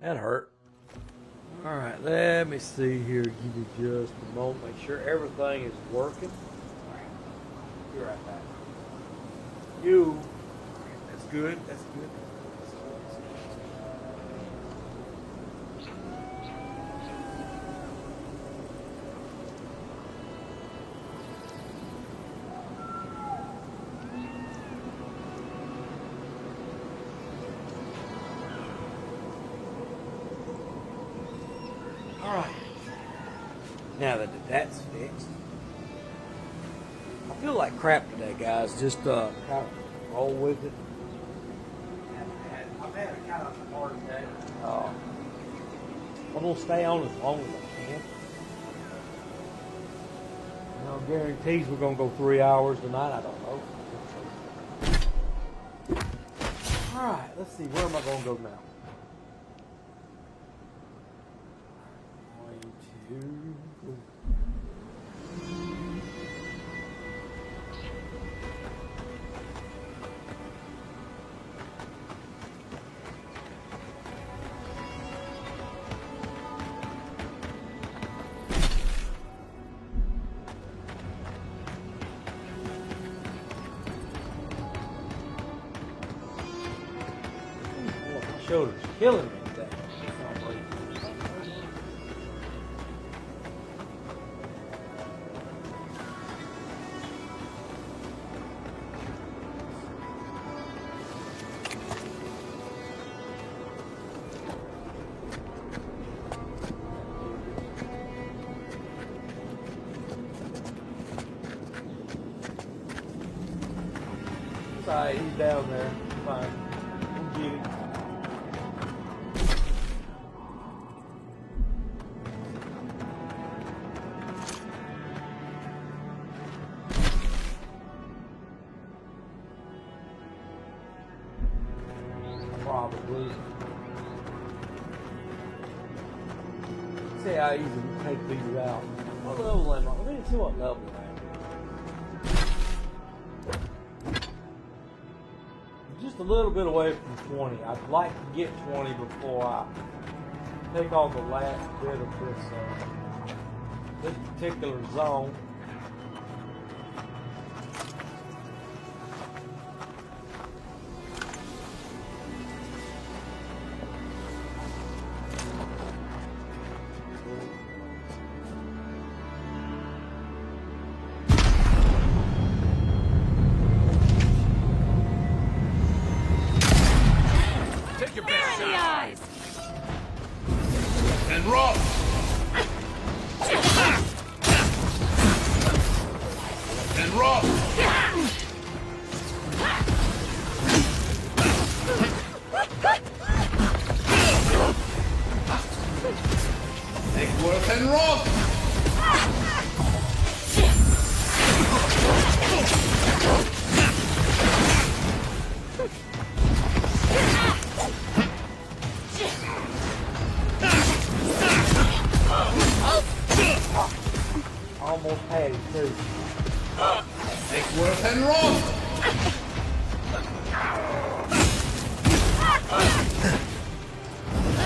That hurt. All right, let me see here. Give me just a moment. Make sure everything is working. You're right back. You. That's good. That's good. All right. Now that that's fixed, I feel like crap today, guys. Just kind of roll with it. I've had a kind of a hard day. I'm gonna stay on as long as I can. No guarantees we're gonna go 3 hours tonight. I don't know. All right. Let's see. Where am I gonna go now? My shoulder's killing me today. Alright, he's down there. Fine. We'll get him. Probably. See how easy we take these out. What level am I? Let me see what level I am. Just a little bit away from 20. I'd like to get 20 before I take on the last bit of this particular zone. Take your best shot. Eyes. And roll. And roll. Take worth and roll. Almost had it too. Take worth and roll.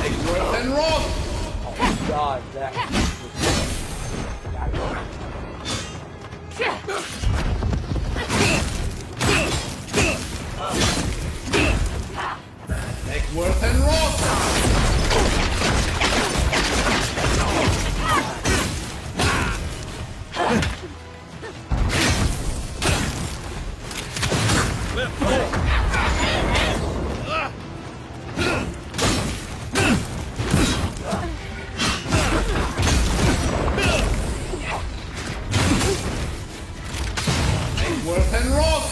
Take worth and roll. Oh God, that. Take worth and roll. Worth and roll.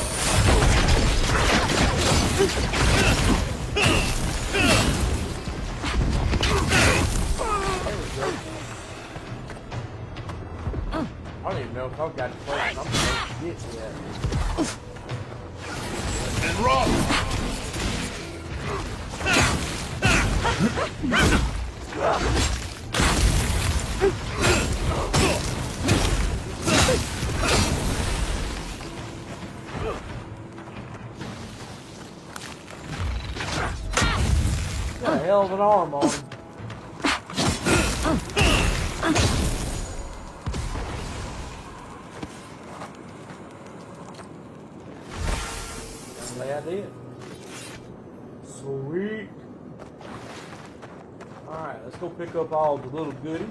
I don't even know if I've got the place I'm supposed to get yet. And roll. Got a hell of an arm on him. Apparently I did. Sweet. Alright, let's go pick up all the little goodies.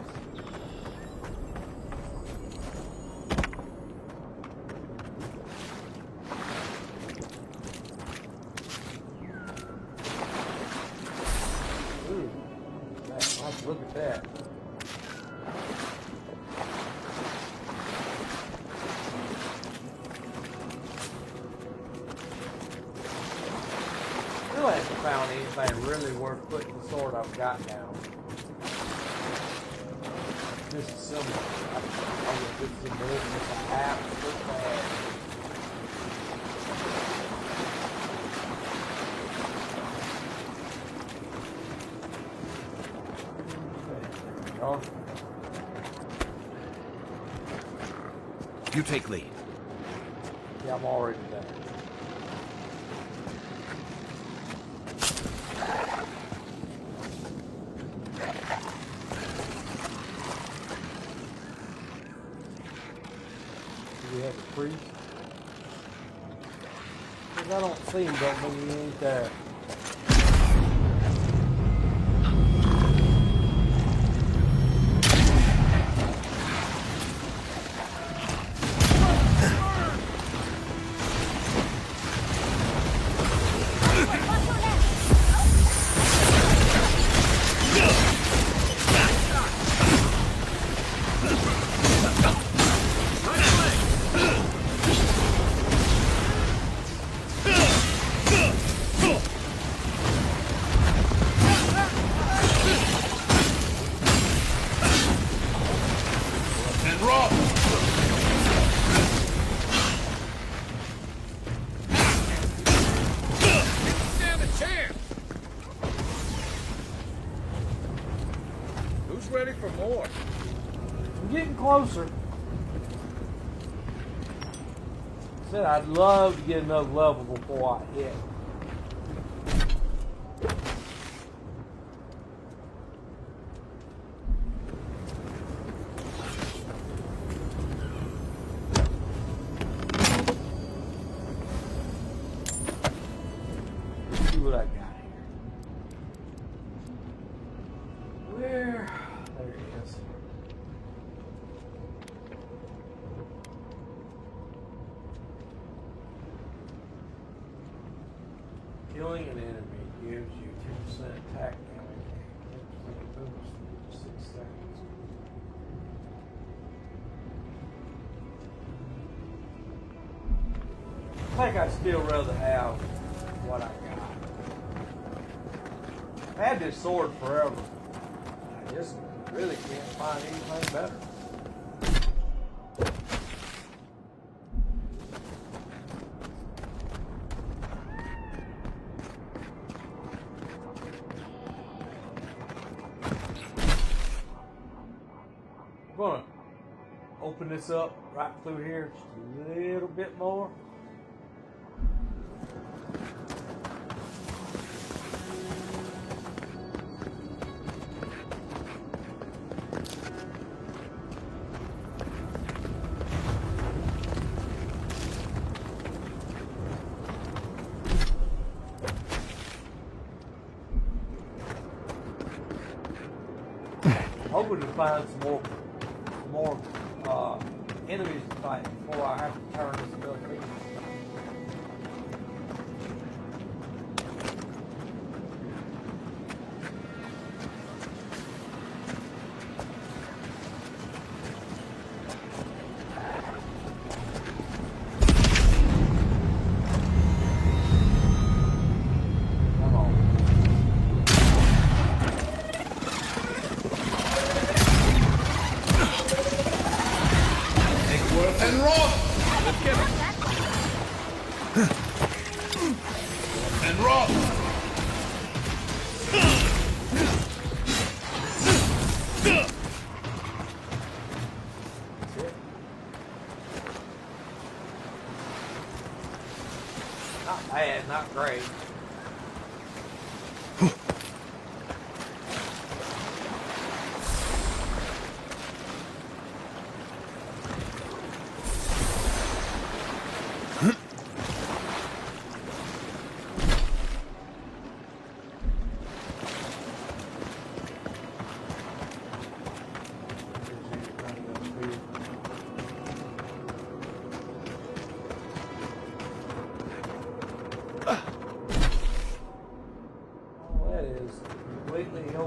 Ooh, nice. Look at that. Still haven't found anything really worth putting the sword I've got down. This is similar. I would put some more with the absolute bad. Oh. You take lead. Yeah, I'm already there. Do we have a priest? Because I don't see him, don't mean he ain't there. Ready for more. I'm getting closer. Said I'd love to get another level before I hit. See what I got here. Where? There it is. Killing an enemy gives you 10% attack damage. 10% boost for 6 seconds. I think I'd still rather have what I got. I had this sword forever. I just really can't find anything better. I'm gonna open this up right through here just a little bit more. Hoping to find some more enemies to fight before I have to turn this stuff in. Come on. And run! Let's get him. And run! Not bad, not great.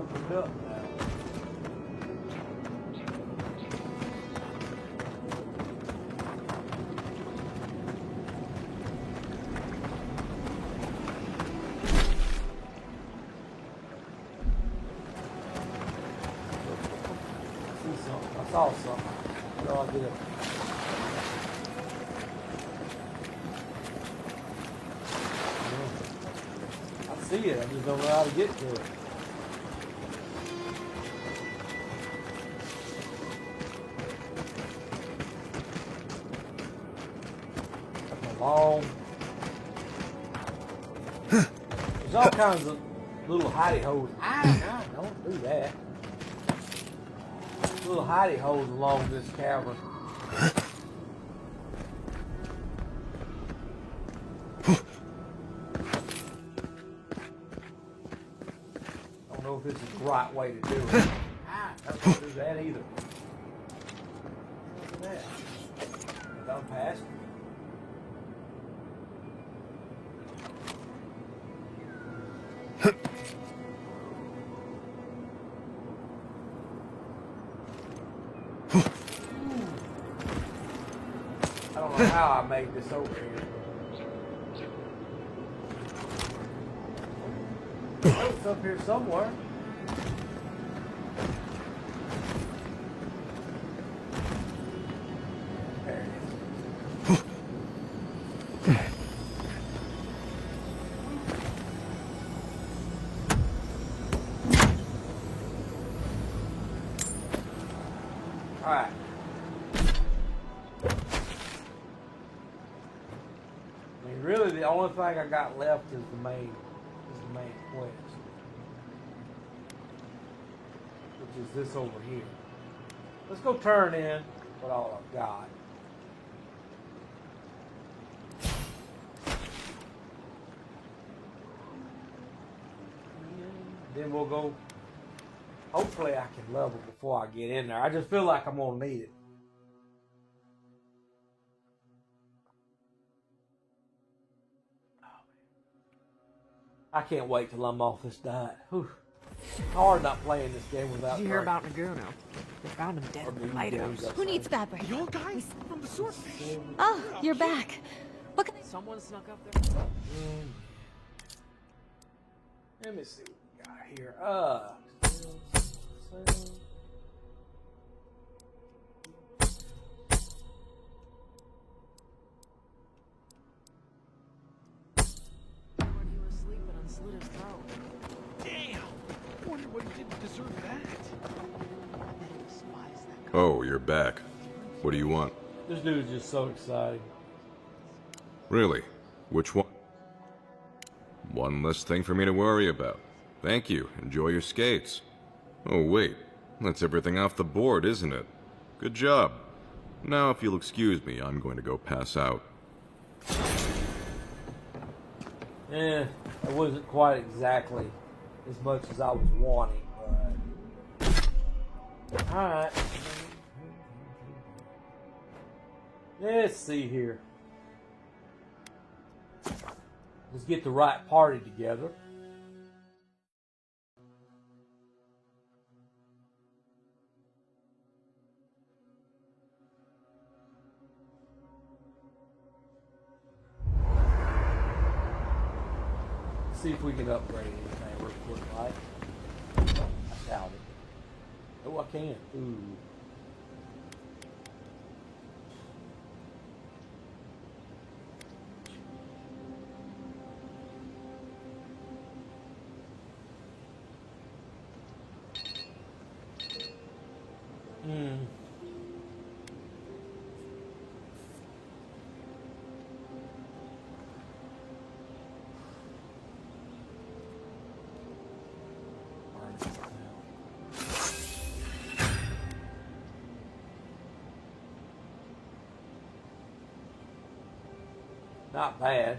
opened up now. I saw something. So I did it. I see it. I just don't know how to get to it. That's a long. There's all kinds of little hidey holes. Don't do that. Little hidey holes along this cavern. I don't know if this is the right way to do it. Don't do that either. Look at that. Done past it. I don't know how I made this over here. Oh, it's up here somewhere. There it is. All right. I mean, really, the only thing I got left is the main quest, which is this over here. Let's go turn in what all I've got. Then we'll go. Hopefully, I can level before I get in there. I just feel like I'm gonna need it. I can't wait till I'm off this diet. Whew. It's hard not playing this game without. Did you hear about Naguno? They found him dead in the lighthouse. Who needs Fabric? Your guy from the swordfish. Oh, you're back. What can I... Someone snuck up there? Let me see what we got here. When he was sleeping and slit his throat. Damn! Wonder what he did to deserve that. Bet he despised that Oh, you're back. What do you want? This dude is just so exciting. Really? Which one? One less thing for me to worry about. Thank you. Enjoy your skates. Oh, wait. That's everything off the board, isn't it? Good job. Now, if you'll excuse me, I'm going to go pass out. It wasn't quite exactly as much as I was wanting, but... Alright. Let's see here. Let's get the right party together. See if we can upgrade anything real quick, right? I doubt it. Oh, I can. Ooh. Not bad.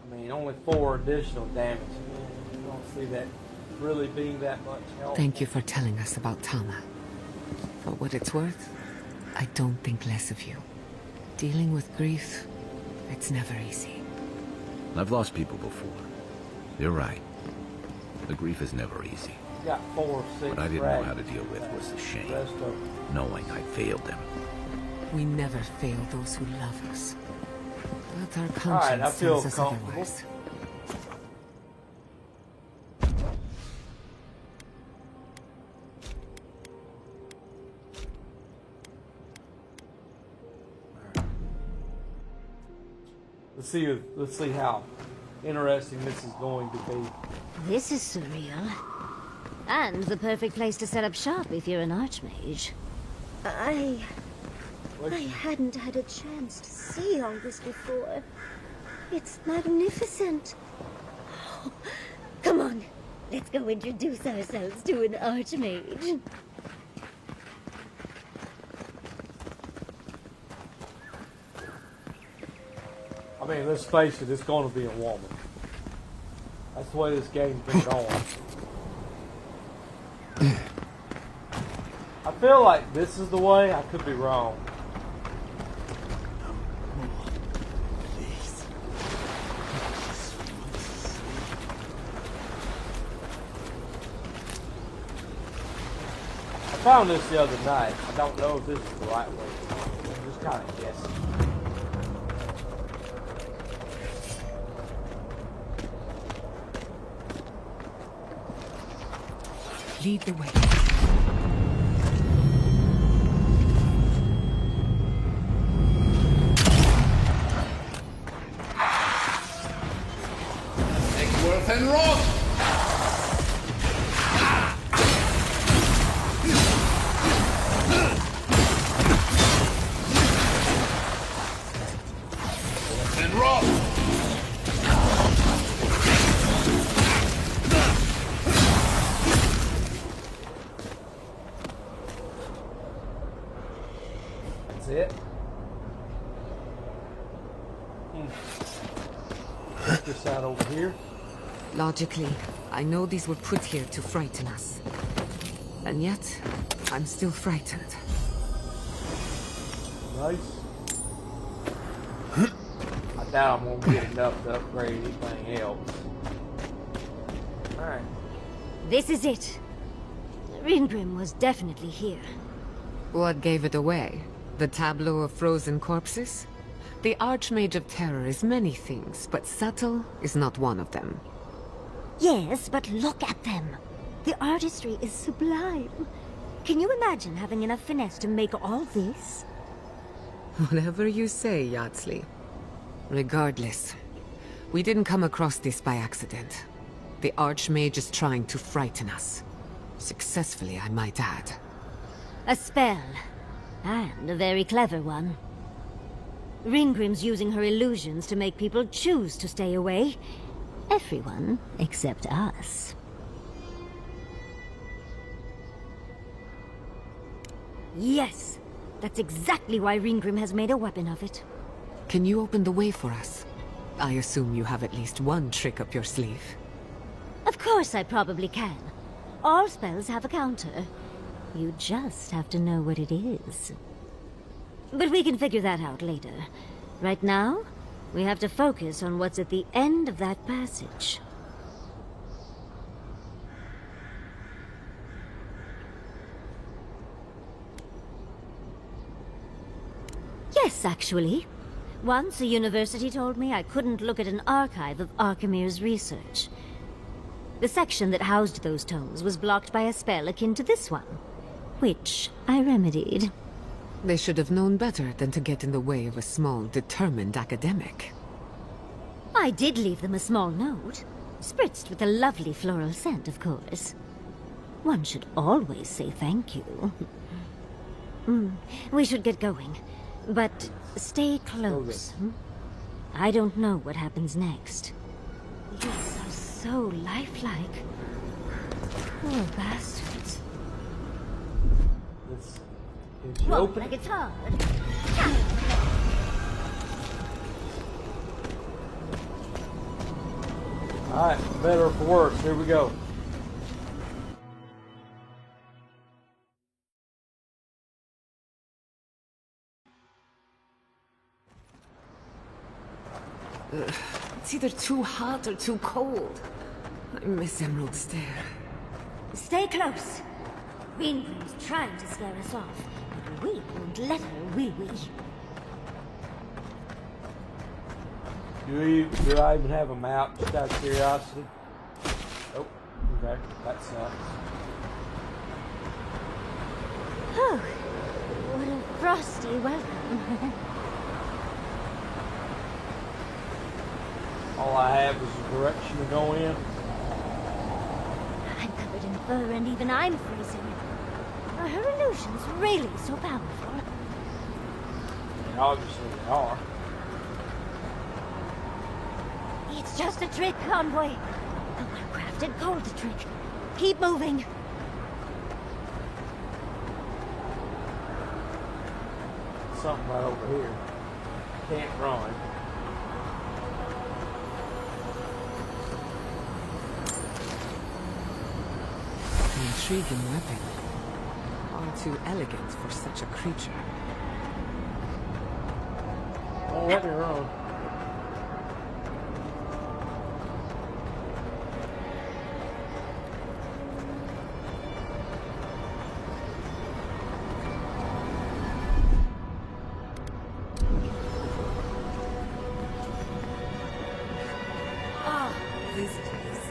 I mean, only 4 additional damage. I don't see that really being that much help. Thank you for telling us about Tama. For what it's worth, I don't think less of you. Dealing with grief, it's never easy. I've lost people before. You're right. The grief is never easy. Got 4, 6. What I didn't know how to deal with was the shame, Rest of them. knowing I failed them. We never fail those who love us. But our Alright, I conscience feel tells us comfortable. otherwise. Let's see how interesting this is going to be. This is surreal. And the perfect place to set up shop if you're an archmage. I hadn't had a chance to see all this before. It's magnificent. Oh, come on, let's go introduce ourselves to an archmage. I mean, let's face it, it's going to be a woman. That's the way this game's been going. I feel like this is the way. I could be wrong. I found this the other night. I don't know if this is the right way. I'm just kind of guessing. Lead the way. Egworth and Roth! And Roth! That's it. Put this out over here. Logically, I know these were put here to frighten us. And yet, I'm still frightened. Nice. I doubt I'm gonna get enough to upgrade anything else. Alright. This is it. Ringrim was definitely here. What gave it away? The tableau of frozen corpses? The Archmage of Terror is many things, but subtle is not one of them. Yes, but look at them. The artistry is sublime. Can you imagine having enough finesse to make all this? Whatever you say, Yardsley. Regardless, we didn't come across this by accident. The Archmage is trying to frighten us. Successfully, I might add. A spell. And a very clever one. Ringrim's using her illusions to make people choose to stay away. Everyone except us. Yes! That's exactly why Ringrim has made a weapon of it. Can you open the way for us? I assume you have at least one trick up your sleeve. Of course I probably can. All spells have a counter. You just have to know what it is. But we can figure that out later. Right now, we have to focus on what's at the end of that passage. Yes, actually. Once a university told me I couldn't look at an archive of Archimir's research. The section that housed those tomes was blocked by a spell akin to this one, which I remedied. They should have known better than to get in the way of a small, determined academic. I did leave them a small note, spritzed with a lovely floral scent, of course. One should always say thank you. We should get going, but stay close. I don't know what happens next. These are so lifelike. Poor bastards. Can you Whoa, open like it? it's hard. Alright, for better or for worse, here we go. It's either too hot or too cold. I miss Emerald Stair. Stay close. Greenbrim's trying to scare us off, but we won't let her, will we? Do I even have a map, just out of curiosity? Oh, okay, that sucks. Oh, what a frosty welcome. All I have is a direction to go in. I'm covered in fur and even I'm freezing. Are her illusions really so powerful? And obviously they are. It's just a trick, Convoy. A well-crafted cold trick. Keep moving. Something right over here. Can't run. An intriguing weapon. All too elegant for such a creature. Don't let me run. Ah, visitors.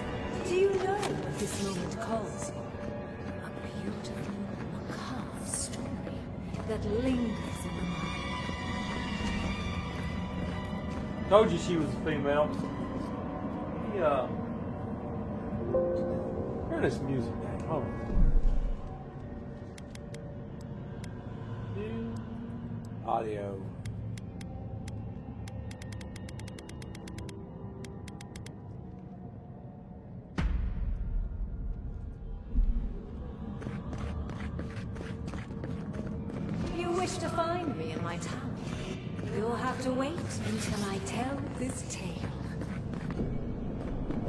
Do you know what this moment calls for? A beautiful, macabre story that lingers in the mind. Told you she was a female. Yeah. Turn this music down. Hold on. Audio. You wish to find me in my tower? You'll have to wait until I tell this tale.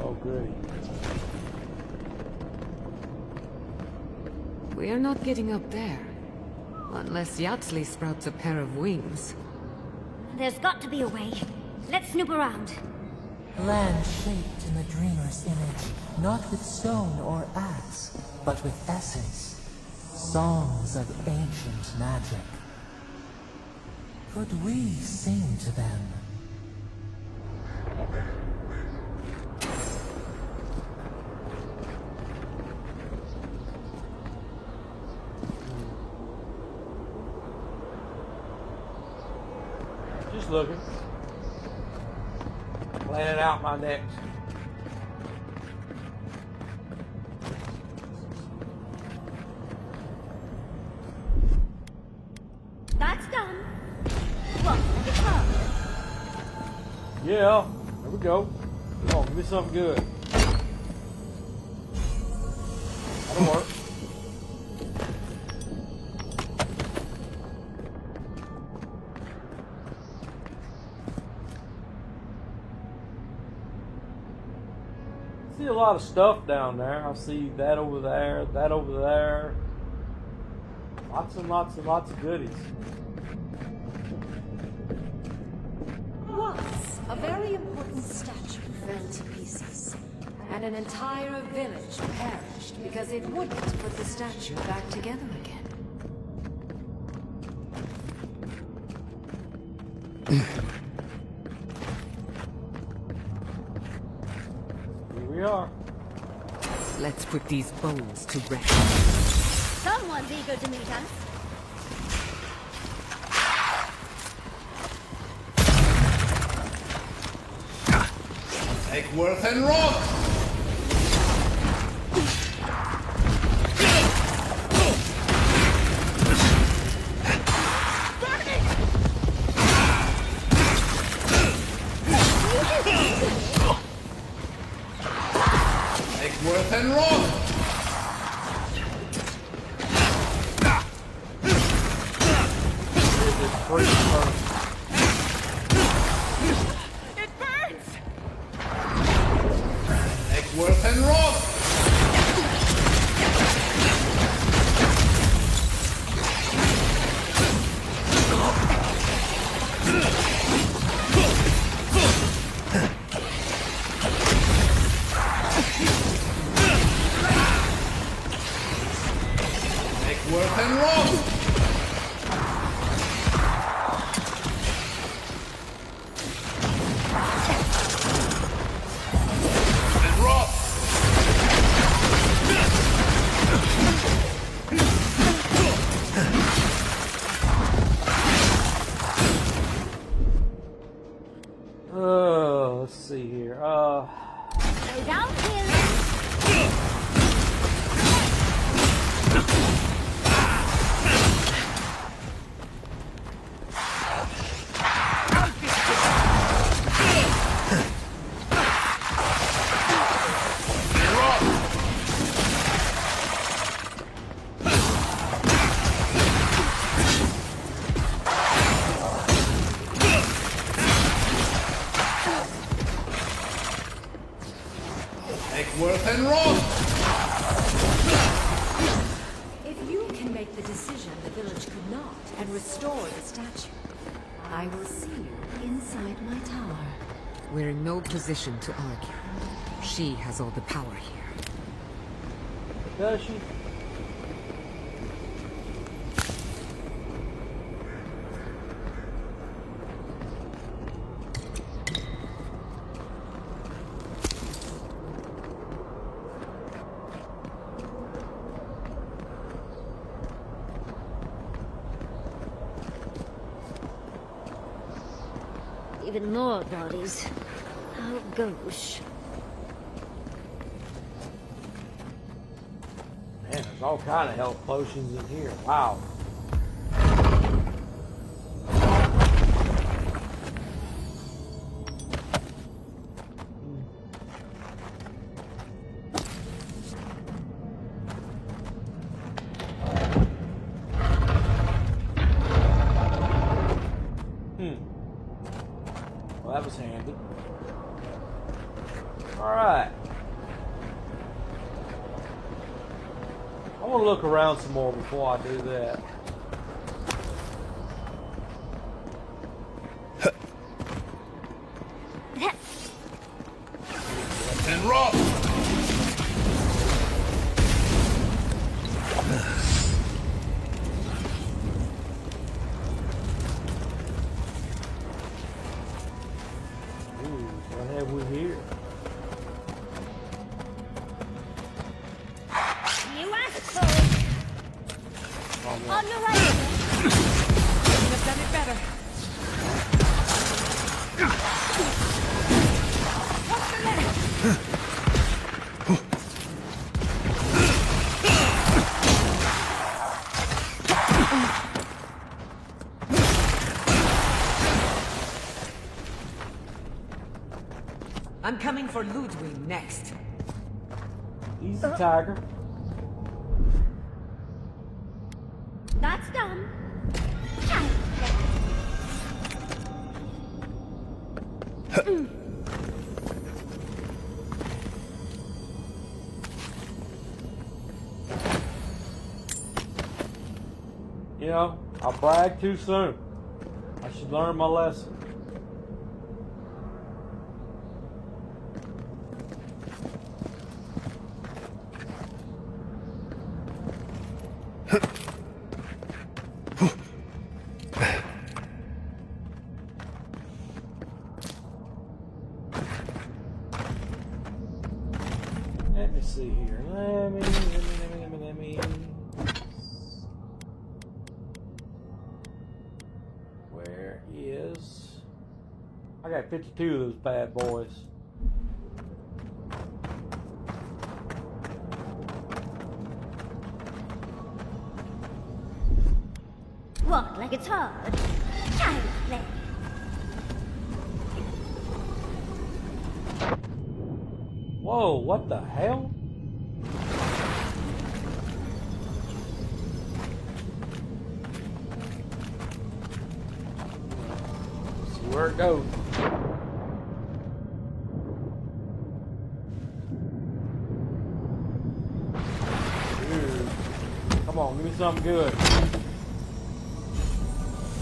Oh, goody. We're not getting up there. Unless Yatsley sprouts a pair of wings. There's got to be a way. Let's snoop around. Land shaped in the dreamer's image, not with stone or axe, but with essence. Songs of ancient magic. Could we sing to them? Just looking. Planning out my next. That's done. What the guitar? Yeah, there we go. Come on, give me something good. That'll work. I see a lot of stuff down there. I see that over there, that over there. Lots and lots and lots of goodies. Once, a very important statue fell to pieces, and an entire village perished because it wouldn't put the statue back together again. Here we are. Let's put these bones to rest. Someone's eager to meet us. Take Worth and Rock! Take Worth and Rock! This is free first. Take Worth and Rock! Earth and rock! And rock! Let's see here. Go down here. Worth and rock! If you can make the decision the village could not and restore the statue, I will see you inside my tower. We're in no position to argue. She has all the power here. Does she? Even more bodies. How gauche. Man, there's all kind of health potions in here. Wow. Well, that was handy. Alright. I want to look around some more before I do that. And rock! What have we here? You asshole! On your right! Couldn't have done it better. What's the left? I'm coming for Ludwig next. Easy, Tiger. That's done. You know, I bragged too soon. I should learn my lesson. Let me see here. Let me. Where is? I got 52 of those bad boys. Walk like it's hard. Child's play. Whoa, what the hell? See where it goes. Dude. Come on, give me something good.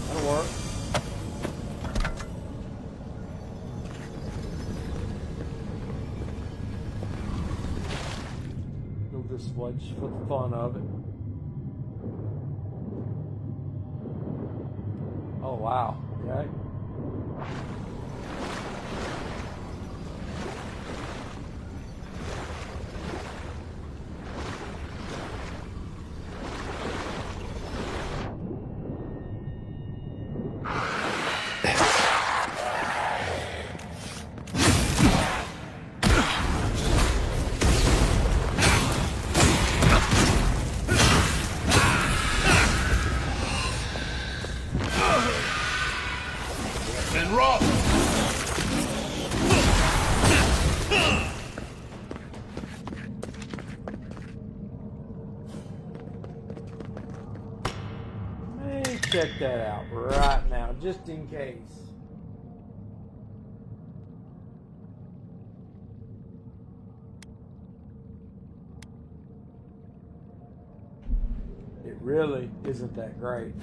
That'll work. Go this way just for the fun of it. Oh, wow. Okay. And rough. Let me check that out right now, just in case. It really isn't that great.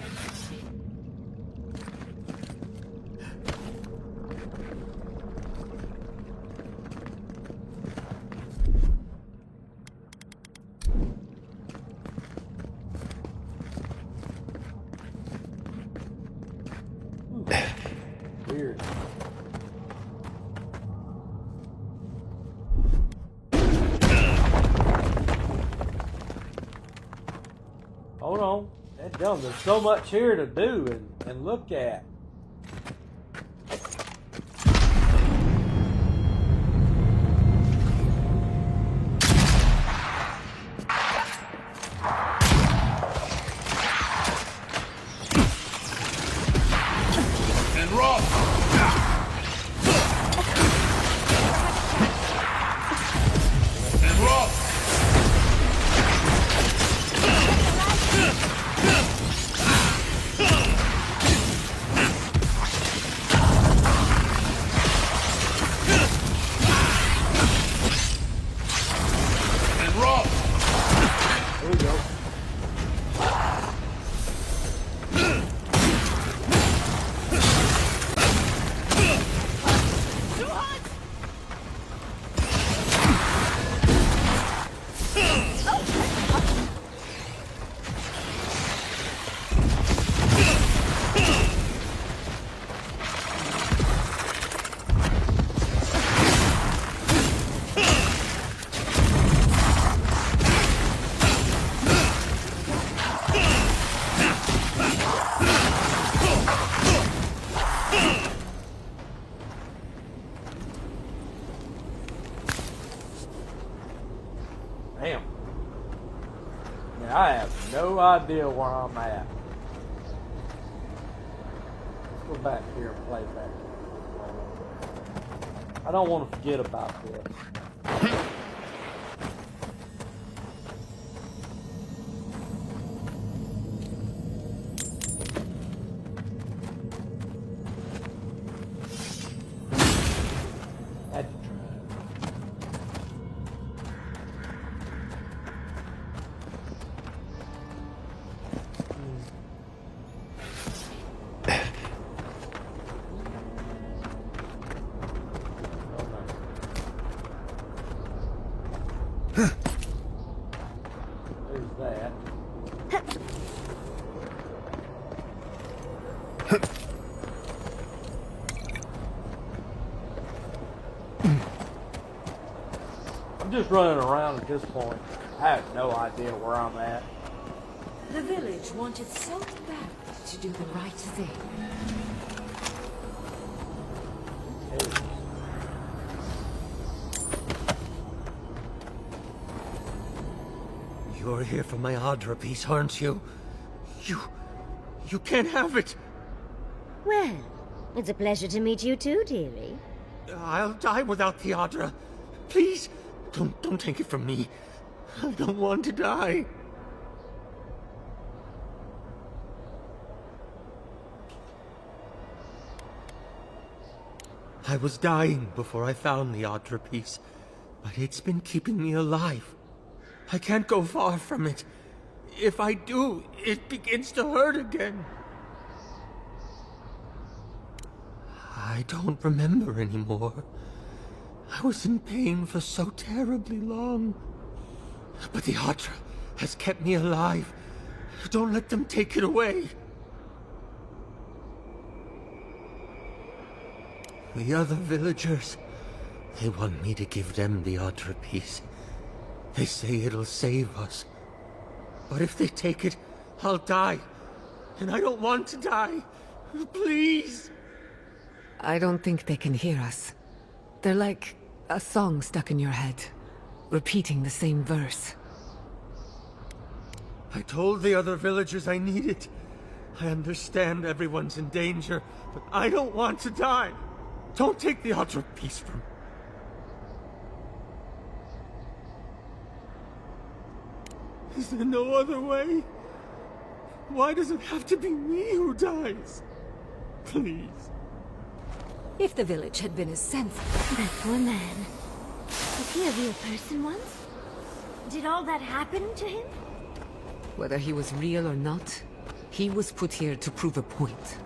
Weird. Hold on. That dumb. There's so much here to do and look at. And rough. And rough. And rough. There we go. Damn. Man, I have no idea where I'm at. Let's go back here and play back. I don't want to forget about this. Had to try. There's that. I'm just running around at this point. I have no idea where I'm at. The village wanted so bad to do the right thing. You're here for my Adra piece, aren't you? You can't have it! Well, it's a pleasure to meet you too, dearie. I'll die without the Adra. Please, don't take it from me. I don't want to die. I was dying before I found the Adra piece, but it's been keeping me alive. I can't go far from it. If I do, it begins to hurt again. I don't remember anymore. I was in pain for so terribly long. But the Adra has kept me alive. Don't let them take it away. The other villagers, they want me to give them the Audra piece. They say it'll save us. But if they take it, I'll die. And I don't want to die. Please! I don't think they can hear us. They're like a song stuck in your head, repeating the same verse. I told the other villagers I need it. I understand everyone's in danger, but I don't want to die. Don't take the Audra piece from me. Is there no other way? Why does it have to be me who dies? Please. If the village had been as sensible... That poor man. Was he a real person once? Did all that happen to him? Whether he was real or not, he was put here to prove a point.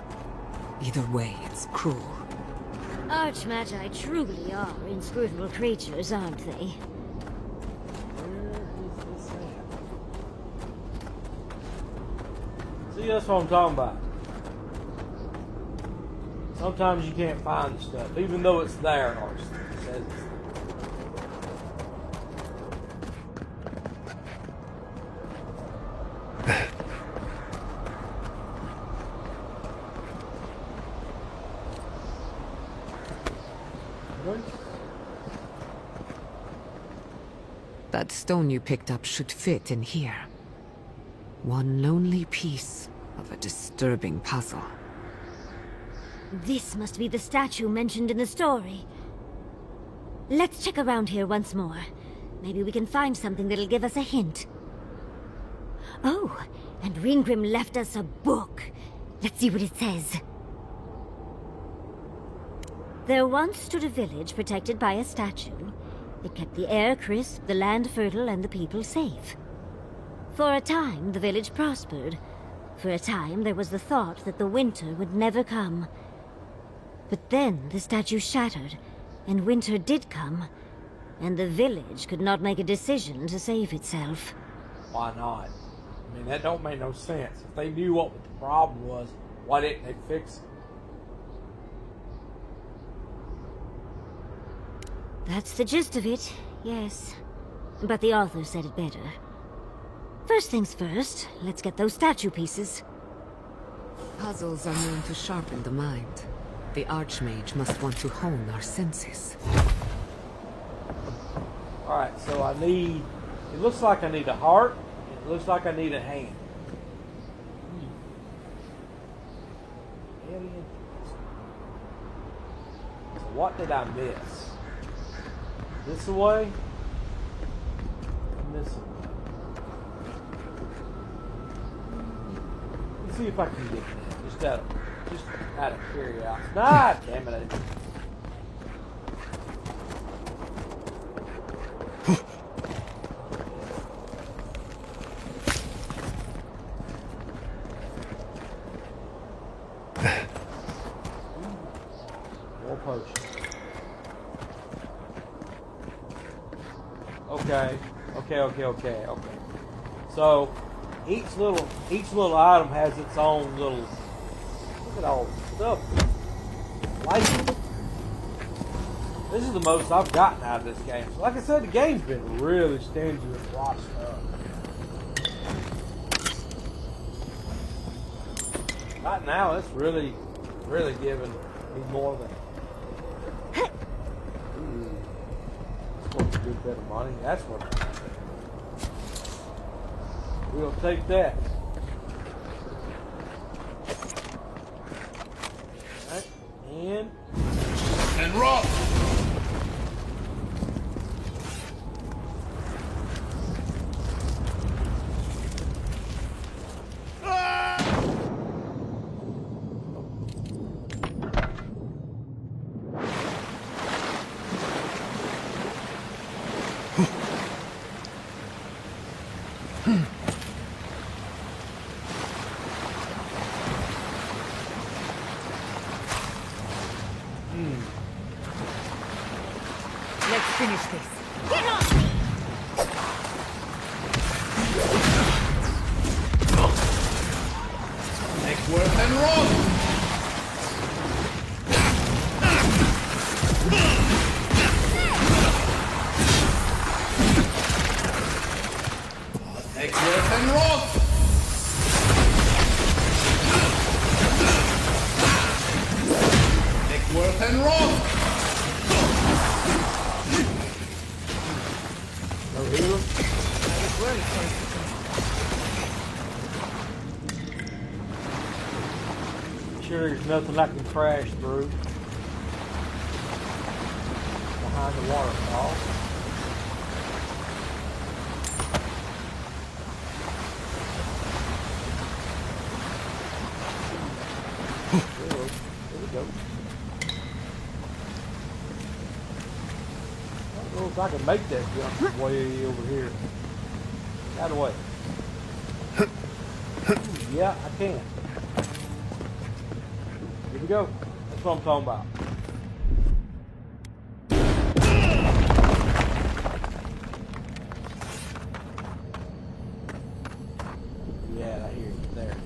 Either way, it's cruel. Archmagi truly are inscrutable creatures, aren't they? See, that's what I'm talking about. Sometimes you can't find the stuff, even though it's there. Or it says it's That stone you picked up should fit in here. One lonely piece of a disturbing puzzle. This must be the statue mentioned in the story. Let's check around here once more. Maybe we can find something that'll give us a hint. Oh, and Ringgrim left us a book. Let's see what it says. There once stood a village protected by a statue. It kept the air crisp, the land fertile, and the people safe. For a time, the village prospered. For a time, there was the thought that the winter would never come. But then the statue shattered, and winter did come, and the village could not make a decision to save itself. why not? I mean, that don't make no sense. If they knew what the problem was, why didn't they fix it? That's the gist of it, yes. But the author said it better. First things first, let's get those statue pieces. Puzzles are known to sharpen the mind. The Archmage must want to hone our senses. Alright, so I need... It looks like I need a heart. It looks like I need a hand. Alien. So what did I miss? This away? And this away. Let's see if I can get that. Just out of curiosity. Ah, damn it. More potion. Okay. So each little item has its own little. Look at all the stuff. Like, this is the most I've gotten out of this game. So like I said, the game's been really stingy with a lot of stuff. Right now, it's really giving me more than. Ooh, that's worth a good bit of money. That's what. We'll take that. Right, And rock! Let's finish this. Get on me! Neck worth and rock! Take worth and rot! Take worth and rot! No healer? Sure there's nothing I can crash through. Behind the waterfall. There we go. I don't know if I can make that jump from way over here. Out of the way. Ooh, yeah, I can. Here we go. That's what I'm talking about. Yeah, I hear you there.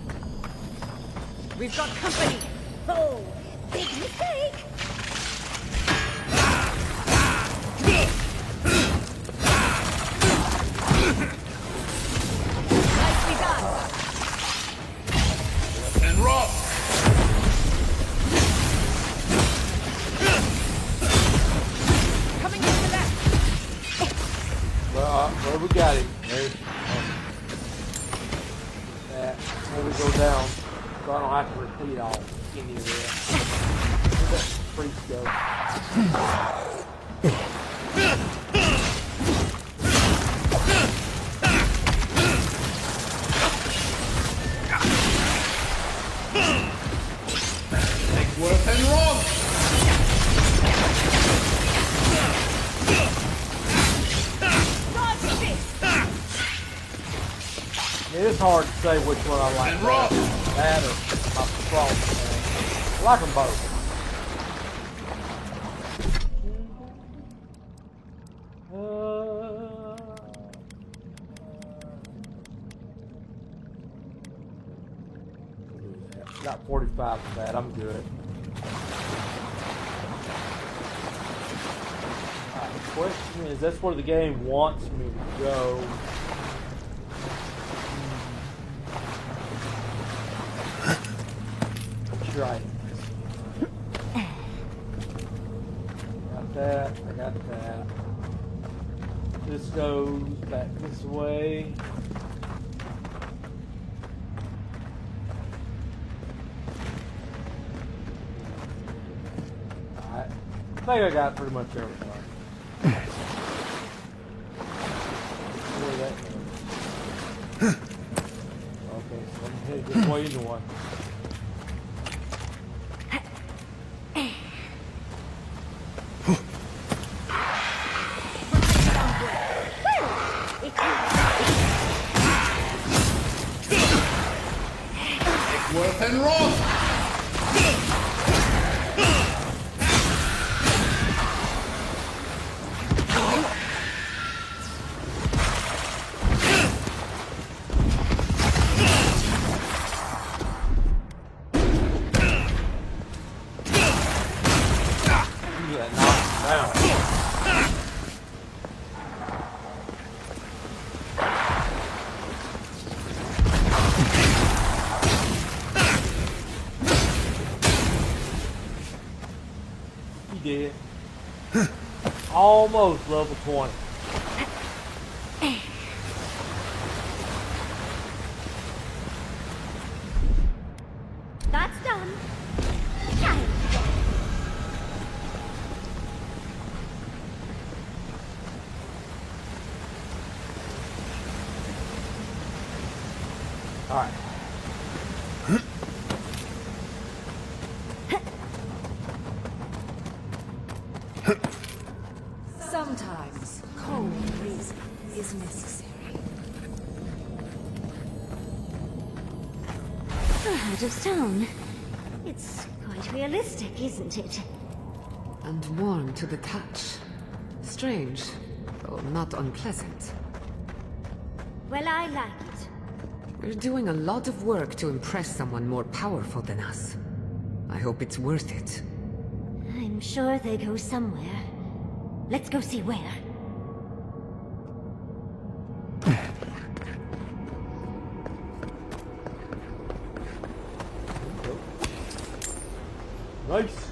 We've got company! Oh, big mistake! Nicely done! And rot! Coming to the left! Well, we got him. There's that. Where we go down, so I don't have to repeat all any of that. Where'd that priest go? Take worth and rot! Dodge this! It's hard to say which one I like And better. rock. That or my strong thing. I like them both. Got 45 for that. I'm good. Alright, the question is, that's where the game wants me to go. Sure I got that. I got that. This goes back this way. Alright. I think I got pretty much everything. Where that goes. Okay, so I'm headed this way into one. Worth and rot! Yeah, knock him down. He did. Almost level 20. That's done. Alright. Sometimes cold reason is necessary. Out of stone. It's quite realistic, isn't it? And warm to the touch. Strange, though not unpleasant. Well, I like it. We're doing a lot of work to impress someone more powerful than us. I hope it's worth it. I'm sure they go somewhere. Let's go see where. Nice.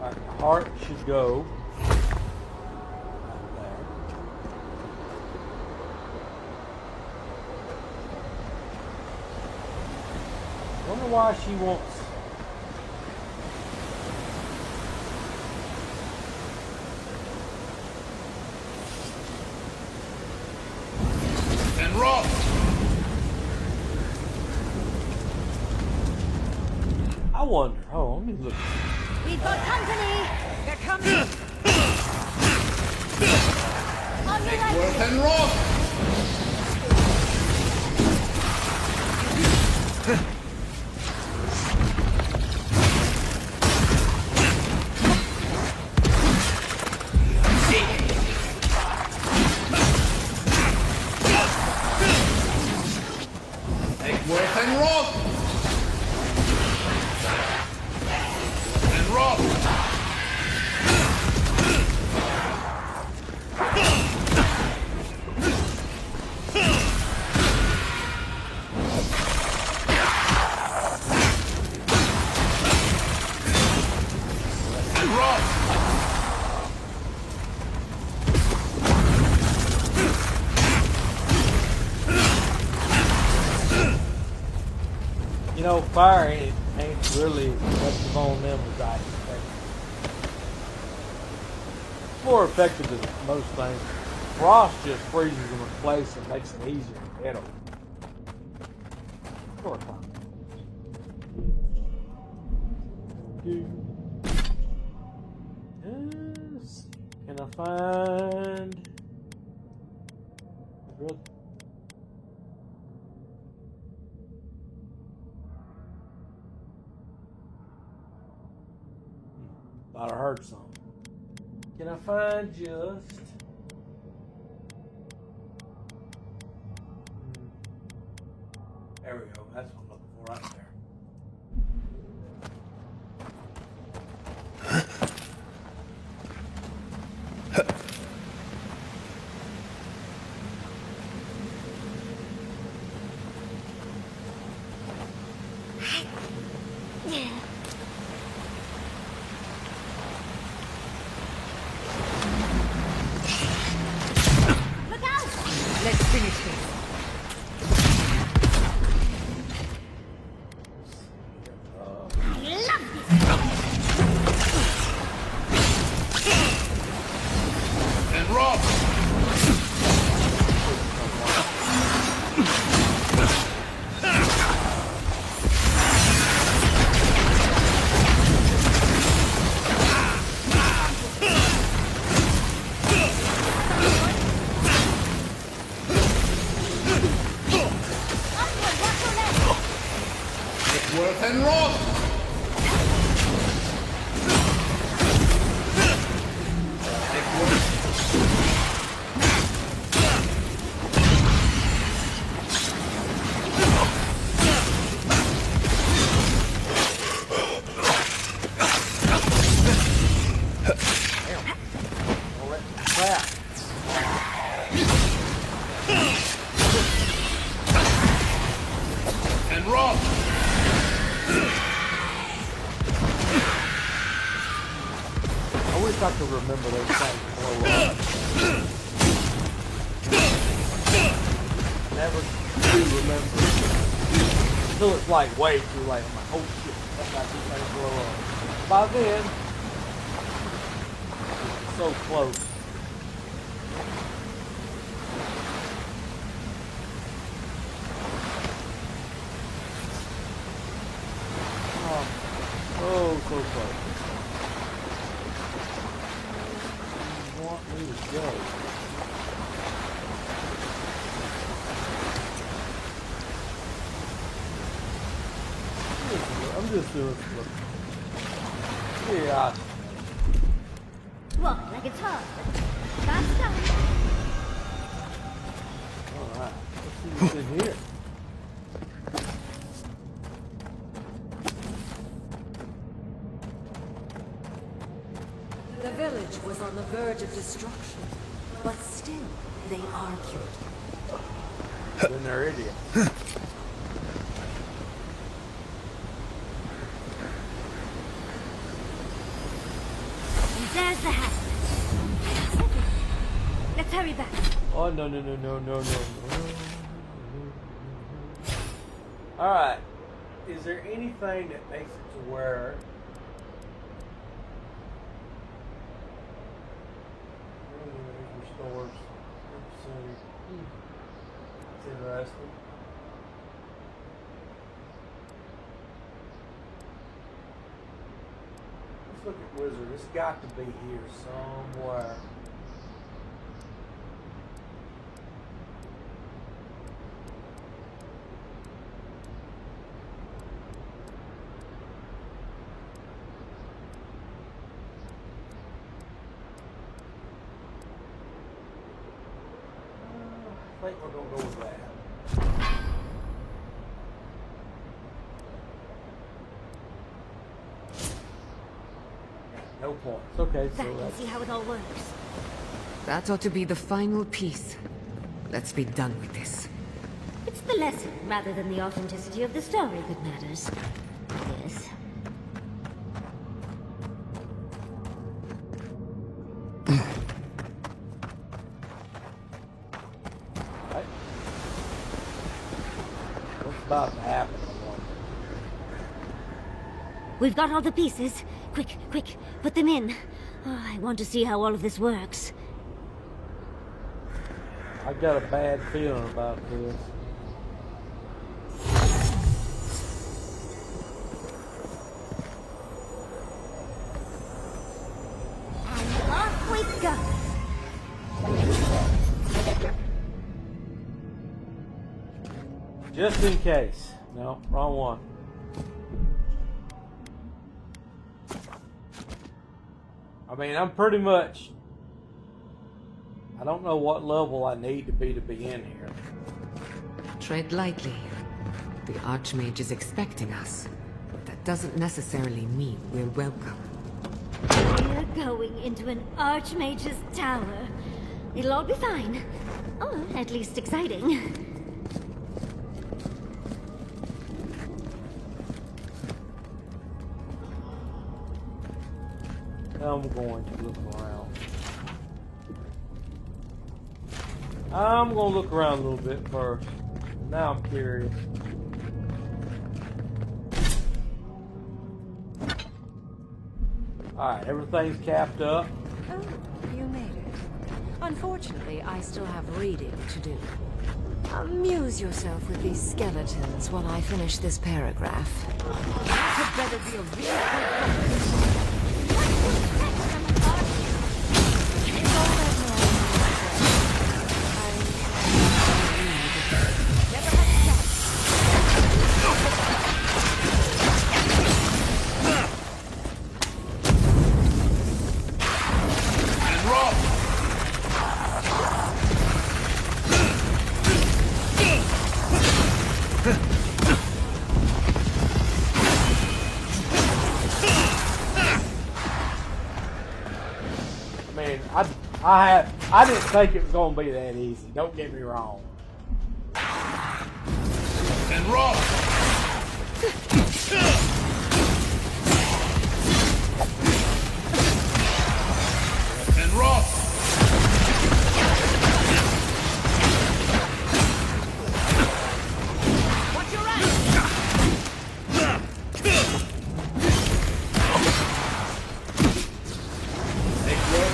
Alright, the heart should go. Right there. Wonder why she wants. And rock! I wonder. Oh, let me look. We've got company! They're coming! On your right! Worth and rock! Worth and rock! And rock! And rock! You know, fire ain't really effective on them as I expected. More effective than most things. Frost just freezes them in place and makes it easier to hit them. Short time. Yes. Can I find? Thought I heard something. Can I find just? There we go. That's what I'm looking for right there. Look out! Let's finish this. And rock! Worth and rock! Crap. And rock! I wish I could remember those things more well. Never do remember. Until it's like way too late. I'm like, oh shit, that got these things blow up. By then, it's so close. Oh, so close. You want me to go? I'm just doing some. Yeah. Walk like it's hard. Fast time. Alright. Let's see what's in here. The village was on the verge of destruction, but still they argued. Then they're idiots. hurry back. Oh, no, no, no, no, no, no, no. Alright. Is there anything that makes it to where... Restores. Let's see. It's interesting. Let's look at Wizard. It's got to be here somewhere. I think we're going to go with that. No points. Okay, so Back and that's... see how it all works. That ought to be the final piece. Let's be done with this. It's the lesson rather than the authenticity of the story that matters. Yes. Right. What's about to happen? I wonder. We've got all the pieces. Quick, quick, put them in. Oh, I want to see how all of this works. I got a bad feeling about this. And off we go. Just in case. No, wrong one. I mean, I'm pretty much... I don't know what level I need to be in here. Tread lightly. The Archmage is expecting us. That doesn't necessarily mean we're welcome. We're going into an Archmage's tower. It'll all be fine. Or at least exciting. I'm going to look around. I'm going to look around a little bit first. Now I'm curious. Alright, everything's capped up. Oh, you made it. Unfortunately, I still have reading to do. Amuse yourself with these skeletons while I finish this paragraph. That had better be a real quick book. I didn't think it was going to be that easy. Don't get me wrong. And roll. And roll. Watch your right!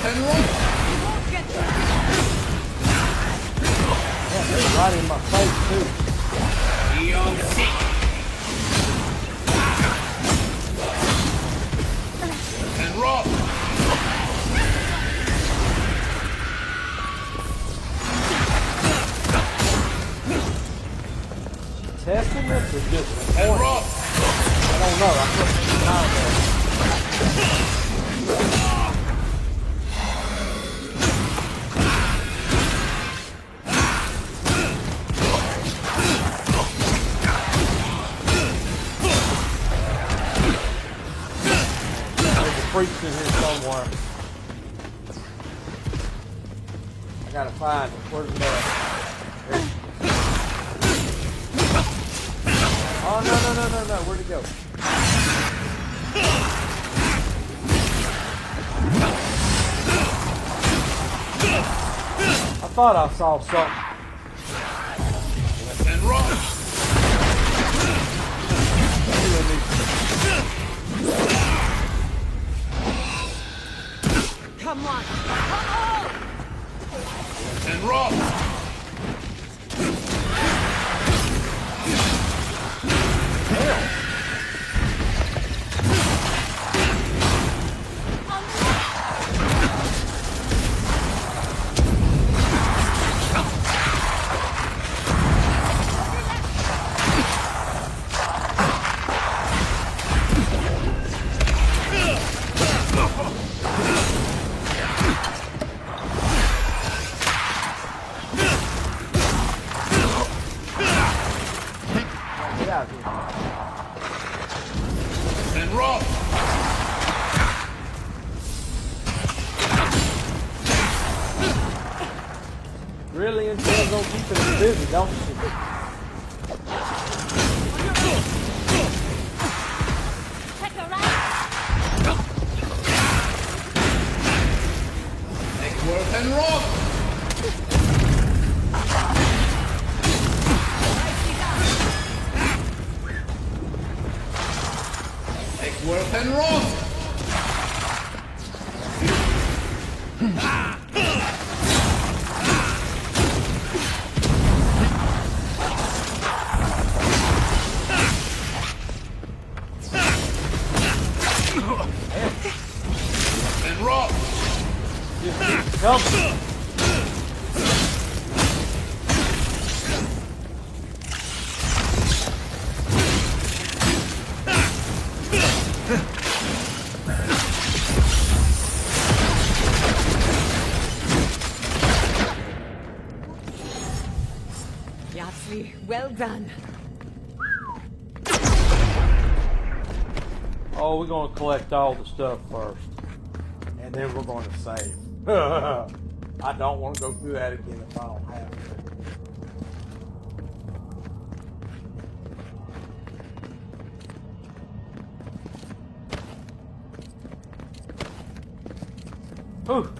And roll. Right in my face, too. You're sick. And roll. Testing this or just And pointing? roll. I don't know. I couldn't find that. Freaks in here somewhere. I gotta find it. Where's the Oh, no. Where'd it go? I thought I saw something. Left and right. Come on! Left and right. Get out of here. And rock. Really intends on keeping us busy, don't she? Take a right. Make work and rock. Make work and rock. And rock. Help! Yahtzee, well done. Oh, we're gonna collect all the stuff first. And then we're gonna save. I don't want to go through that again if I don't have to. Whew.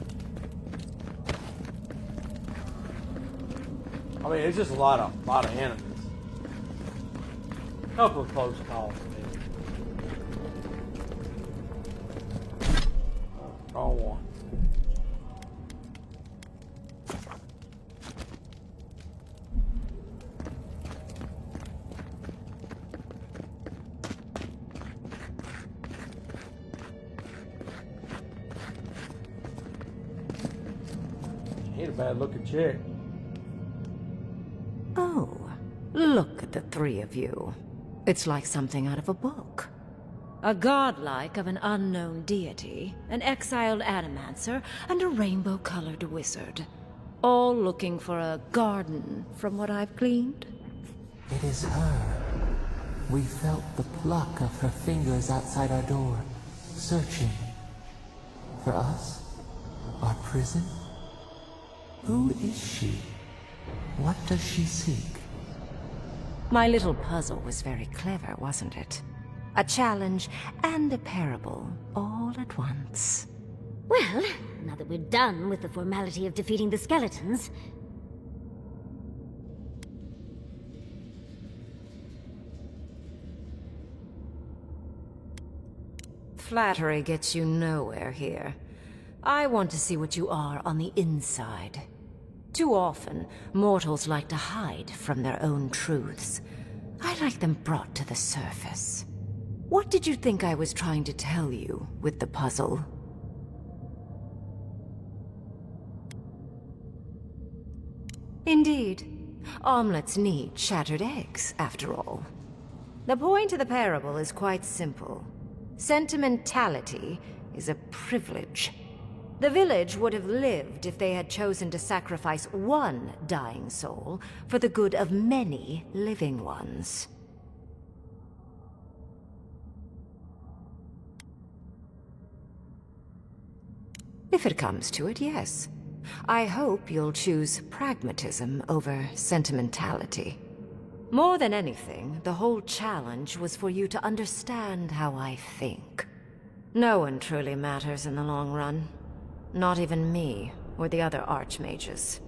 I mean, it's just a lot of enemies. A couple of close calls. Wrong one. Ain't a bad looking chick. Oh, look at the three of you. It's like something out of a book. A godlike of an unknown deity, an exiled animancer, and a rainbow-colored wizard. All looking for a garden, from what I've gleaned. It is her. We felt the pluck of her fingers outside our door, searching. For us? Our prison? Who is she? What does she seek? My little puzzle was very clever, wasn't it? A challenge and a parable, all at once. Well, now that we're done with the formality of defeating the skeletons... Flattery gets you nowhere here. I want to see what you are on the inside. Too often, mortals like to hide from their own truths. I like them brought to the surface. What did you think I was trying to tell you with the puzzle? Indeed. Omelets need shattered eggs, after all. The point of the parable is quite simple. Sentimentality is a privilege. The village would have lived if they had chosen to sacrifice one dying soul for the good of many living ones. If it comes to it, yes. I hope you'll choose pragmatism over sentimentality. More than anything, the whole challenge was for you to understand how I think. No one truly matters in the long run. Not even me, or the other archmages.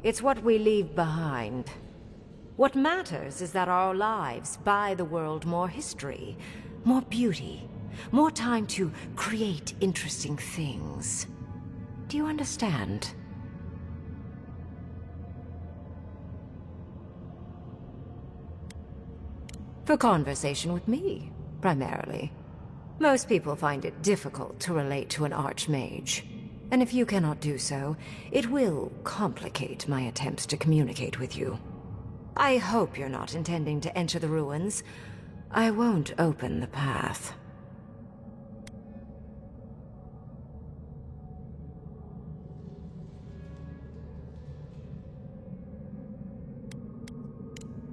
It's what we leave behind. What matters is that our lives buy the world more history, more beauty, more time to create interesting things. Do you understand? For conversation with me, primarily. Most people find it difficult to relate to an archmage. And if you cannot do so, it will complicate my attempts to communicate with you. I hope you're not intending to enter the ruins. I won't open the path.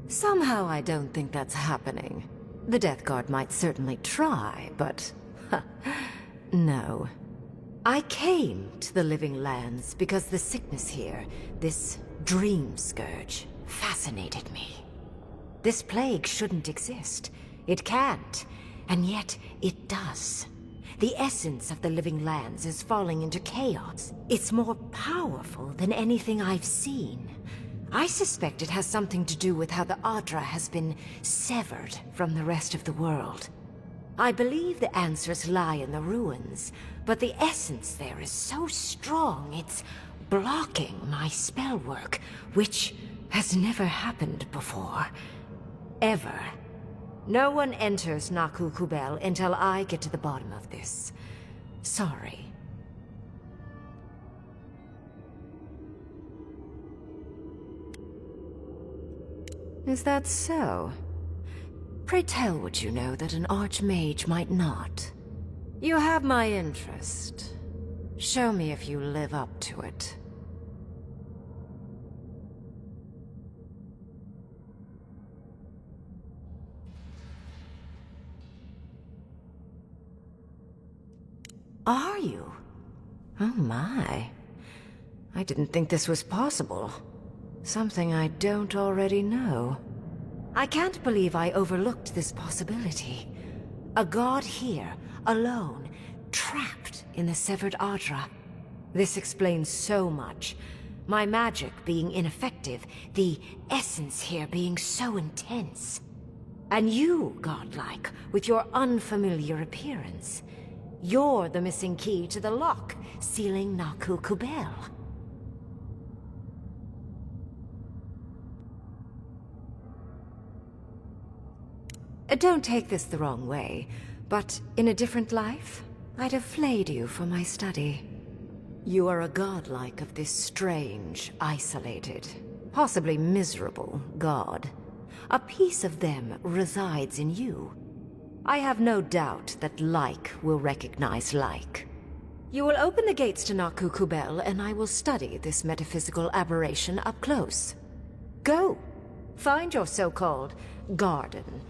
Somehow I don't think that's happening. The Death Guard might certainly try, but... no. I came to the Living Lands because the sickness here, this dream scourge, fascinated me. This plague shouldn't exist. It can't, and yet it does. The essence of the Living Lands is falling into chaos. It's more powerful than anything I've seen. I suspect it has something to do with how the Adra has been severed from the rest of the world. I believe the answers lie in the ruins, but the essence there is so strong it's blocking my spell work, which has never happened before. Ever. No one enters Naku Kubel until I get to the bottom of this. Sorry. Is that so? Pray tell what you know that an archmage might not. You have my interest. Show me if you live up to it. Are you? Oh my. I didn't think this was possible. Something I don't already know. I can't believe I overlooked this possibility. A god here, alone, trapped in the severed Adra. This explains so much. My magic being ineffective, the essence here being so intense. And you, godlike, with your unfamiliar appearance. You're the missing key to the lock, sealing Naku Kubel. Don't take this the wrong way, but in a different life, I'd have flayed you for my study. You are a godlike of this strange, isolated, possibly miserable god. A piece of them resides in you. I have no doubt that like will recognize like. You will open the gates to Naku Kubel, and I will study this metaphysical aberration up close. Go. Find your so-called garden.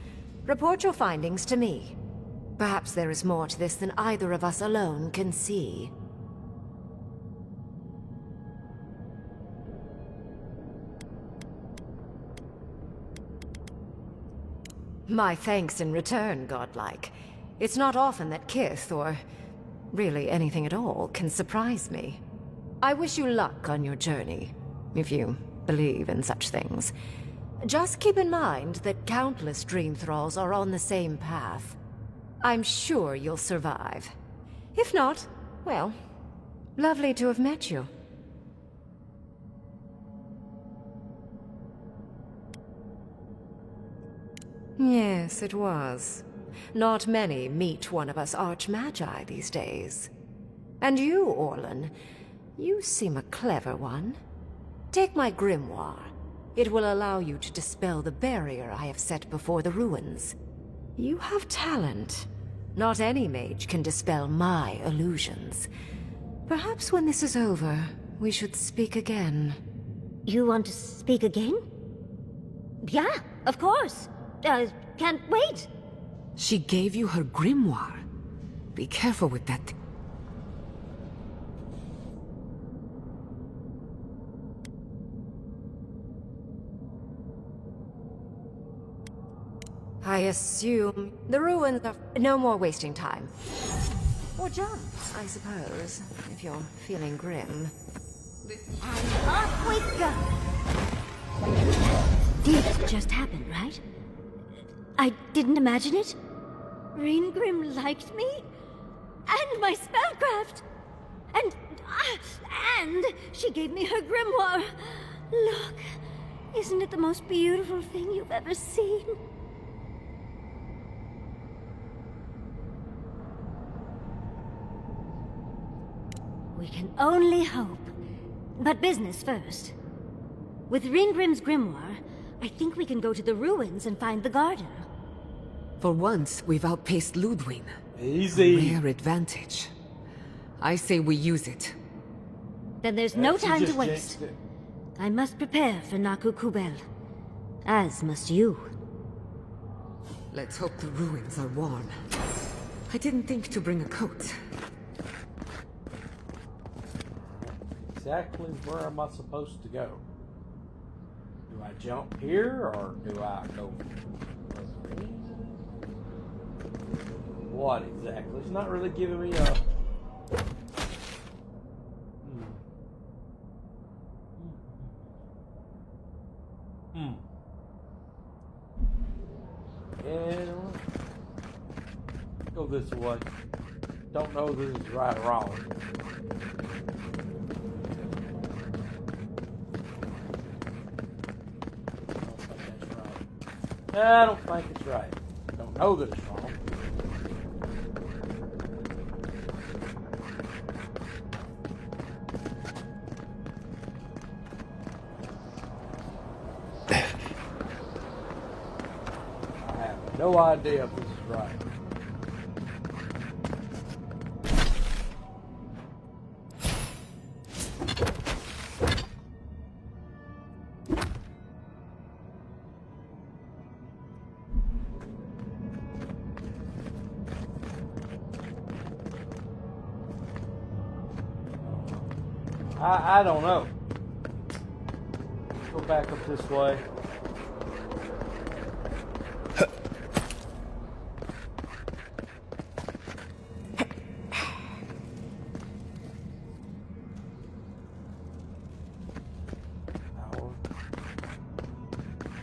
Report your findings to me. Perhaps there is more to this than either of us alone can see. My thanks in return, godlike. It's not often that Kith, or really anything at all, can surprise me. I wish you luck on your journey, if you believe in such things. Just keep in mind that countless dream thralls are on the same path. I'm sure you'll survive. If not, well, lovely to have met you. Yes, it was. Not many meet one of us archmagi these days. And you, Orlan, you seem a clever one. Take my grimoire. It will allow you to dispel the barrier I have set before the ruins. You have talent. Not any mage can dispel my illusions. Perhaps when this is over, we should speak again. You want to speak again? Yeah, of course. Can't wait. She gave you her grimoire. Be careful with that. I assume the ruins are... No more wasting time. Or jump, I suppose, if you're feeling grim. And off we go! just happened, right? I didn't imagine it. Reingrim liked me? And my spellcraft! And she gave me her grimoire. Look, isn't it the most beautiful thing you've ever seen? We can only hope. But business first. With Reingrim's grimoire, I think we can go to the ruins and find the garden. For once, we've outpaced Ludwig. Easy. A rare advantage. I say we use it. Then there's no She time to just waste. jinxed it. I must prepare for Naku Kubel. As must you. Let's hope the ruins are warm. I didn't think to bring a coat. Exactly where am I supposed to go? Do I jump here or do I go? What exactly? It's not really giving me a. And go this way. Don't know this is right or wrong. I don't think it's right. Don't know that it's wrong. I have no idea if this is right. I don't know. Let's go back up this way.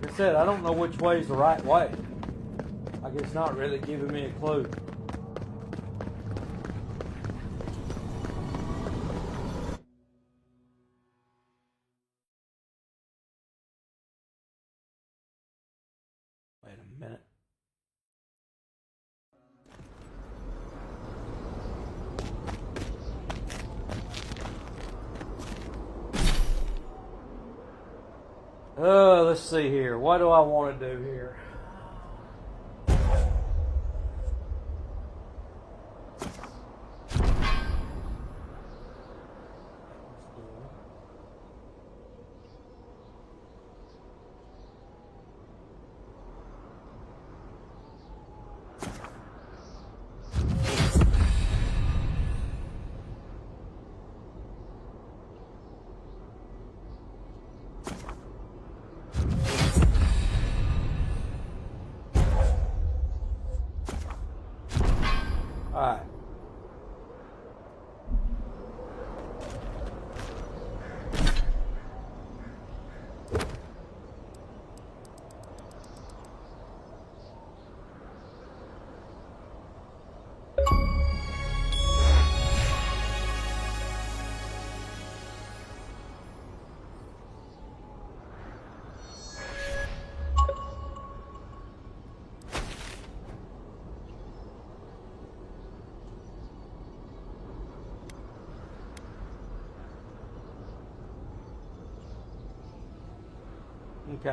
Like I said, I don't know which way is the right way. Like it's not really giving me a clue. Wait a minute. Let's see here. What do I want to do here? Alright.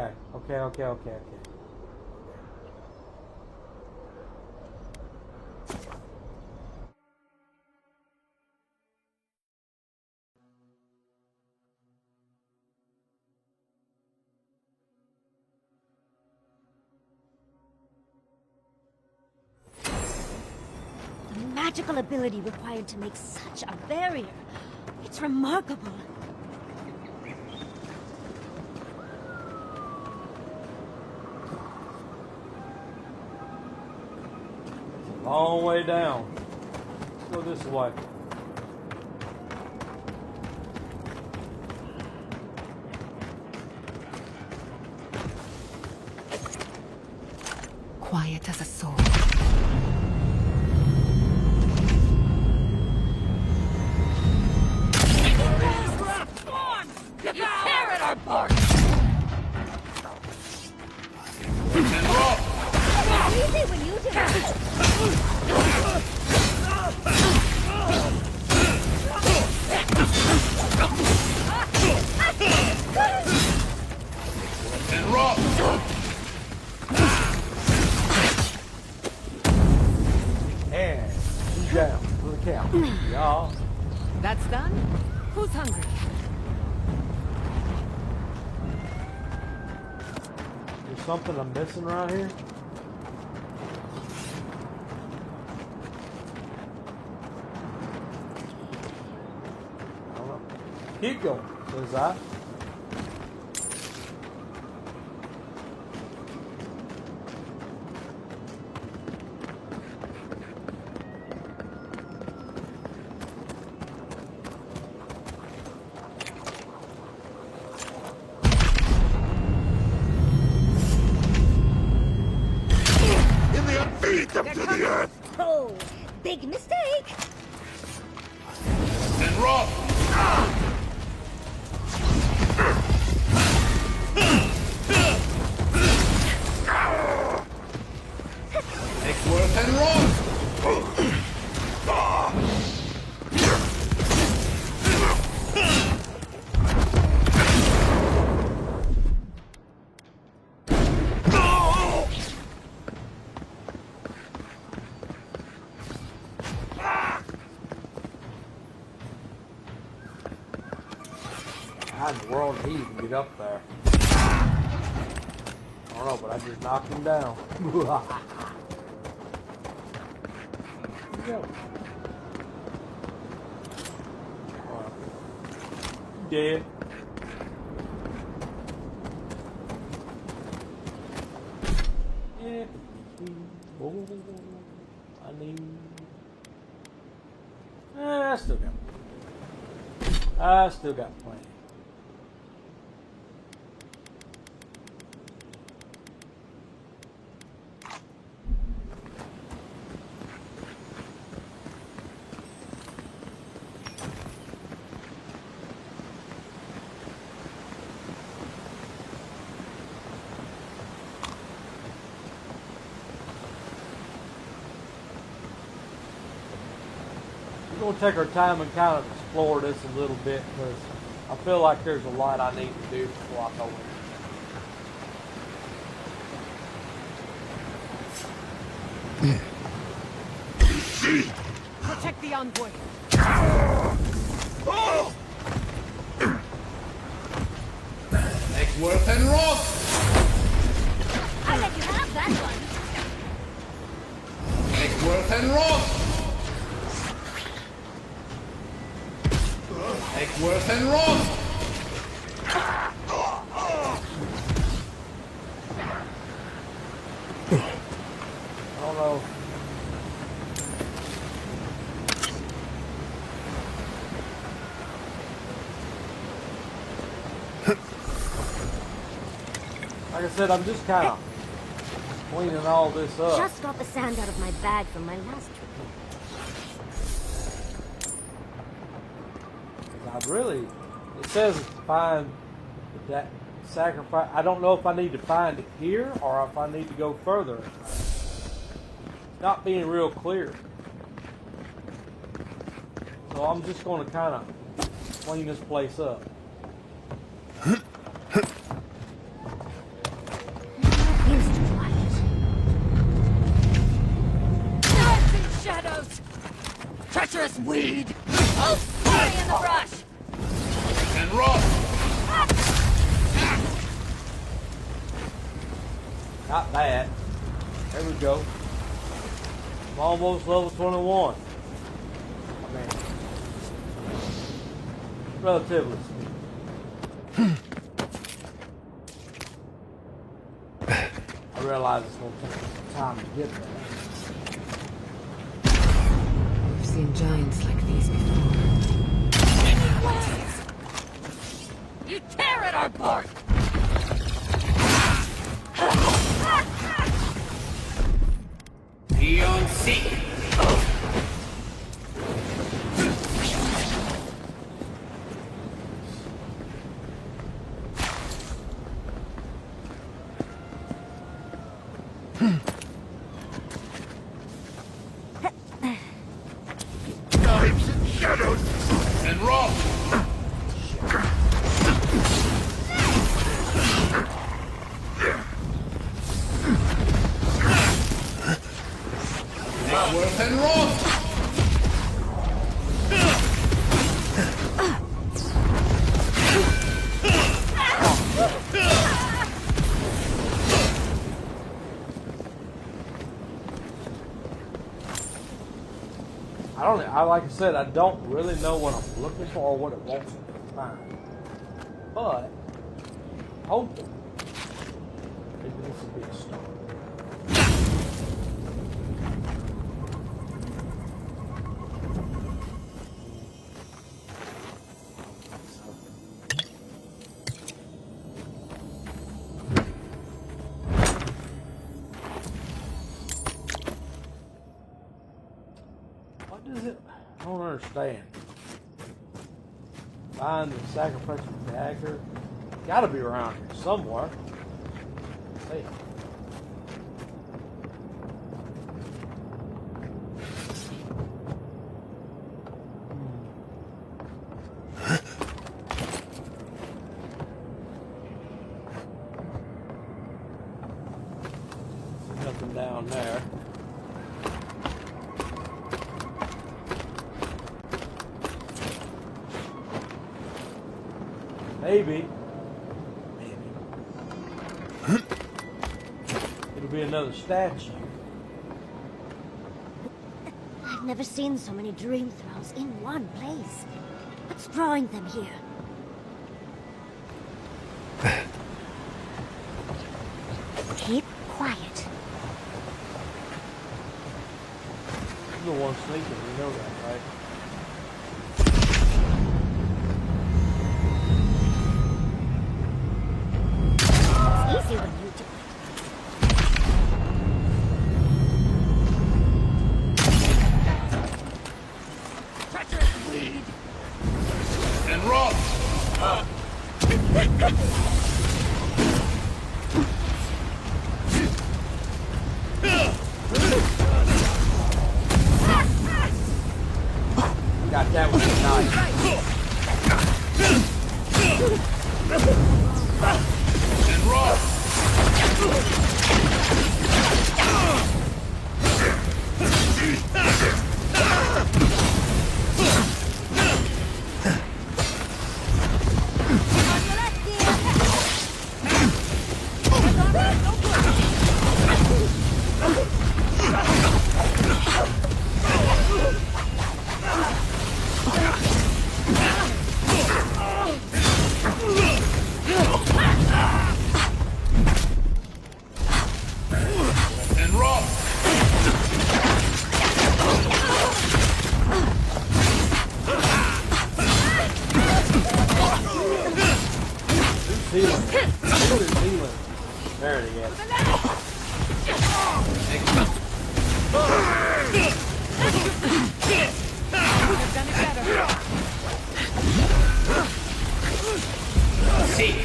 Okay. The magical ability required to make such a barrier. It's remarkable. Long way down. Let's go this way. quiet as a soul. You tear at our bark! And rock! Easy when you do it. And rock! And he's down for the count. Y'all. That's done? Who's hungry? There's something I'm missing right here. I don't know. Keep going, says I. Oh, big mistake. And rock! Eggworth and rock! How in the world did he even get up there? I don't know, but I just knocked him down. Where'd he go? Dead. Yeah. I need. I still got. I still got plenty. We're going to take our time and kind of explore this a little bit because I feel like there's a lot I need to do before I go in. Protect the envoy. Eggworth and rock! I'll let you have that one. Eggworth and rock! Eggworth and rock! I don't know. Like I said, I'm just kind of cleaning all this up. Just got the sand out of my bag from my last trip. I'd really, it says find that sacrifice. I don't know if I need to find it here or if I need to go further. It's not being real clear. So I'm just going to kind of clean this place up. Used to quiet. Knives and shadows! Treacherous weed! Oh, fly in the brush! And rock! Not bad. There we go. I'm almost level 21. I mean, relatively speaking. I realize it's going to take some time to get there. We've seen giants like these before. You tear at our bark! Eon Seek. Knives and shadows. And wrath. Worth and wrath. Like I said, I don't really know what I'm looking for or what it wants me to find. But, hopefully, maybe this will be a start. What does it? I don't understand. Find the sacrificial dagger. Gotta be around here somewhere. Hey. Nothing down there. Maybe. It'll be another statue. I've never seen so many dream throws in one place. What's drawing them here? Keep quiet. You're the one sneaking, you know that, right? It's easy when you do Bleed. And wrath. Got that with a knife. And wrath. And wrath. Who's healing? Who's healing? There it is. Seek.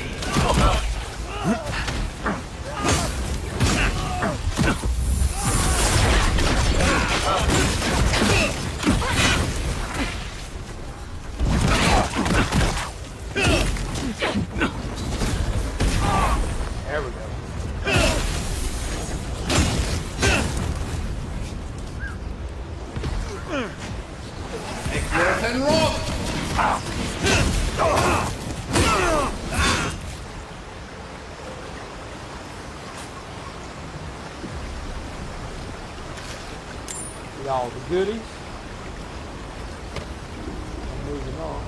There we go. Worth and wrath. Get all the goodies. And moving on.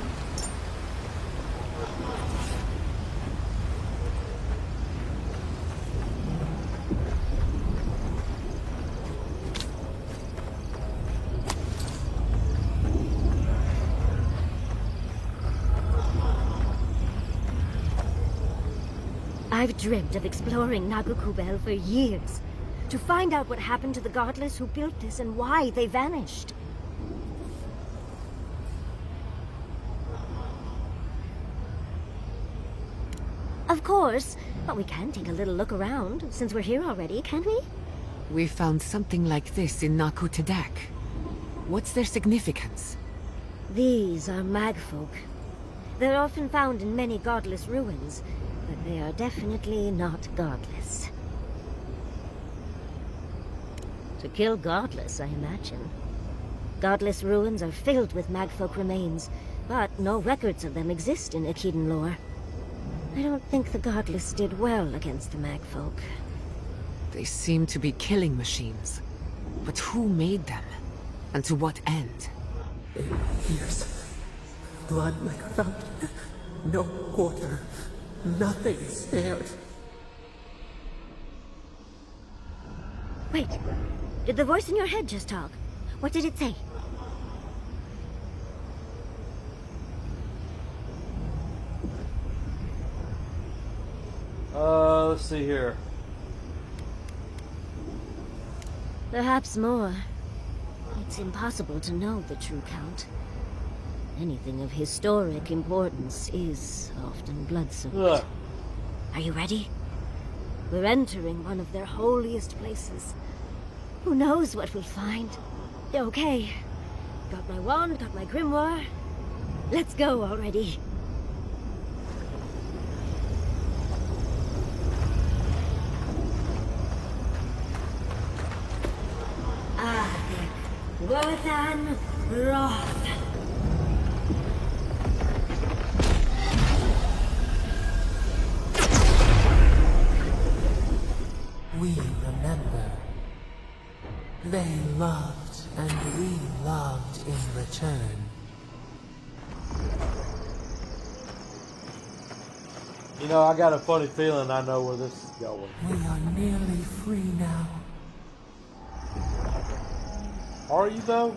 I've dreamt of exploring Nagukubel for years. To find out what happened to the godless who built this and why they vanished. Of course, but we can take a little look around, since we're here already, can't we? We found something like this in Naku Tadak. What's their significance? These are magfolk. They're often found in many godless ruins, but they are definitely not godless. To kill godless, I imagine. Godless ruins are filled with magfolk remains, but no records of them exist in Akedan lore. I don't think the godless did well against the magfolk. They seem to be killing machines. But who made them? And to what end? Years. Blood like a fountain. No water. Nothing spared. Wait. Did the voice in your head just talk? What did it say? Let's see here. Perhaps more. It's impossible to know the true count. Anything of historic importance is often blood-soaked. Ugh. Are you ready? We're entering one of their holiest places. Who knows what we'll find? Okay. Got my wand, got my grimoire. Let's go already. Wothan Roth. We remember. They loved and we loved in return. You know, I got a funny feeling I know where this is going. We are nearly free now. Are you though?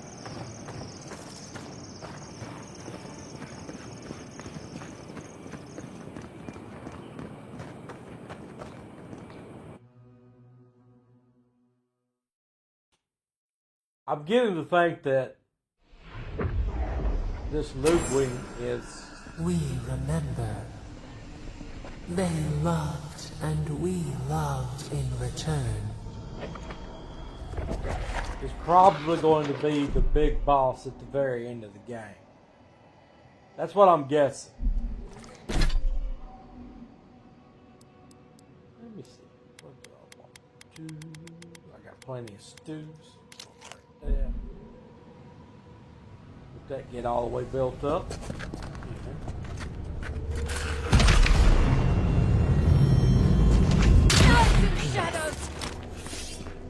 I'm beginning to think that this Ludwig is... We remember. They loved and we loved in return. is probably going to be the big boss at the very end of the game. That's what I'm guessing. Let me see. What do I want to do? I got plenty of stews. Right there. Let that get all the way built up. Shadows!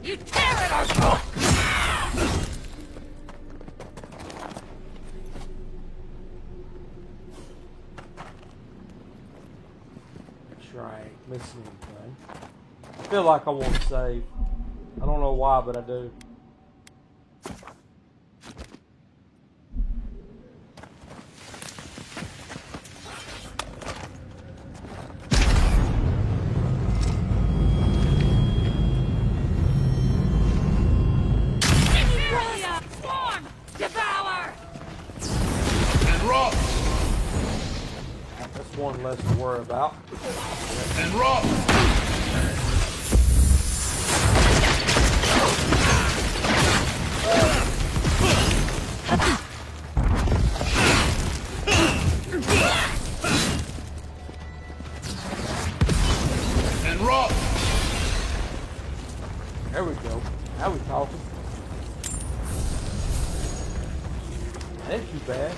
You tear it up! Make sure I ain't missing anything. I feel like I want to save. I don't know why, but I do. One less to worry about. And rock! And rock! There we go. Now we're talking. That ain't too bad.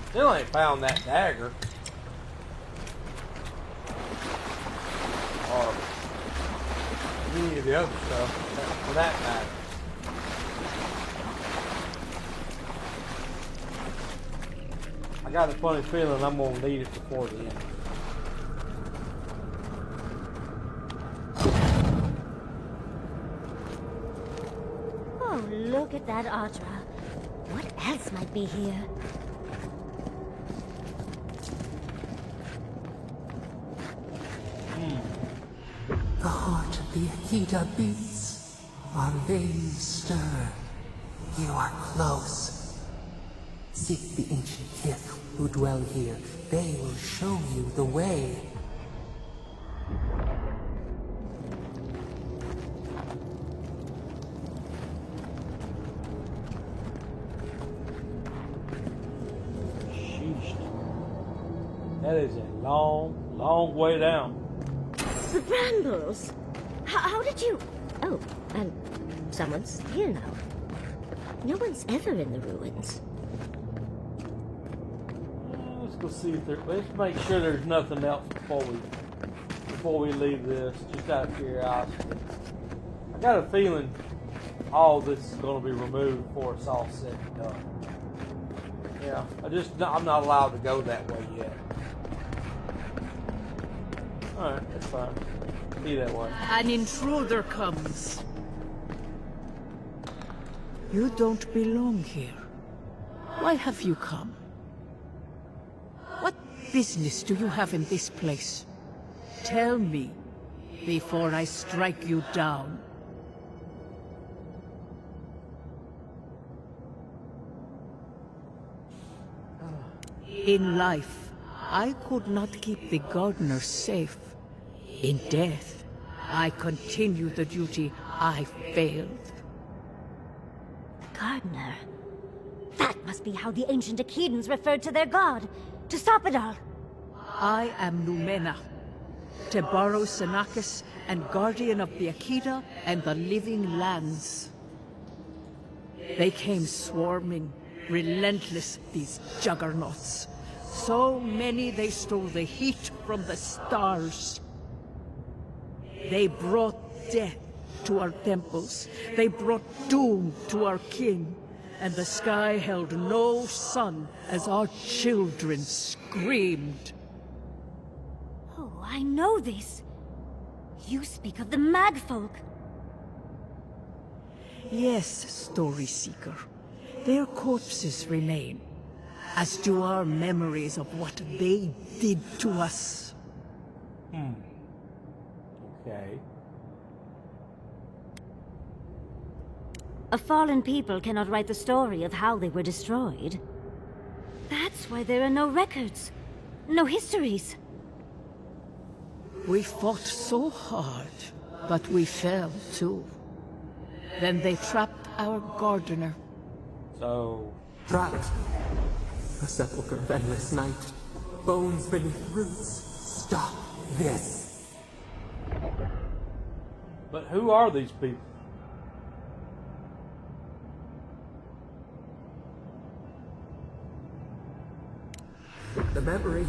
Still ain't found that dagger. Or any of the other stuff, for that matter. I got a funny feeling I'm gonna need it before the end. Oh, look at that Audra. What else might be here? The heart of the Akita beats. Our veins stir. You are close. Seek the ancient kith who dwell here. They will show you the way. Sheesh. That is a long, long way down. The brambles! How did you... Oh, and someone's here now. No one's ever in the ruins. Let's go see if there... Let's make sure there's nothing else before we leave this, just out of curiosity. I got a feeling all this is going to be removed before it's all said and done. Yeah, I'm not allowed to go that way yet. Alright, that's fine. Be that way. An intruder comes. You don't belong here. Why have you come? What business do you have in this place? Tell me, before I strike you down. In life, I could not keep the gardener safe. In death, I continue the duty I failed. Gardener. That must be how the ancient Akidans referred to their god. To stop it all. I am Numena, Tebaro Senakis, and guardian of the Akita and the living lands. They came swarming, relentless, these juggernauts. So many they stole the heat from the stars. They brought death to our temples. They brought doom to our kin. And the sky held no sun as our children screamed. Oh, I know this. You speak of the Magfolk. Yes, Story Seeker. Their corpses remain, as do our memories of what they did to us. Okay. A fallen people cannot write the story of how they were destroyed. That's why there are no records, no histories. We fought so hard, but we fell too. Then they trapped our gardener. So... Trapped. A sepulchre of endless night. Bones beneath roots. Stop this. But who are these people? The memory,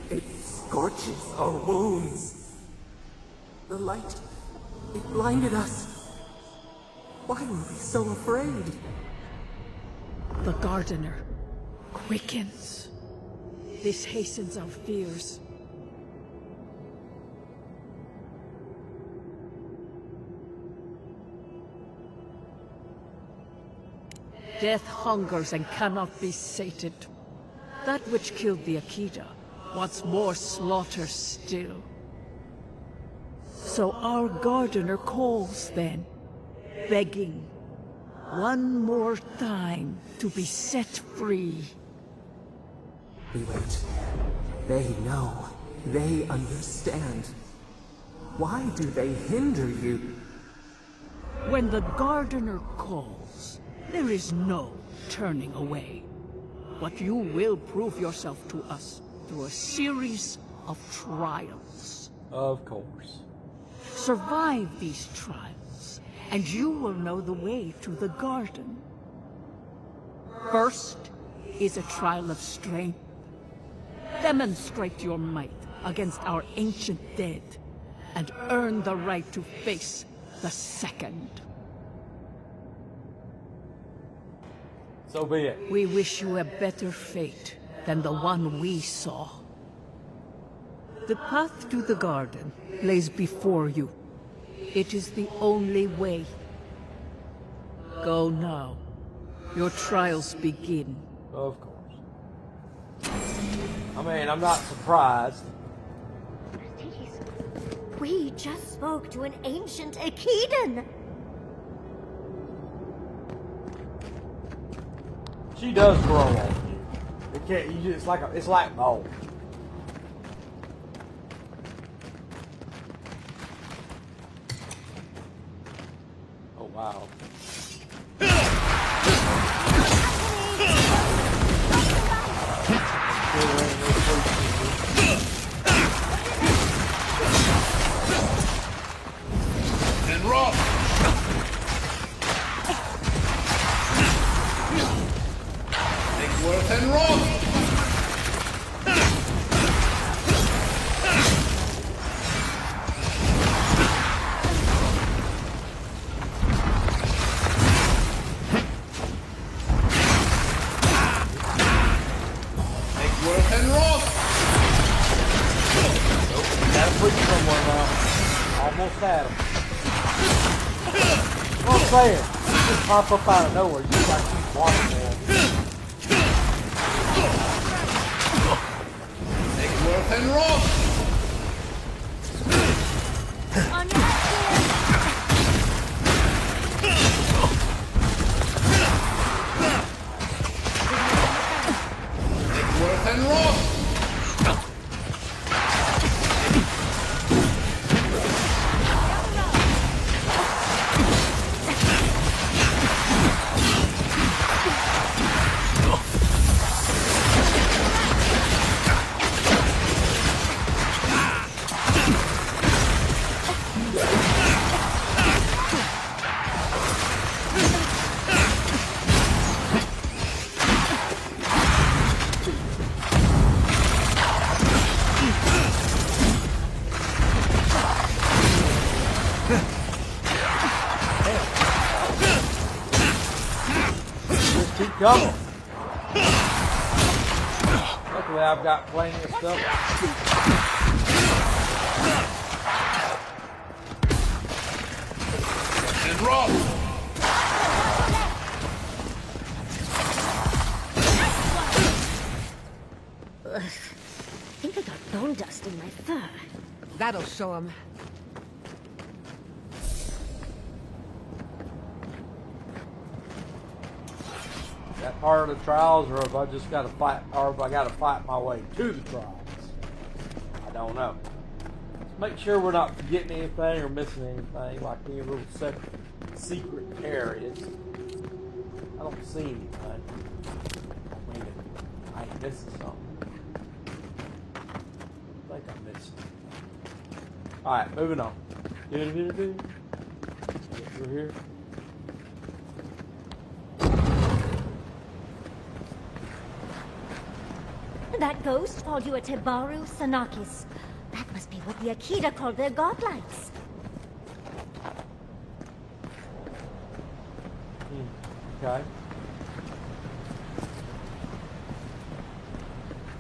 it scorches our wounds. The light, it blinded us. Why were we so afraid? The gardener quickens. This hastens our fears. Death hungers and cannot be sated. That which killed the Akita wants more slaughter still. So our gardener calls then, begging one more time to be set free. We wait. They know. They understand. Why do they hinder you? When the gardener calls, there is no turning away. But you will prove yourself to us through a series of trials. Of course. Survive these trials, and you will know the way to the garden. First is a trial of strength. Demonstrate your might against our ancient dead, and earn the right to face the second. So be it. We wish you a better fate than the one we saw. The path to the garden lays before you. It is the only way. Go now. Your trials begin. Of course. I mean, I'm not surprised. We just spoke to an ancient Akedan. She does grow on you. It can't. You just, it's like mold. Oh wow. And rock! Take worth and rock! Take worth and rock! Gotta put you somewhere now. Almost had him. What I'm saying, you just pop up out of nowhere. You just gotta keep watching for him. Take worth and rock! On your Take worth and rock! Just keep coming. Luckily, I've got plenty of stuff. And rock! I think I got bone dust in my fur. That'll show him. That part of the trials, or if I just got to fight, or if I got to fight my way to the trials. I don't know. Let's make sure we're not forgetting anything or missing anything, like any little secret areas. I don't see anything. I mean, I ain't missing something. I think I'm missing. All right, moving on. We're here. That ghost called you a Tebaru Sanakis. That must be what the Akita called their godlights. Okay.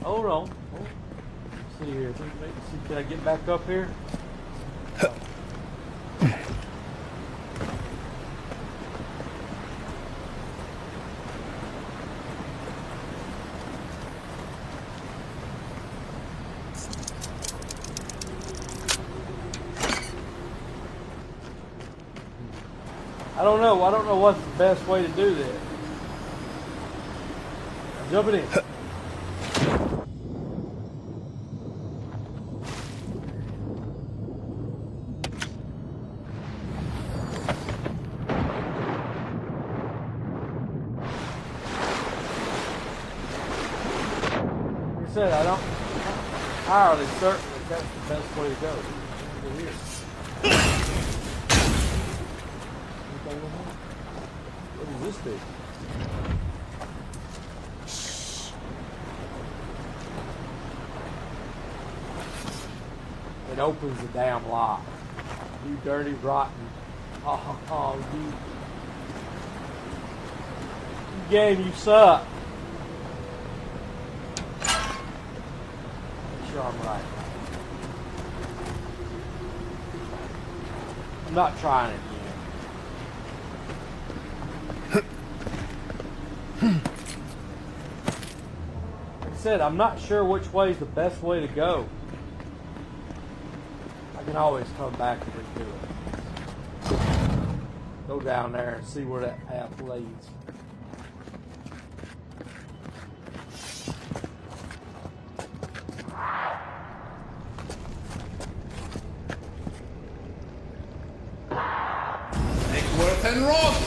Hold on. Let's see here. Can I get back up here? I don't know. I don't know what's the best way to do this. I'm jumping in. Like I said, I'm entirely certain that that's the best way to go. Over here. What does this do? It opens the damn lock. You dirty, rotten. Oh, you game, you suck. right. I'm not trying it yet. Like I said, I'm not sure which way is the best way to go. I can always come back and redo it. Go down there and see where that path leads. Egworth and Roth!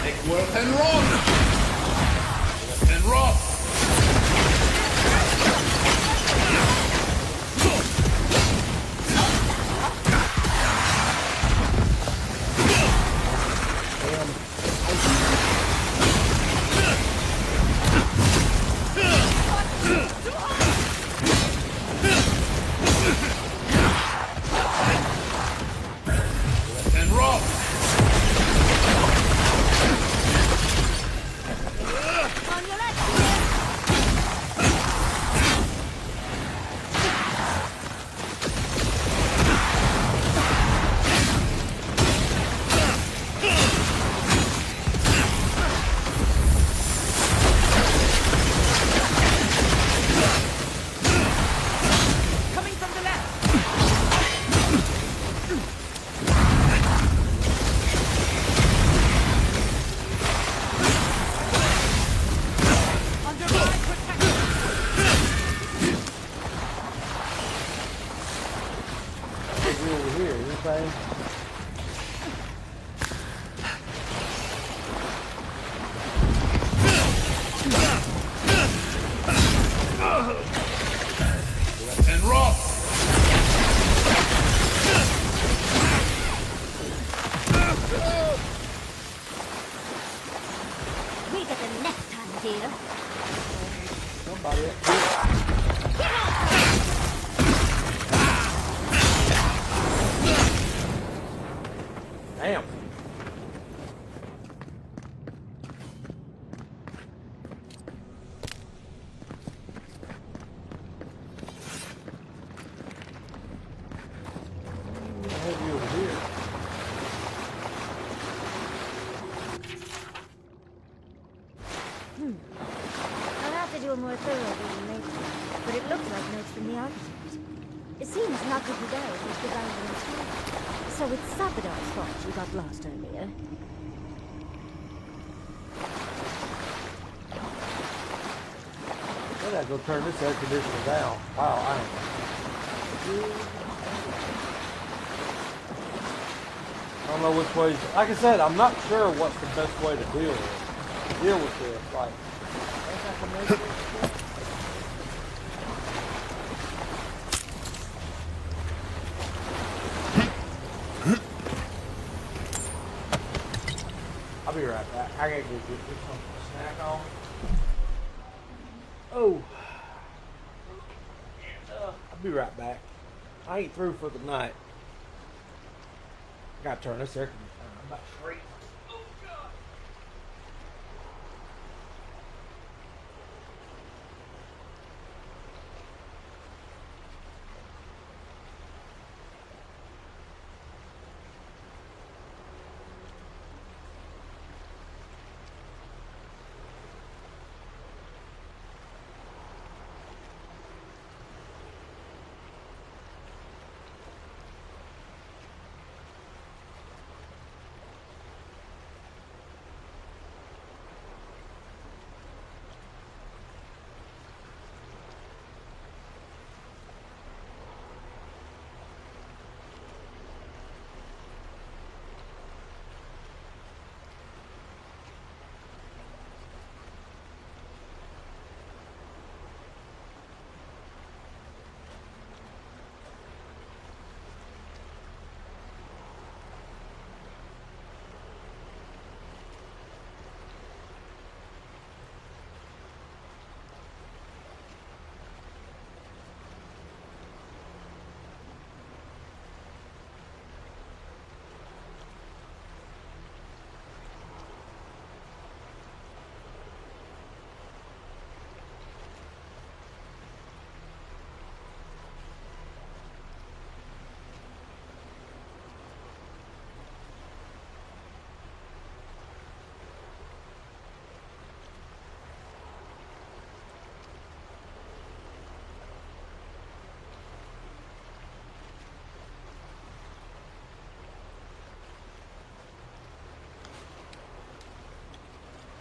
Egworth and Roth! And Roth! And Roth! Coming from the left. Under my protection. Maybe over here, anything? And Roth! We get the next time, dear. Somebody up here. Damn. Maybe over here. I'll have to do a more thorough reading later, but it looks like notes from the architect. It seems Nakabudai was designed in Sweden, so it's Sabadar's fault you got lost earlier. I gotta go turn this air conditioner down. Wow, I don't know which way. Like I said, I'm not sure what's the best way to deal with this. Like, I think I can make it. I'll be right back. I gotta go get this something to snack on. Oh. I'll be right back. I ain't through for the night. Gotta turn this air conditioner on. I'm about to freeze. Oh, God.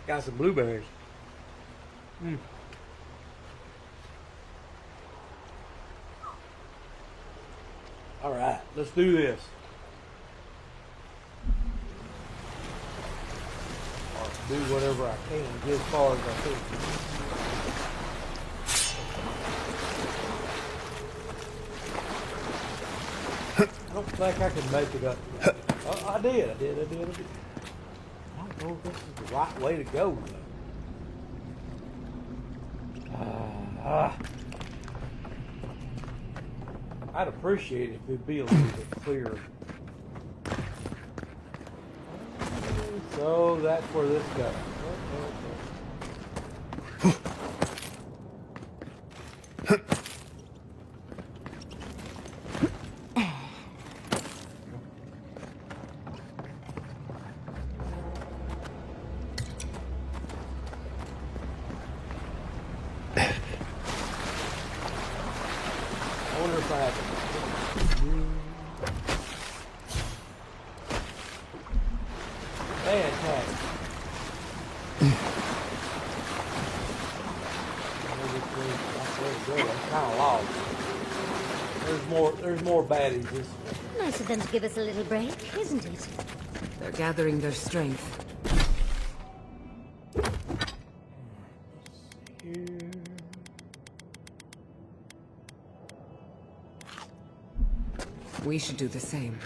Got some blueberries. All right, let's do this. Or do whatever I can, get as far as I can. I don't think I can make it up. Oh, I did. I don't know if this is the right way to go, though. I'd appreciate it if it'd be a little bit clearer. So that's where this goes. I wonder if I have fantastic. I'm kind of lost. There's more baddies this way. Nice of them to give us a little break, isn't it? They're gathering their strength. We should do the same.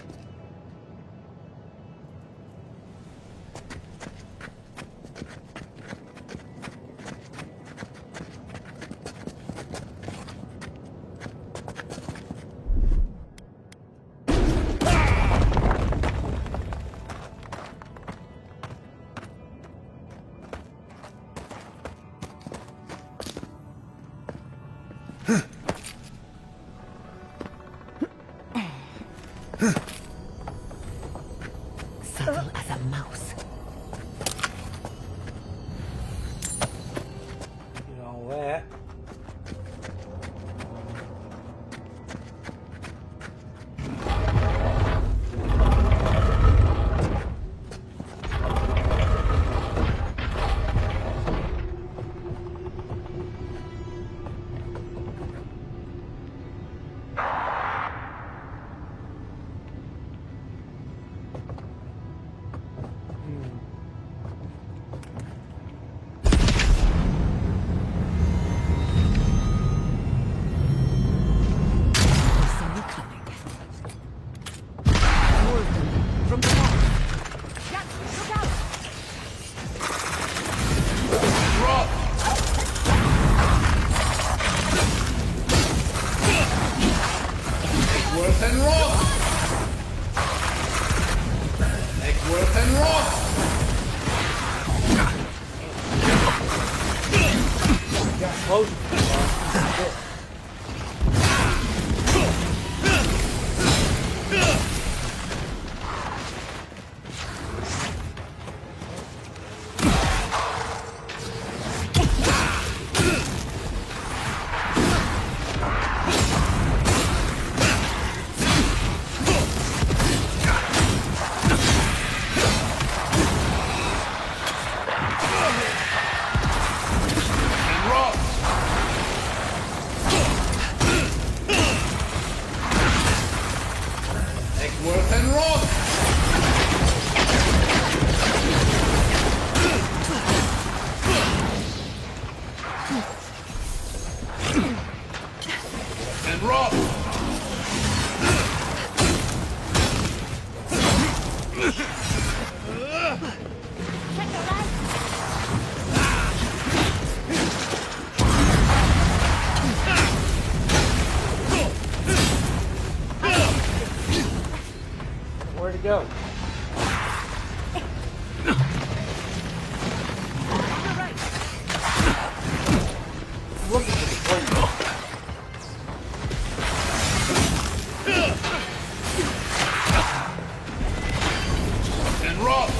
Subtle as a mouse. You know that. Where'd it go? Look at this place. And rock!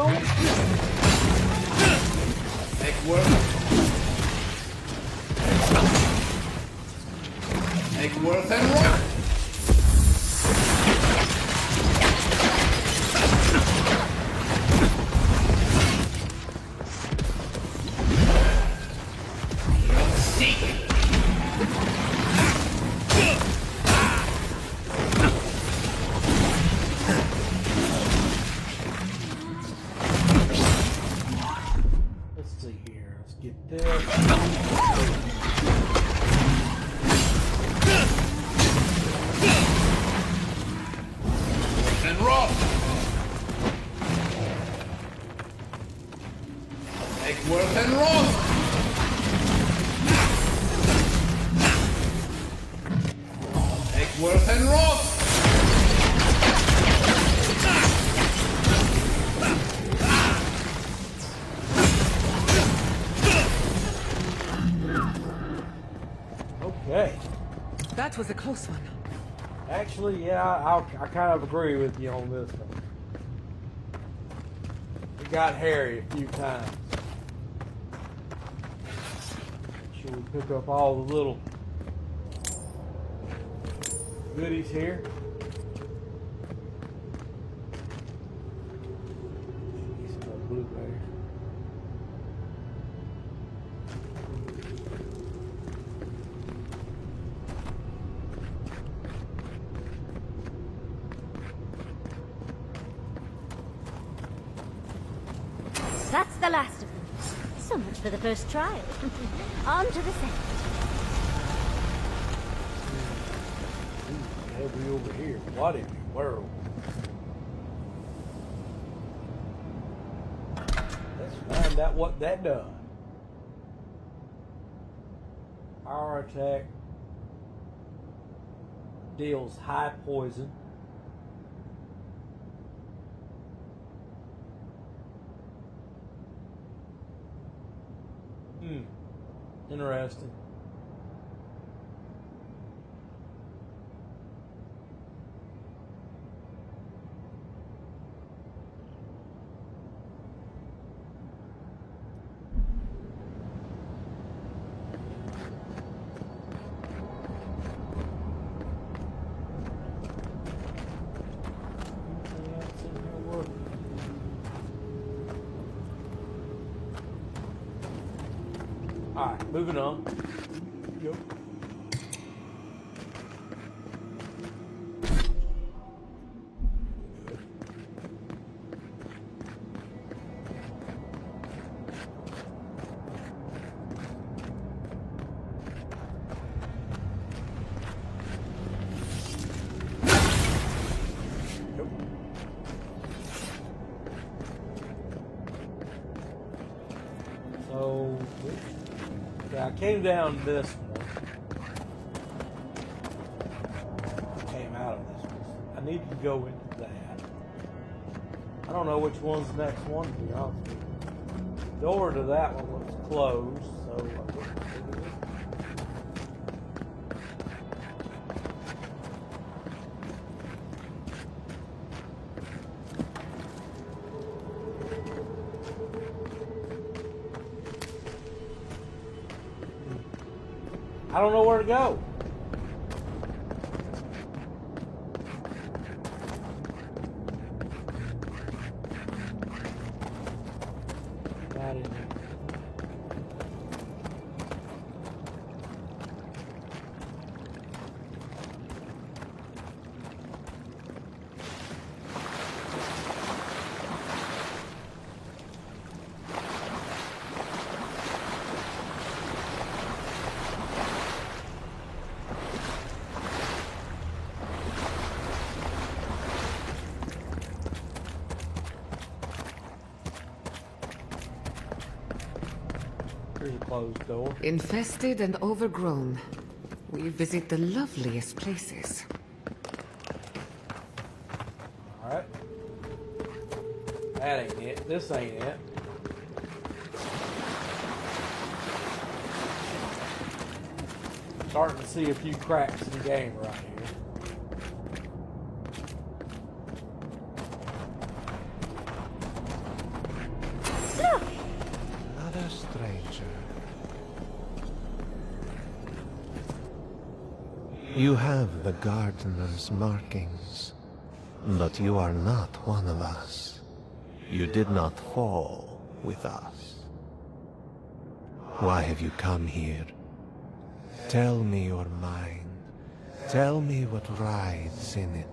going? Make work. Make work and roll. Let's see here. Let's get this. And roll. Make work and roll. Make work and roll. Okay. That was a close one. Actually, yeah, I kind of agree with you on this one. It got hairy a few times. Should we pick up all the little goodies here? Get some more blueberries. That's the last of them. So much for the first trial. On to the second. Heavy over here. What in the world? Let's find out what that does. Power attack deals high poison. Interesting. Alright, moving on. Yep. So, yeah, I came down this one. Came out of this one. I need to go into that. I don't know which one's the next one, to be honest with you. The door to that one looks closed, so I think I don't know where to go. Not in here. Here's a closed door. Infested and overgrown. We visit the loveliest places. Alright. That ain't it. This ain't it. Starting to see a few cracks in the game right here. You have the gardener's markings, but you are not one of us. You did not fall with us. Why have you come here? Tell me your mind. Tell me what rides in it.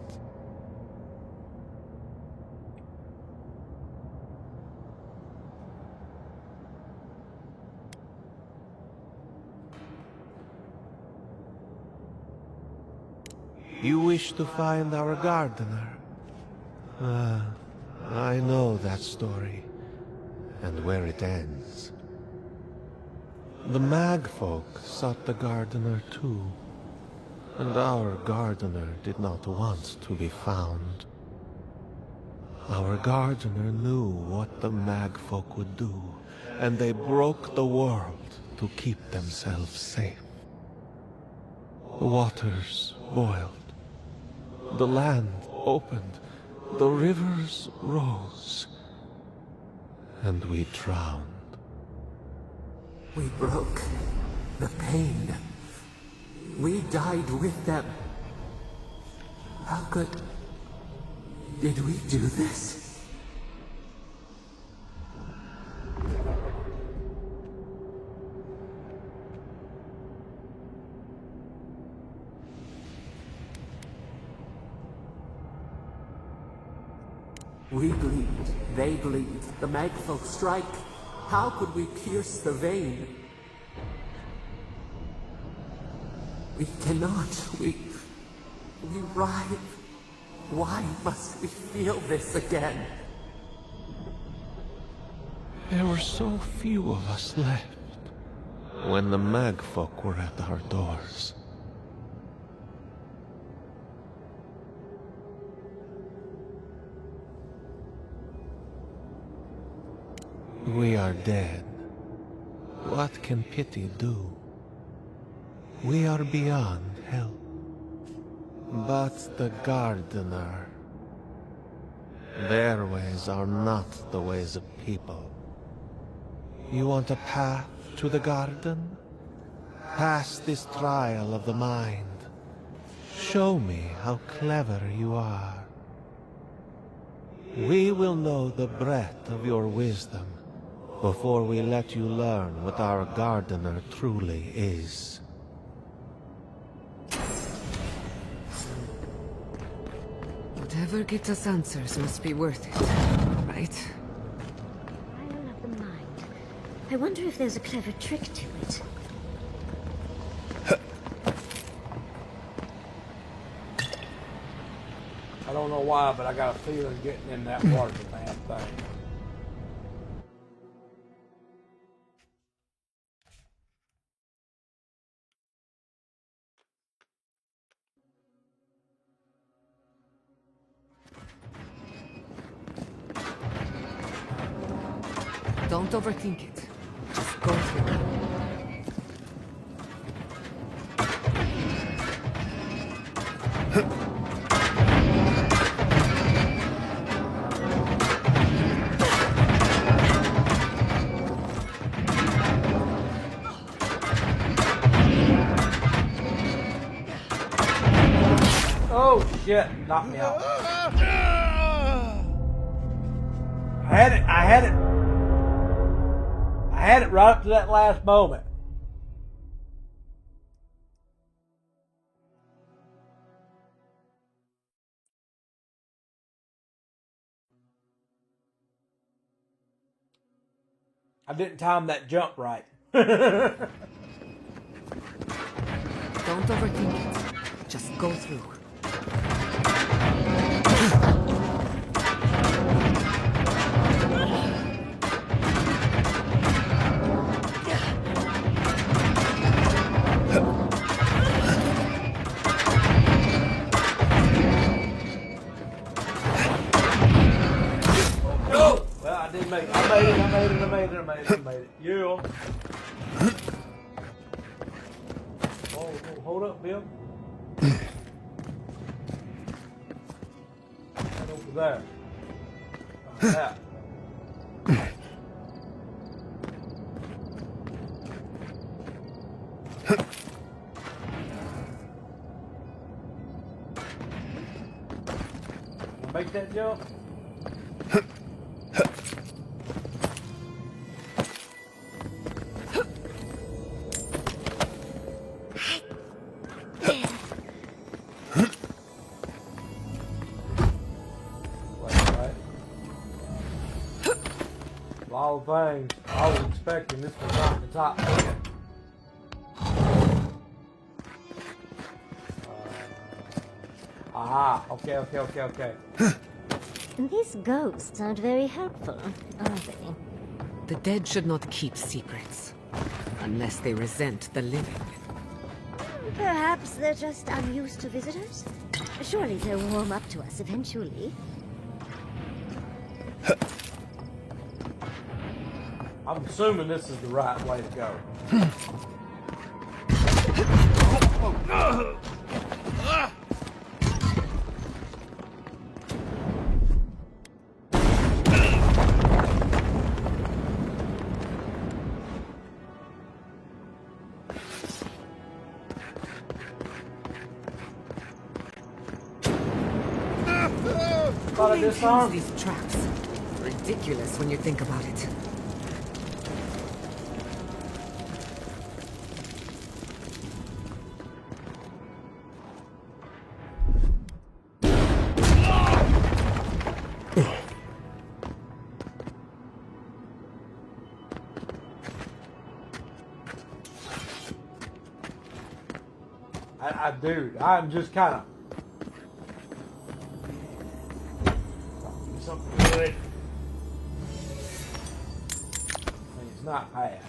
You wish to find our gardener? I know that story, and where it ends. The Magfolk sought the gardener too, and our gardener did not want to be found. Our gardener knew what the Magfolk would do, and they broke the world to keep themselves safe. The waters boiled. The land opened, the rivers rose, and we drowned. We broke the pain. We died with them. How did we do this? We bleed, they bleed, the Magfolk strike. How could we pierce the vein? We cannot, we writhe. Why must we feel this again? There were so few of us left when the Magfolk were at our doors. We are dead. What can pity do? We are beyond help. But the gardener... Their ways are not the ways of people. You want a path to the garden? Pass this trial of the mind. Show me how clever you are. We will know the breadth of your wisdom before we let you learn what our gardener truly is. Whatever gets us answers must be worth it, right? I love the mind. I wonder if there's a clever trick to it. I don't know why, but I got a feeling getting in that water's a bad thing. Don't overthink it. Just go through. Oh shit, knocked me out. I had it right up to that last moment. I didn't time that jump right. Don't overthink it. Just go through. Well, I did make it. I made it. Yeah. Oh, hold up, Bill. Right over there. Like that. make that jump? Of all things, I was expecting this was not the top 10. Aha, okay. These ghosts aren't very helpful, are they? The dead should not keep secrets. Unless they resent the living. Perhaps they're just unused to visitors? Surely they'll warm up to us eventually. I'm assuming this is the right way to go. Who maintains these traps? Ridiculous when you think about it. Dude, I'm just kind of something good. And it's not bad.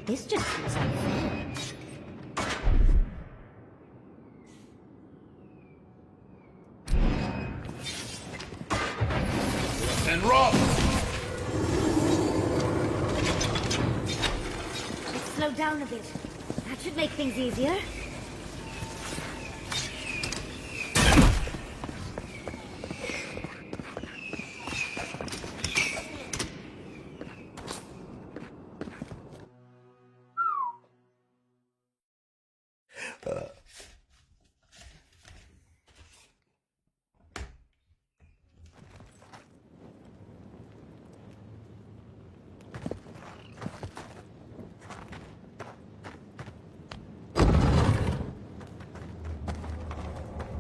This just seems unfair. And run! Let's slow down a bit. That should make things easier.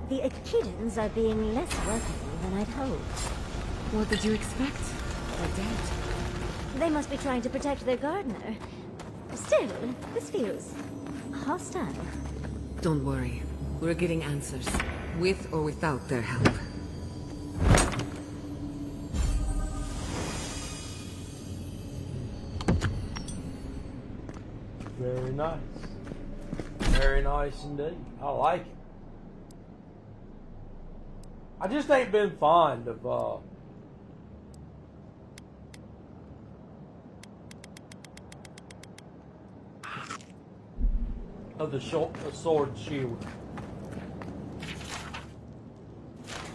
The Echidans are being less welcoming than I'd hoped. What did you expect? They're dead. They must be trying to protect their gardener. Still, this feels hostile. Don't worry. We're getting answers. With or without their help. Very nice. Very nice indeed. I like it. I just ain't been fond of the sword and shield.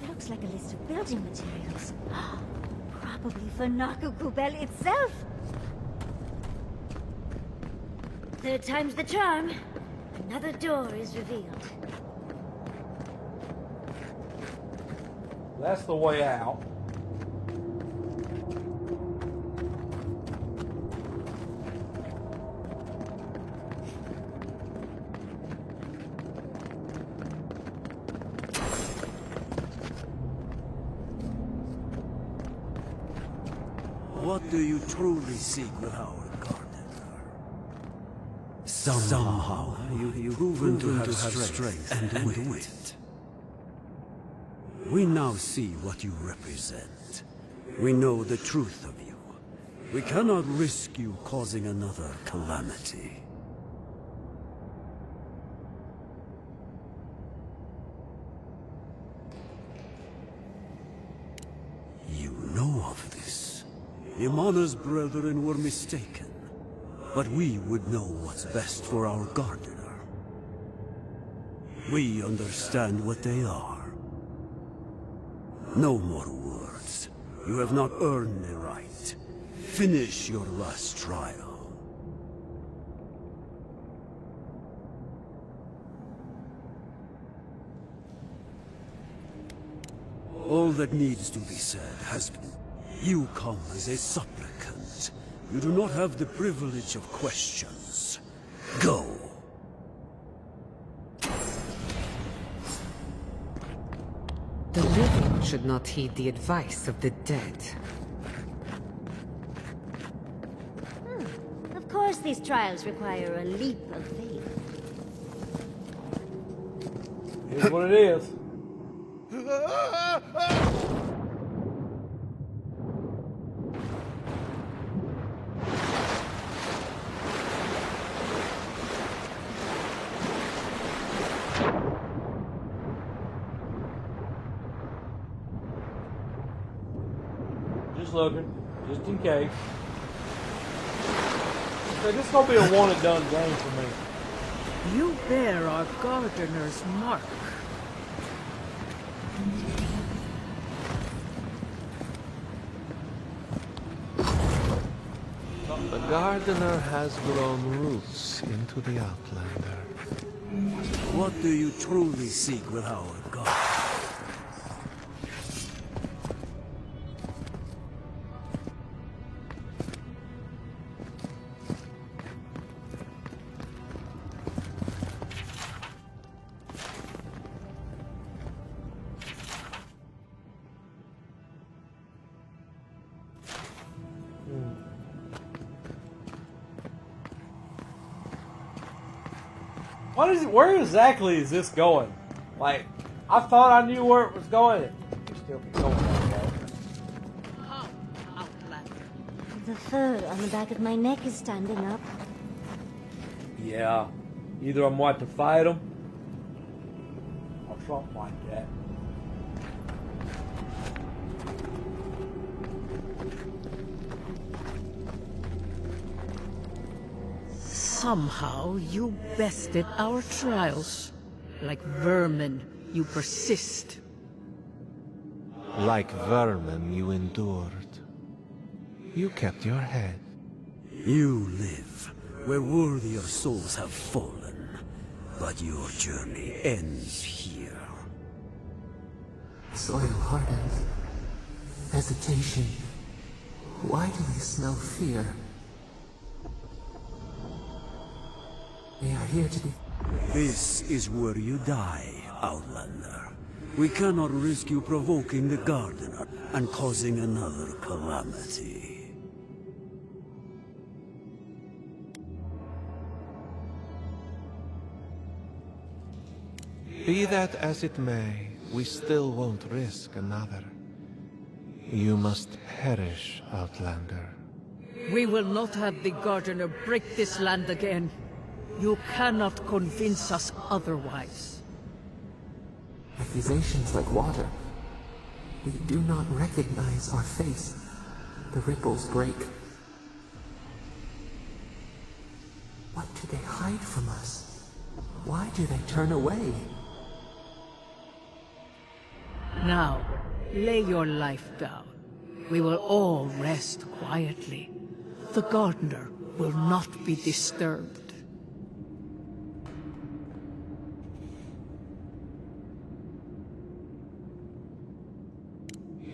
Looks like a list of building materials. Probably for Naku Kubel itself. Third time's the charm. Another door is revealed. That's the way out. What do you truly seek with our gardener? Somehow you've proven to have strength and wit. We now see what you represent. We know the truth of you. We cannot risk you causing another calamity. You know of this. Imana's brethren were mistaken. But we would know what's best for our gardener. We understand what they are. No more words. You have not earned the right. Finish your last trial. All that needs to be said has been. You come as a supplicant. You do not have the privilege of questions. Go. The living should not heed the advice of the dead. Of course these trials require a leap of faith. Here's what it is. Just looking, just in case. So this is gonna be a one and done game for me. You bear our gardener's mark. The gardener has grown roots into the Outlander. What do you truly seek with our God? What is it? Where exactly is this going? Like, I thought I knew where it was going. It could still be going that way. How, Outlander? The fur on the back of my neck is standing up. Yeah, either I'm going to fight them or something like that. Somehow you bested our trials. Like vermin, you persist. Like vermin, you endured. You kept your head. You live where worthier souls have fallen, but your journey ends here. Soil hardens. Hesitation. Why do you smell fear? They are here to be... This is where you die, Outlander. We cannot risk you provoking the Gardener and causing another calamity. Be that as it may, we still won't risk another. You must perish, Outlander. We will not have the Gardener break this land again. You cannot convince us otherwise. Accusations like water. We do not recognize our face. The ripples break. What do they hide from us? Why do they turn away? Now, lay your life down. We will all rest quietly. The Gardener will not be disturbed.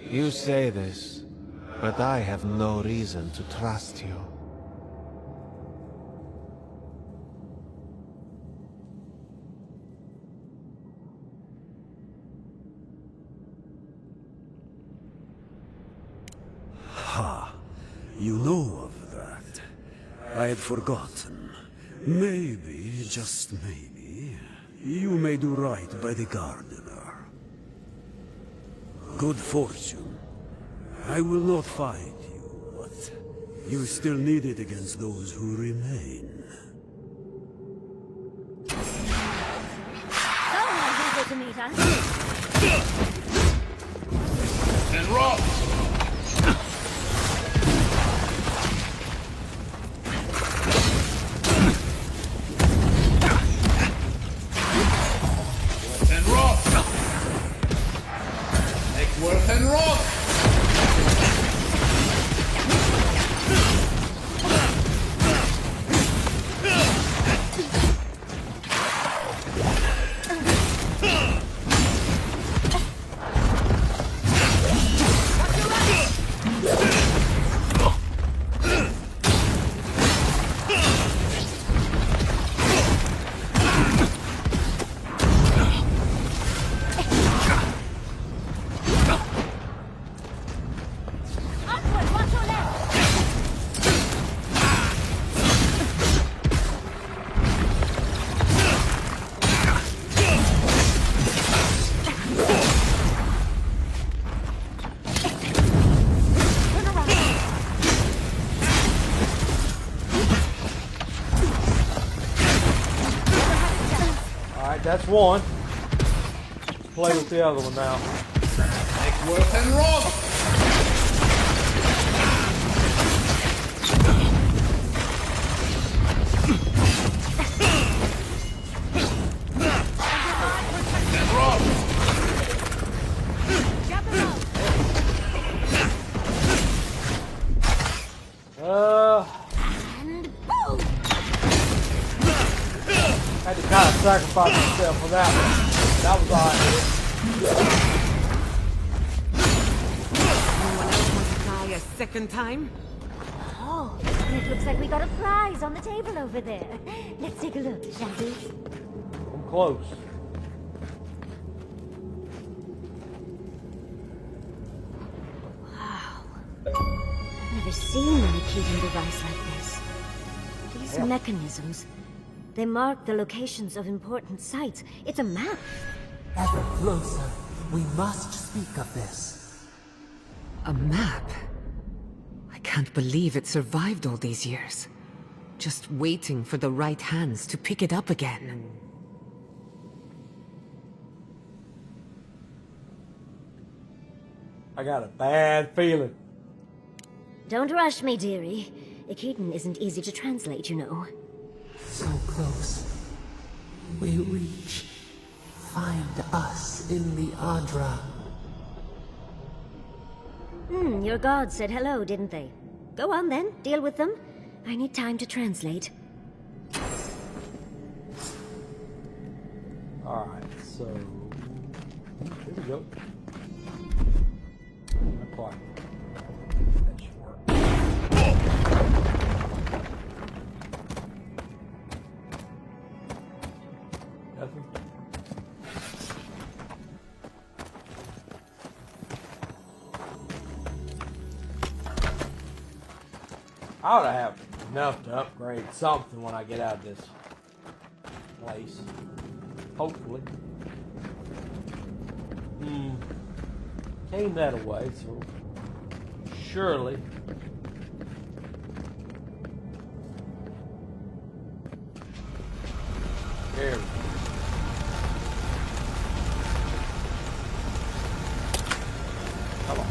You say this, but I have no reason to trust you. Ha! You know of that. I had forgotten. Maybe, just maybe, you may do right by the Gardener. Good fortune. I will not fight you, but you still need it against those who remain. Oh, eager to meet us. And rock! And rock! Make work and rock! that's one. Let's play with the other one now. Make work and rob! Had to kind of sacrifice myself for that one. That was alright. Anyone else want to try a second time? Oh, it looks like we got a prize on the table over there. Let's take a look, shall we? I'm close. Wow. Never seen a Nikitan device like this. These mechanisms, they mark the locations of important sites. It's a map. Ever closer. We must speak of this. A map? I can't believe it survived all these years. Just waiting for the right hands to pick it up again. I got a bad feeling. Don't rush me, dearie. Nikitan isn't easy to translate, you know. So close. We reach. Find us in the Adra. Your gods said hello, didn't they? Go on then, deal with them. I need time to translate. Alright, so... here we go. Not quite. That should work. Nothing? I ought to have enough to upgrade something when I get out of this place. Hopefully. Came that away, so surely. There we go. Come on.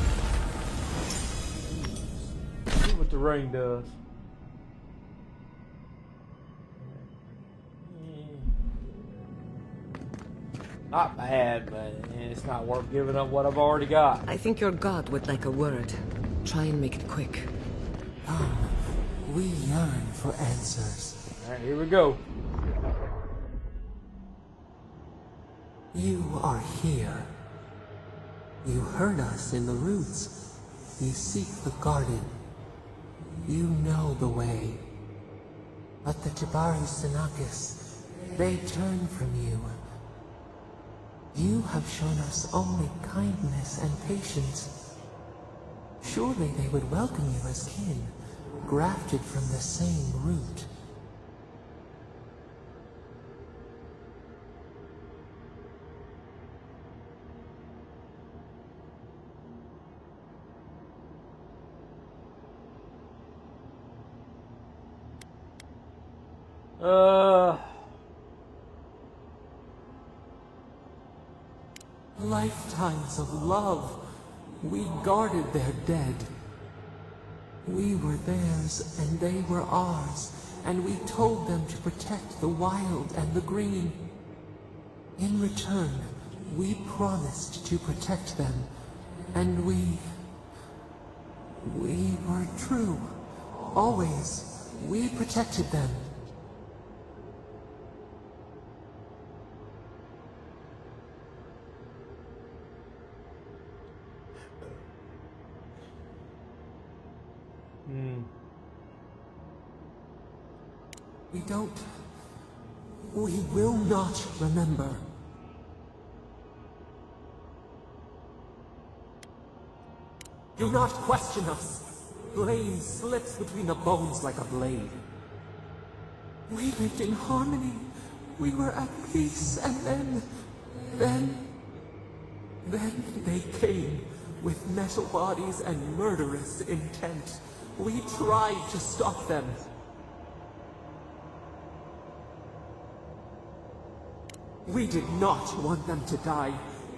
See what the ring does. Not bad, but it's not worth giving up what I've already got. I think your god would like a word. Try and make it quick. We yearn for answers. Alright, here we go. You are here. You heard us in the roots. You seek the garden. You know the way. But the Jabaru Sanakis, they turn from you. You have shown us only kindness and patience. Surely they would welcome you as kin, grafted from the same root. Lifetimes of love. We guarded their dead. We were theirs and they were ours, and we told them to protect the wild and the green. In return, we promised to protect them, and we were true. Always, we protected them. We will not remember. Do not question us. Blame slips between the bones like a blade. We lived in harmony. We were at peace, and then they came with metal bodies and murderous intent. We tried to stop them. We did not want them to die.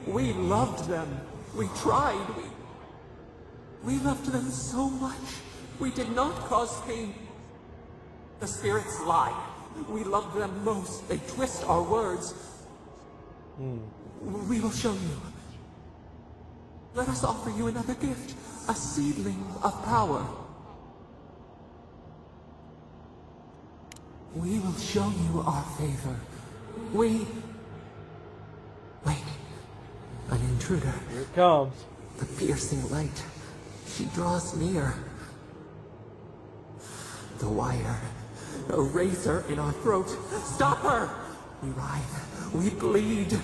We loved them. We tried. We loved them so much. We did not cause pain. The spirits lie. We love them most. They twist our words. We will show you. Let us offer you another gift. A seedling of power. We will show you our favor. Wait. An intruder. Here it comes. The piercing light. She draws near. The wire. A razor in our throat. Stop her! We writhe. We bleed.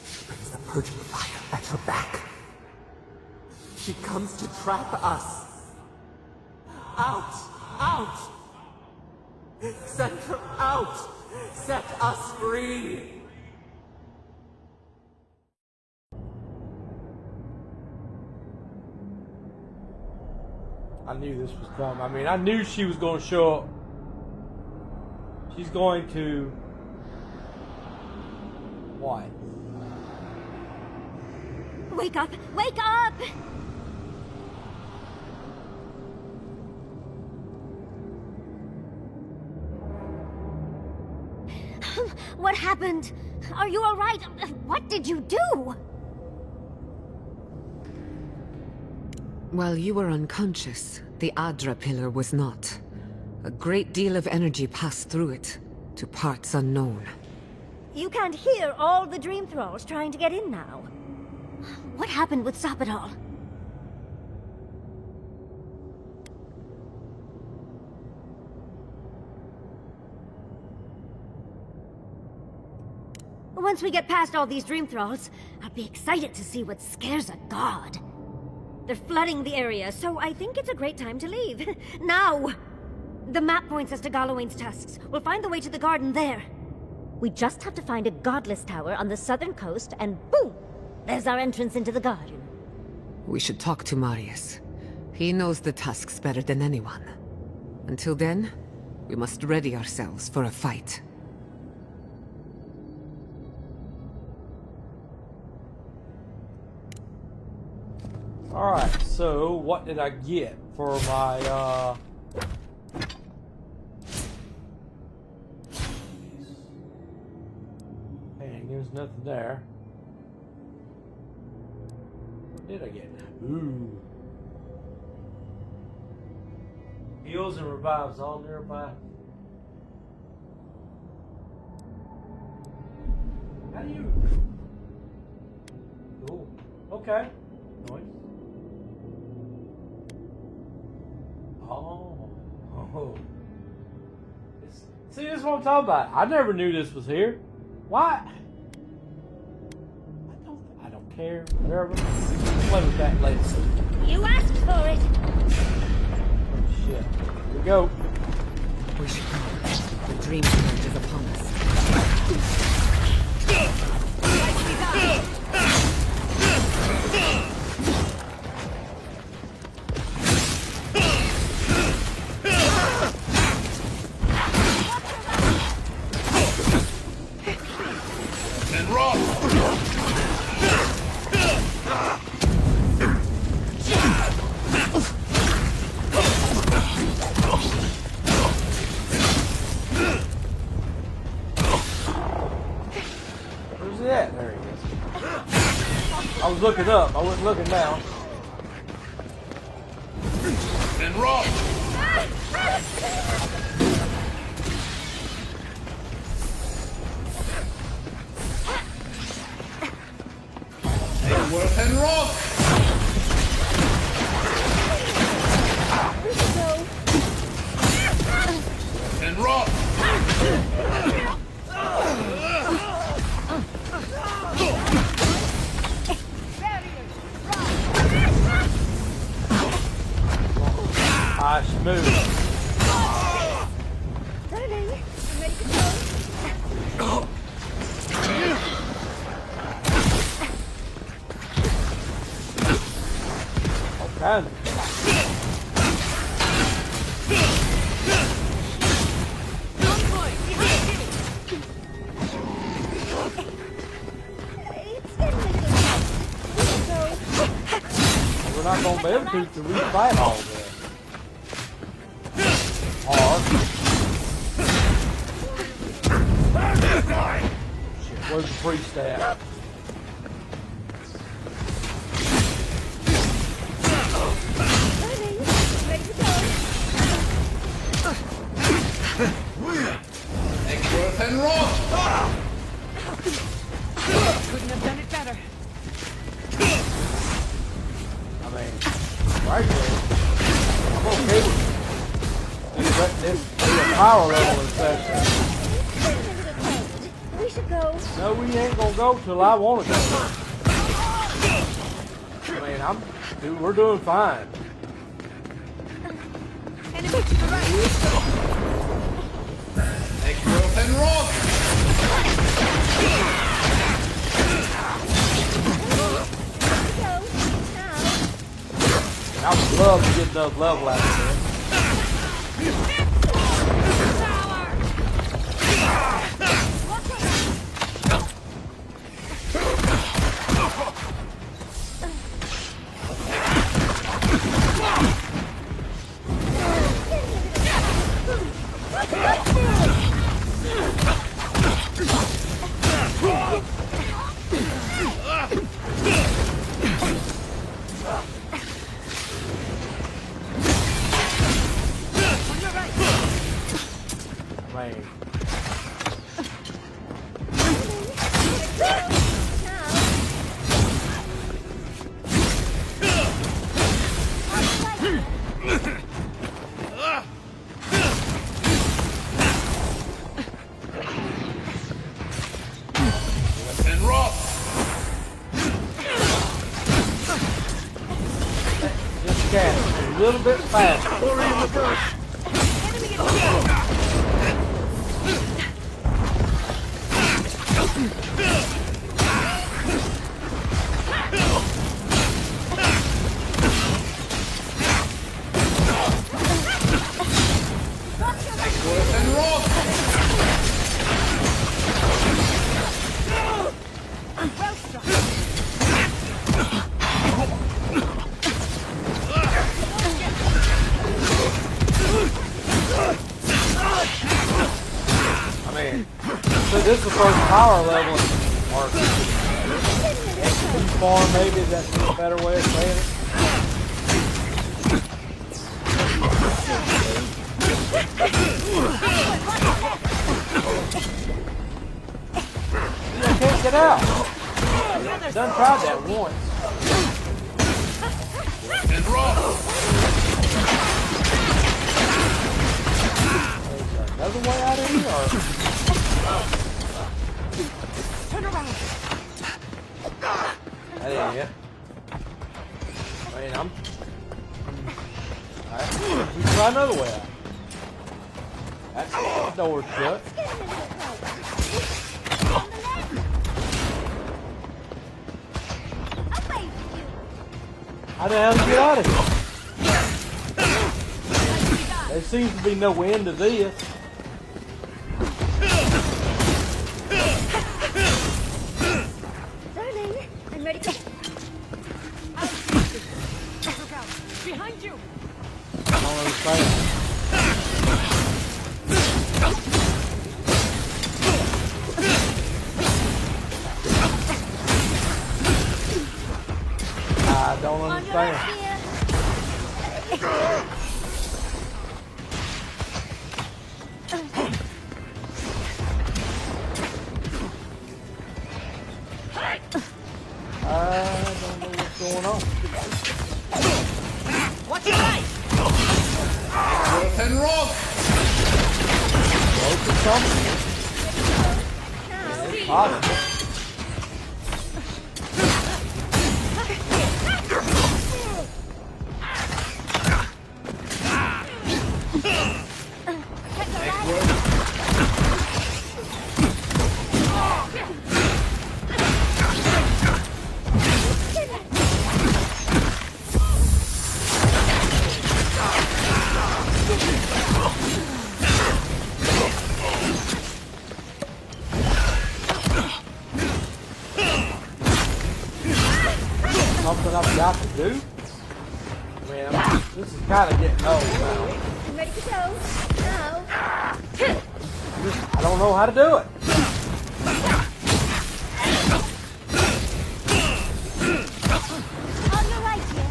She brings the purging fire at her back. She comes to trap us. Out! Out! Send her out! Set us free! I knew this was coming. I mean, I knew she was going to show up. She's going to... What? Wake up! Wake up! What happened? Are you all right? What did you do? While you were unconscious, the Adra pillar was not. A great deal of energy passed through it, to parts unknown. You can't hear all the dream thralls trying to get in now. What happened with Sapidal? Once we get past all these dream thralls, I'll be excited to see what scares a god. They're flooding the area, so I think it's a great time to leave. Now! The map points us to Galawain's tusks. We'll find the way to the garden there. We just have to find a godless tower on the southern coast, and boom! There's our entrance into the garden. We should talk to Marius. He knows the tusks better than anyone. Until then, we must ready ourselves for a fight. Alright, so what did I get for my, Dang, there's nothing there. What did I get? Ooh. Heals and revives all nearby. How do you... Cool. Okay. Noise. Oh. See, this is what I'm talking about. I never knew this was here. Why? I don't care. Whatever. Play with that later. You asked for it! Oh, shit. Here we go. We should go. The dream surge is upon us. Looking up, I wasn't looking down. And rock! Hey, work and rock! And rock! Nice move. Turning. I'm ready to go. Okay. we're not gonna be able to till we fight all of that. Or shit, where's the priest at? Eckworth and Roth! Couldn't have done it better. I mean, right there, I'm okay with it. Let this be a power level inspection. We should go. No, we ain't gonna go till I want to go. I mean, dude, we're doing fine. Enemy to the right. Eckworth and Roth! I would love to get another level out of this. Man. And Roth! Just cast a little bit faster. Enemy in the Eckworth and Roth! I mean, so this is the first power level or XP farm, maybe that's a better way of saying it. I can't get out. Done tried that once. And Roth! Another way out of here, or? Turn around. That ain't it. I mean, alright, we can try another way out. That door's shut. How the hell did you get out of here? There seems to be no end to this. Darling, I'm ready to... Behind you. I don't understand. I don't understand. I don't know what's going on. Watch your right. Eckworth and Roth! Close to something. It's possible. Something I've got to do? mean, this is kind of getting old now. I'm ready to go. Now. I don't know how to do it. On your right here.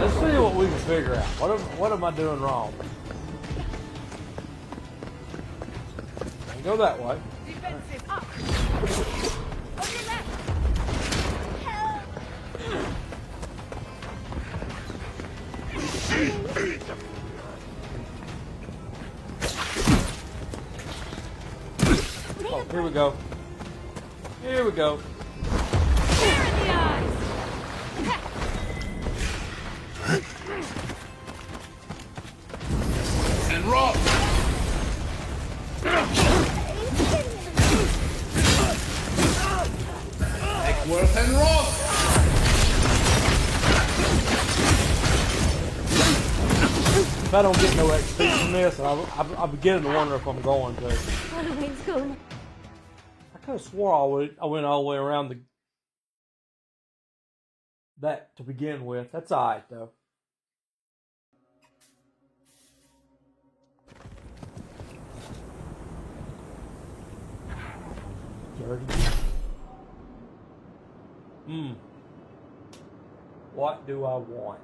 Let's see what we can figure out. What am I doing wrong? Go that way. Defensive up. On your left. Oh, here we go. Here we go. Fire in the eyes. And rock! Worth and rock! If I don't get no XP from this, I'm beginning to wonder if I'm going to. Halloween's gone. I could have swore I went all the way around that to begin with. That's alright though. Dirty. What do I want?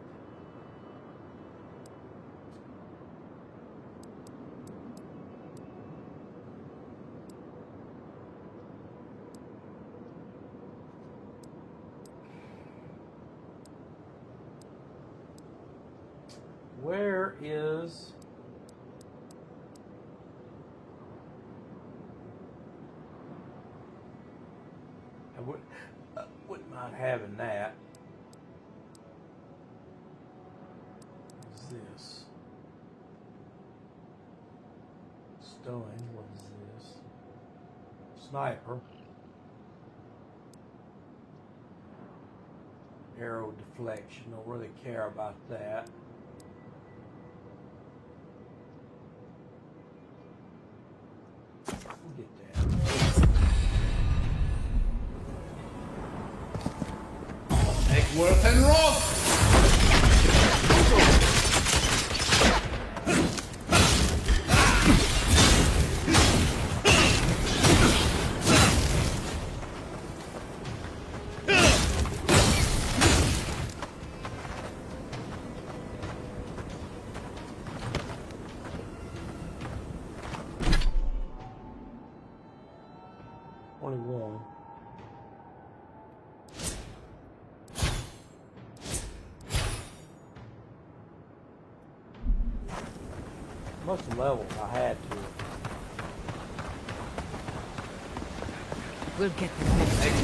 Where is... I wouldn't mind having that. What's this? Stowing, what is this? Sniper. Arrow deflection, don't really care about that. We'll get that. Worth and rock! Only one. Must have leveled. I had to. We'll get them.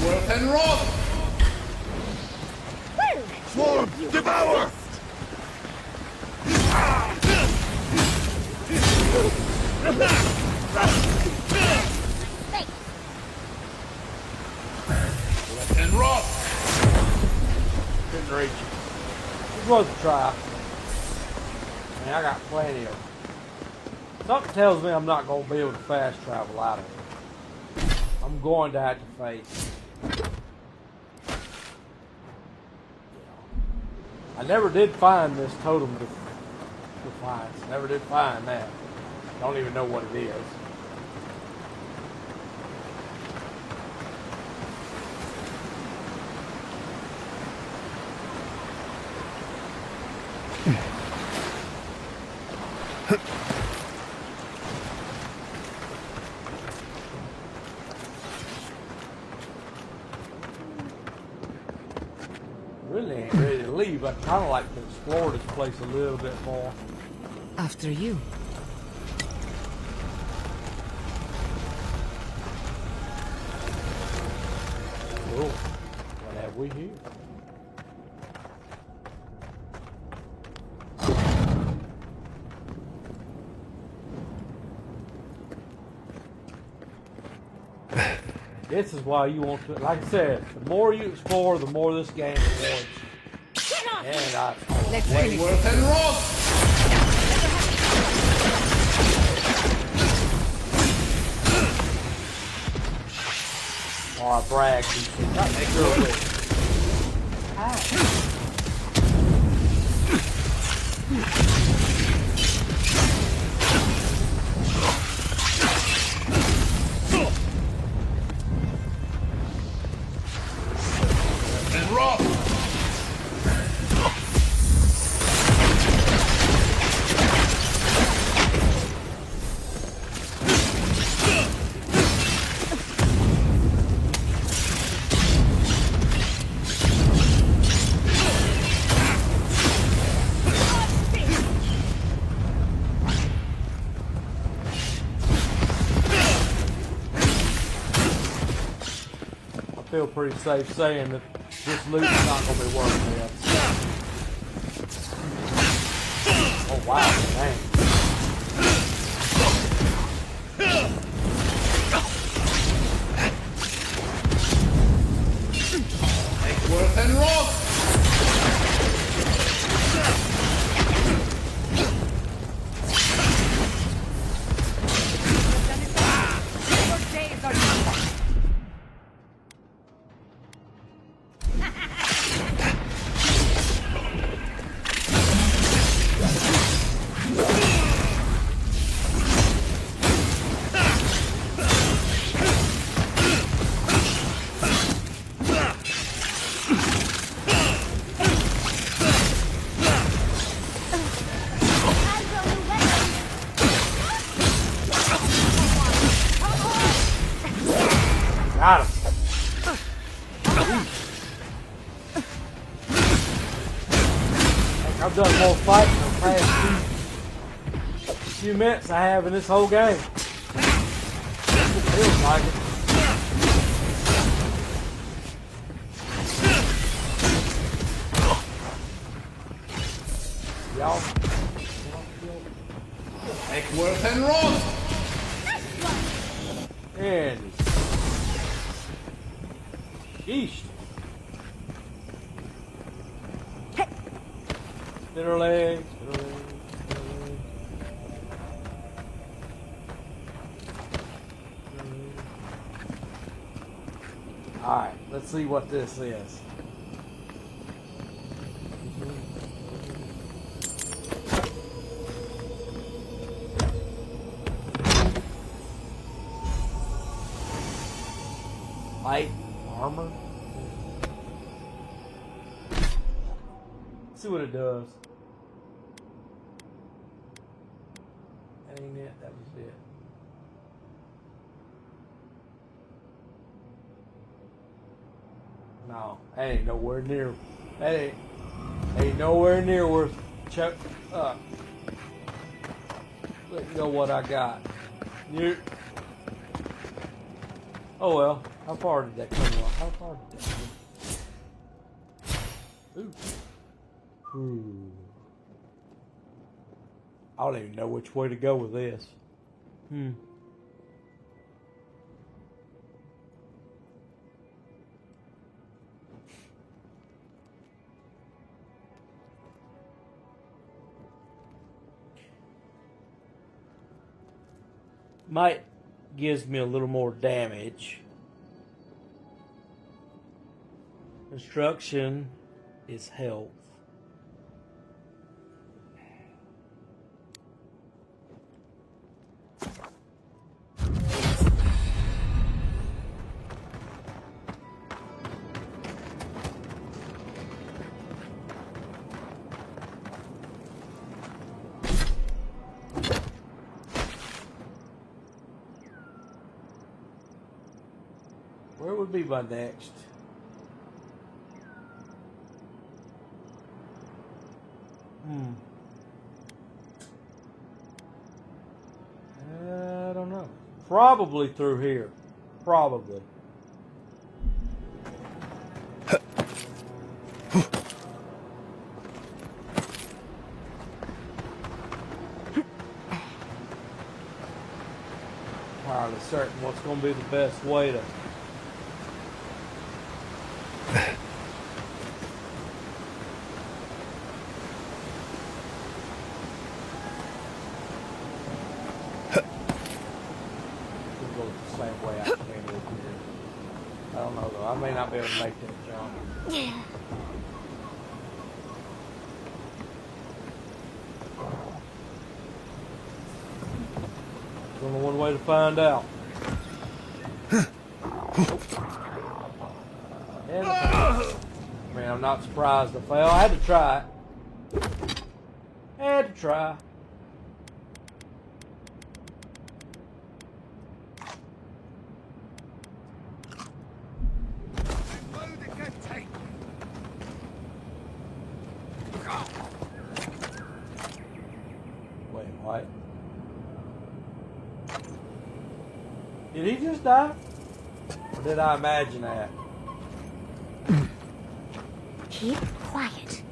Worth and rock! Well, Swarm, devour! Worth and rock! Couldn't reach it. It was a try. I mean, I got plenty of... Something tells me I'm not going to be able to fast travel out of here. I'm going to have to face. I never did find this totem defiance. Never did find that. Don't even know what it is. Really ain't ready to leave. I'd kind of like to explore this place a little bit more. After you. Cool. What have we here? This is why you want to, like I said, the more you explore, the more this game rewards. And Let's finish. Worth and rock! Oh, I bragged. That makes real quick. And rock! I feel pretty safe saying that this loot's not going to be worth it. Oh wow, dang. Make worth and rock! Got him. I've done more fighting in the past few minutes I have in this whole game. It feels like it. Y'all. Make worth and rock! And yeesh. Spin her legs, spin her legs, spin her legs. Alright, let's see what this is. Light armor. Let's see what it does. That ain't it. That was it. No, that ain't nowhere near. That ain't nowhere near worth check up. Let you know what I got. You. Oh well. How far did that come off? How far did that come? Ooh. Ooh. I don't even know which way to go with this. Might gives me a little more damage. Construction is health. Where would be my next? I don't know. Probably through here. Probably. Entirely certain what's going to be the best way to. I may not be able to make that jump. Yeah. There's only one way to find out. Man, I'm not surprised I fell. I had to try it. Had to try. Wait, what? Did he just die? Or did I imagine that? Keep quiet.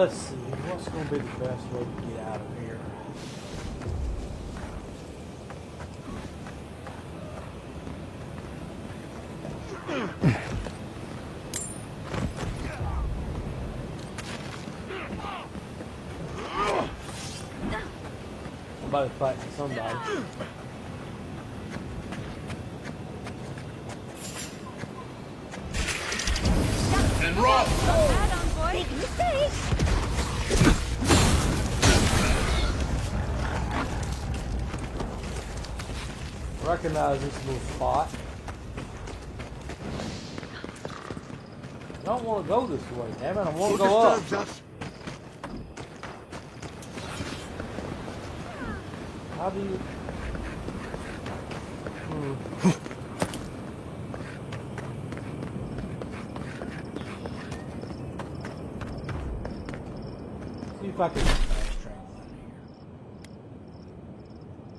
Let's see. What's going to be the best way to get out of here? Somebody's fighting somebody. And rock! Big mistake. Recognize this little spot. I don't want to go this way, damn it. I want to go up. How do you... See if I can fast travel out of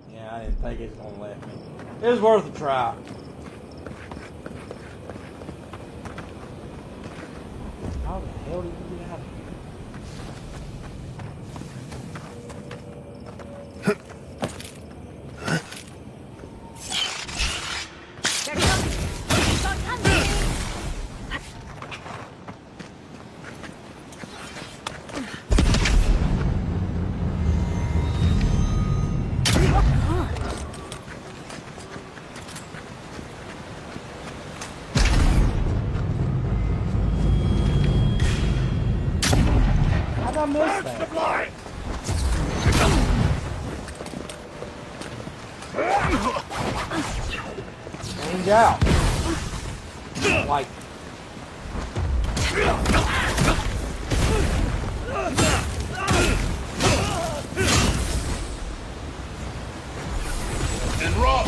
here. Yeah, I didn't think it was going to let me. It was worth a try. How the hell did you get out of here? How'd I miss that? Change out. Like. And rock!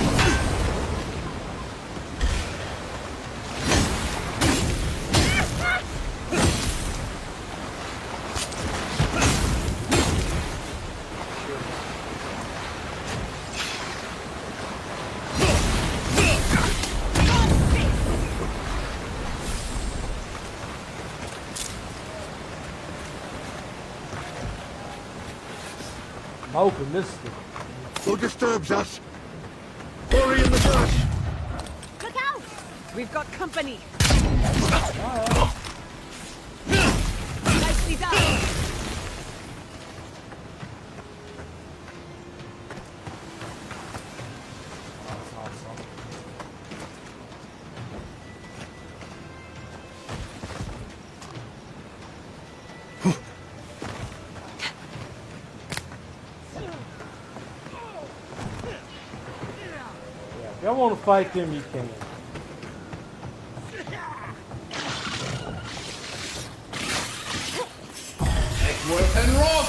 I'm hoping this is Who disturbs us? Hurry in the brush! Look out! We've got company. Alright. Nicely done. That's awesome. If y'all want to fight them, you can. Worth and rock!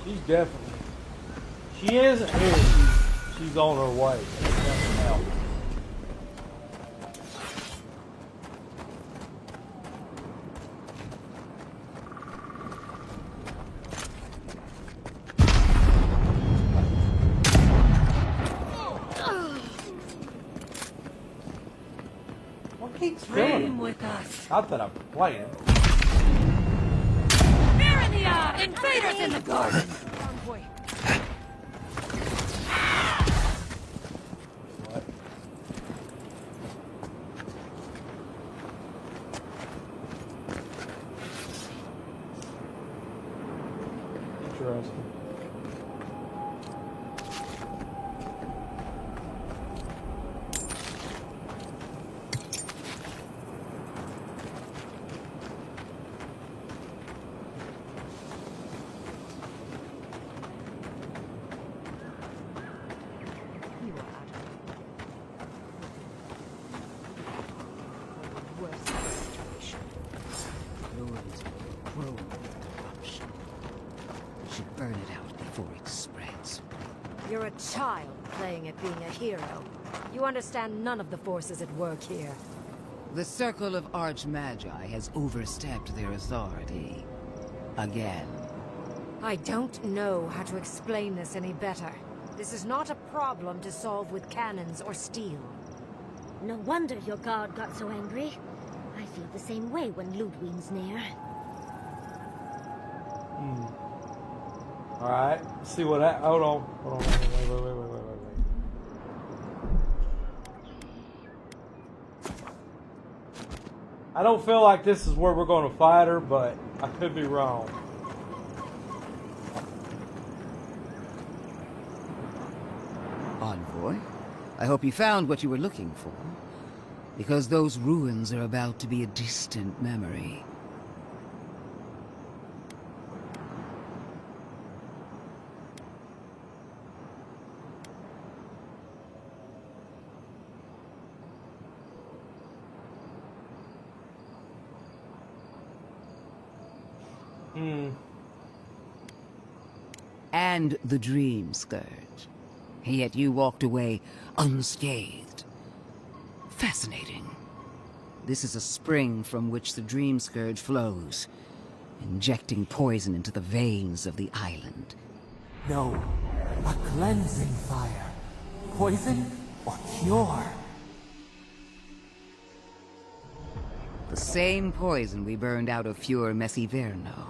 She's definitely. She isn't here. She's on her way. Nothing else. What keeps filling with us. Not that I'm playing. Fear in the eye! Invaders in the garden! What? Interesting. Should burn it out before it spreads. You're a child playing at being a hero. You understand none of the forces at work here. The Circle of Archmagi has overstepped their authority. Again. I don't know how to explain this any better. This is not a problem to solve with cannons or steel. No wonder your guard got so angry. I feel the same way when Ludwig's near. Alright, let's see what that. Hold on. Wait. I don't feel like this is where we're going to fight her, but I could be wrong. Envoy, I hope you found what you were looking for. Because those ruins are about to be a distant memory. And the Dream Scourge. Yet you walked away unscathed. Fascinating. This is a spring from which the Dream Scourge flows, injecting poison into the veins of the island. No, a cleansing fire. Poison or cure? The same poison we burned out of Fior Messiverno.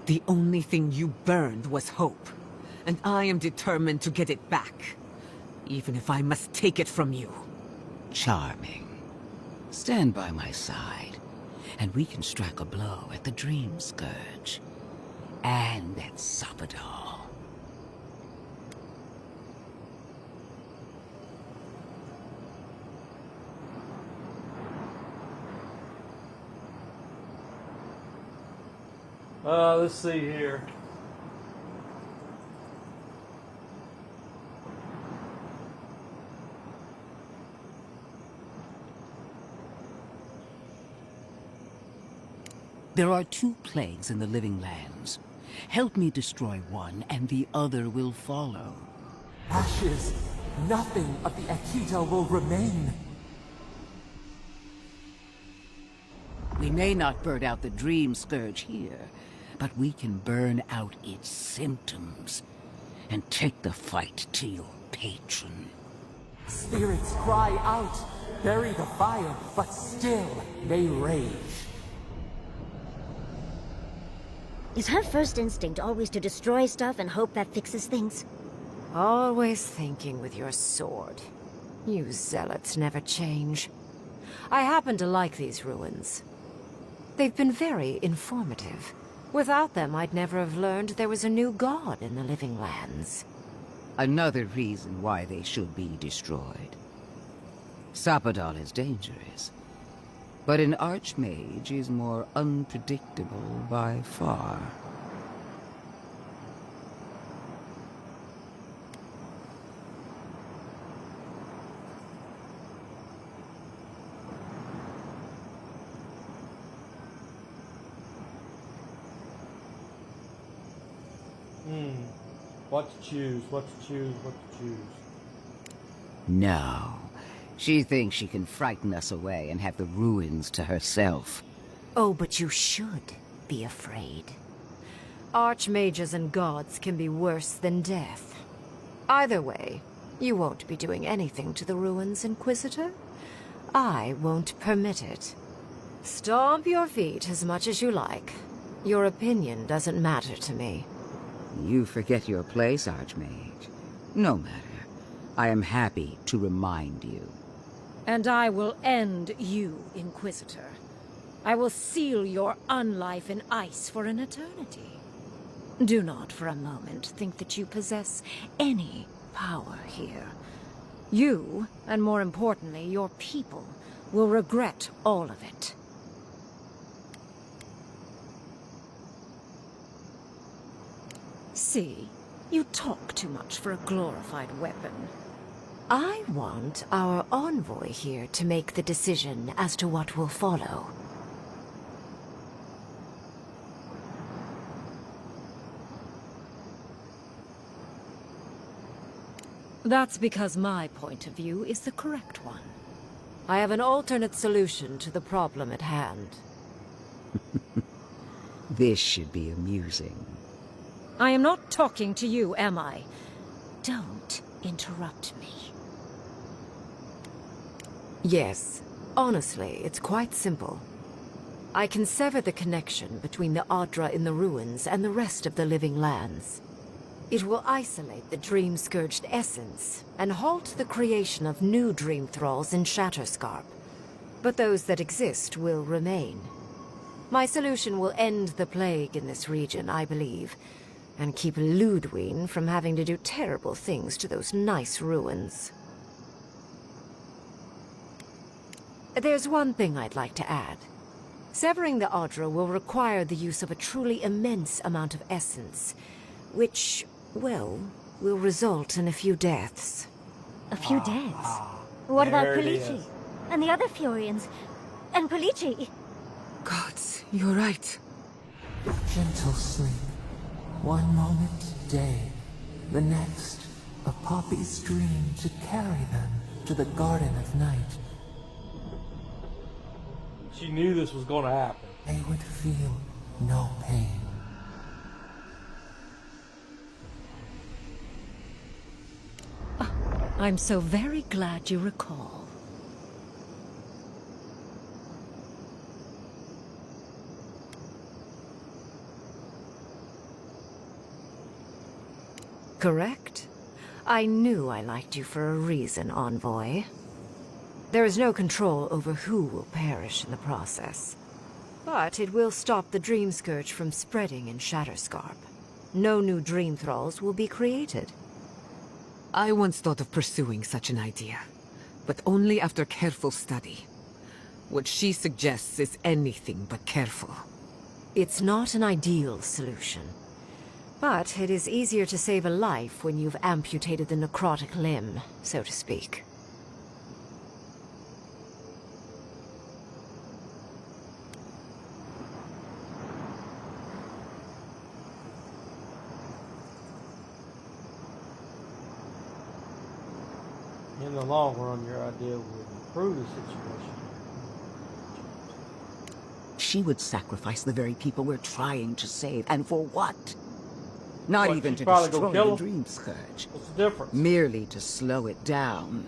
The only thing you burned was hope, and I am determined to get it back, even if I must take it from you. Charming. Stand by my side, and we can strike a blow at the Dream Scourge. And at Sapadal. Let's see here. There are two plagues in the living lands. Help me destroy one, and the other will follow. Ashes. Nothing of the Akita will remain. We may not burn out the Dream Scourge here, but we can burn out its symptoms and take the fight to your patron. Spirits cry out, bury the fire, but still they rage. Is her first instinct always to destroy stuff and hope that fixes things? Always thinking with your sword. You zealots never change. I happen to like these ruins. They've been very informative. Without them, I'd never have learned there was a new god in the living lands. Another reason why they should be destroyed. Sapadal is dangerous, but an Archmage is more unpredictable by far. What to choose, what to choose, what to choose. No. She thinks she can frighten us away and have the ruins to herself. Oh, but you should be afraid. Archmages and gods can be worse than death. Either way, you won't be doing anything to the ruins, Inquisitor. I won't permit it. Stomp your feet as much as you like. Your opinion doesn't matter to me. You forget your place, Archmage. No matter. I am happy to remind you. And I will end you, Inquisitor. I will seal your unlife in ice for an eternity. Do not for a moment think that you possess any power here. You, and more importantly, your people, will regret all of it. See, you talk too much for a glorified weapon. I want our envoy here to make the decision as to what will follow. That's because my point of view is the correct one. I have an alternate solution to the problem at hand. This should be amusing. I am not talking to you, am I? Don't interrupt me. Yes. Honestly, it's quite simple. I can sever the connection between the Adra in the ruins and the rest of the living lands. It will isolate the dream-scourged essence and halt the creation of new dream thralls in Shatterscarp. But those that exist will remain. My solution will end the plague in this region, I believe, and keep Ludwig from having to do terrible things to those nice ruins. There's one thing I'd like to add. Severing the Adra will require the use of a truly immense amount of essence, which, well, will result in a few deaths. A few deaths? What about There it Polici? is. And the other Furians? And Polici? Gods, you're right. Gentle sleep. One moment, day. The next, a poppy's dream to carry them to the Garden of Night. She knew this was going to happen. They would feel no pain. I'm so very glad you recall. Correct? I knew I liked you for a reason, Envoy. There is no control over who will perish in the process. But it will stop the Dream Scourge from spreading in Shatterscarp. No new Dream Thralls will be created. I once thought of pursuing such an idea, but only after careful study. What she suggests is anything but careful. It's not an ideal solution. But it is easier to save a life when you've amputated the necrotic limb, so to speak. In the long run, your idea would improve the situation. She would sacrifice the very people we're trying to save, and for what? Not What, even she'd to probably go destroy kill the 'em? Dream Scourge. What's the difference? Merely to slow it down.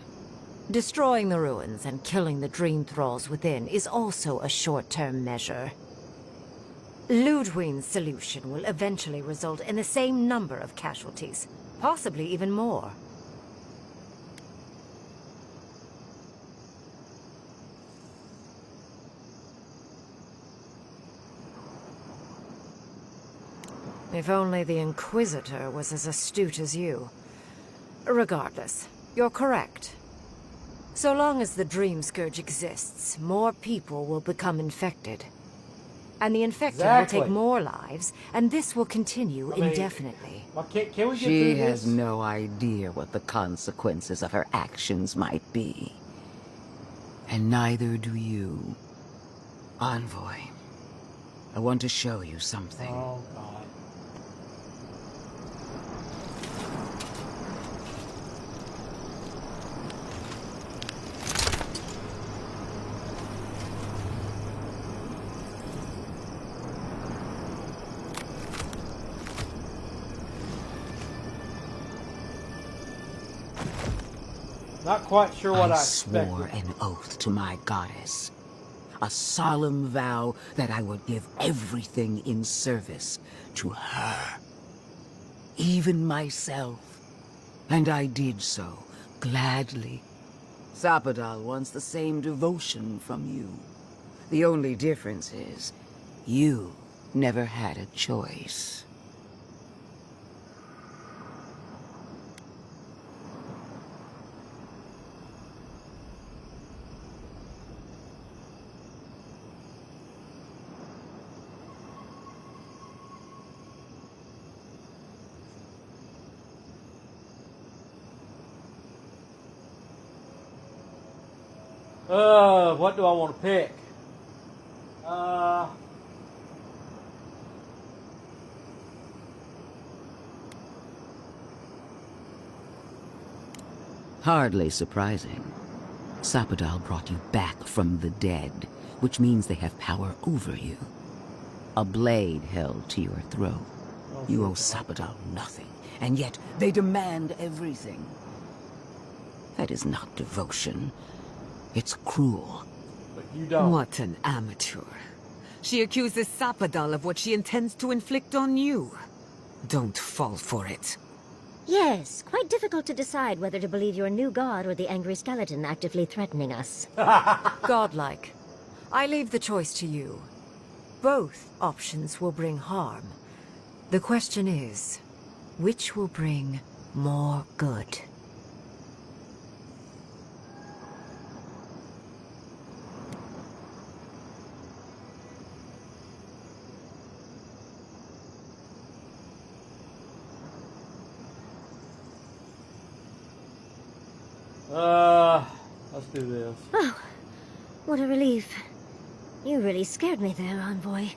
Destroying the ruins and killing the Dream Thralls within is also a short-term measure. Ludwig's solution will eventually result in the same number of casualties, possibly even more. If only the Inquisitor was as astute as you. Regardless, you're correct. So long as the Dream Scourge exists, more people will become infected. And the infected Exactly. will take more lives, and this will continue I mean, indefinitely. Well, can we get She through has this? no idea what the consequences of her actions might be. And neither do you. Envoy, I want to show you something. Oh, God. Not quite sure what I swore expected. an oath to my goddess. A solemn vow that I would give everything in service to her. Even myself. And I did so, gladly. Sapadal wants the same devotion from you. The only difference is, you never had a choice. What do I want to pick? Hardly surprising. Sapadal brought you back from the dead, which means they have power over you. A blade held to your throat. You owe Sapadal nothing, and yet they demand everything. That is not devotion. It's cruel. But you don't. What an amateur. She accuses Sapadal of what she intends to inflict on you. Don't fall for it. Yes, quite difficult to decide whether to believe your new god or the angry skeleton actively threatening us. Godlike. I leave the choice to you. Both options will bring harm. The question is, which will bring more good? Let's do this. Oh, what a relief. You really scared me there, Envoy.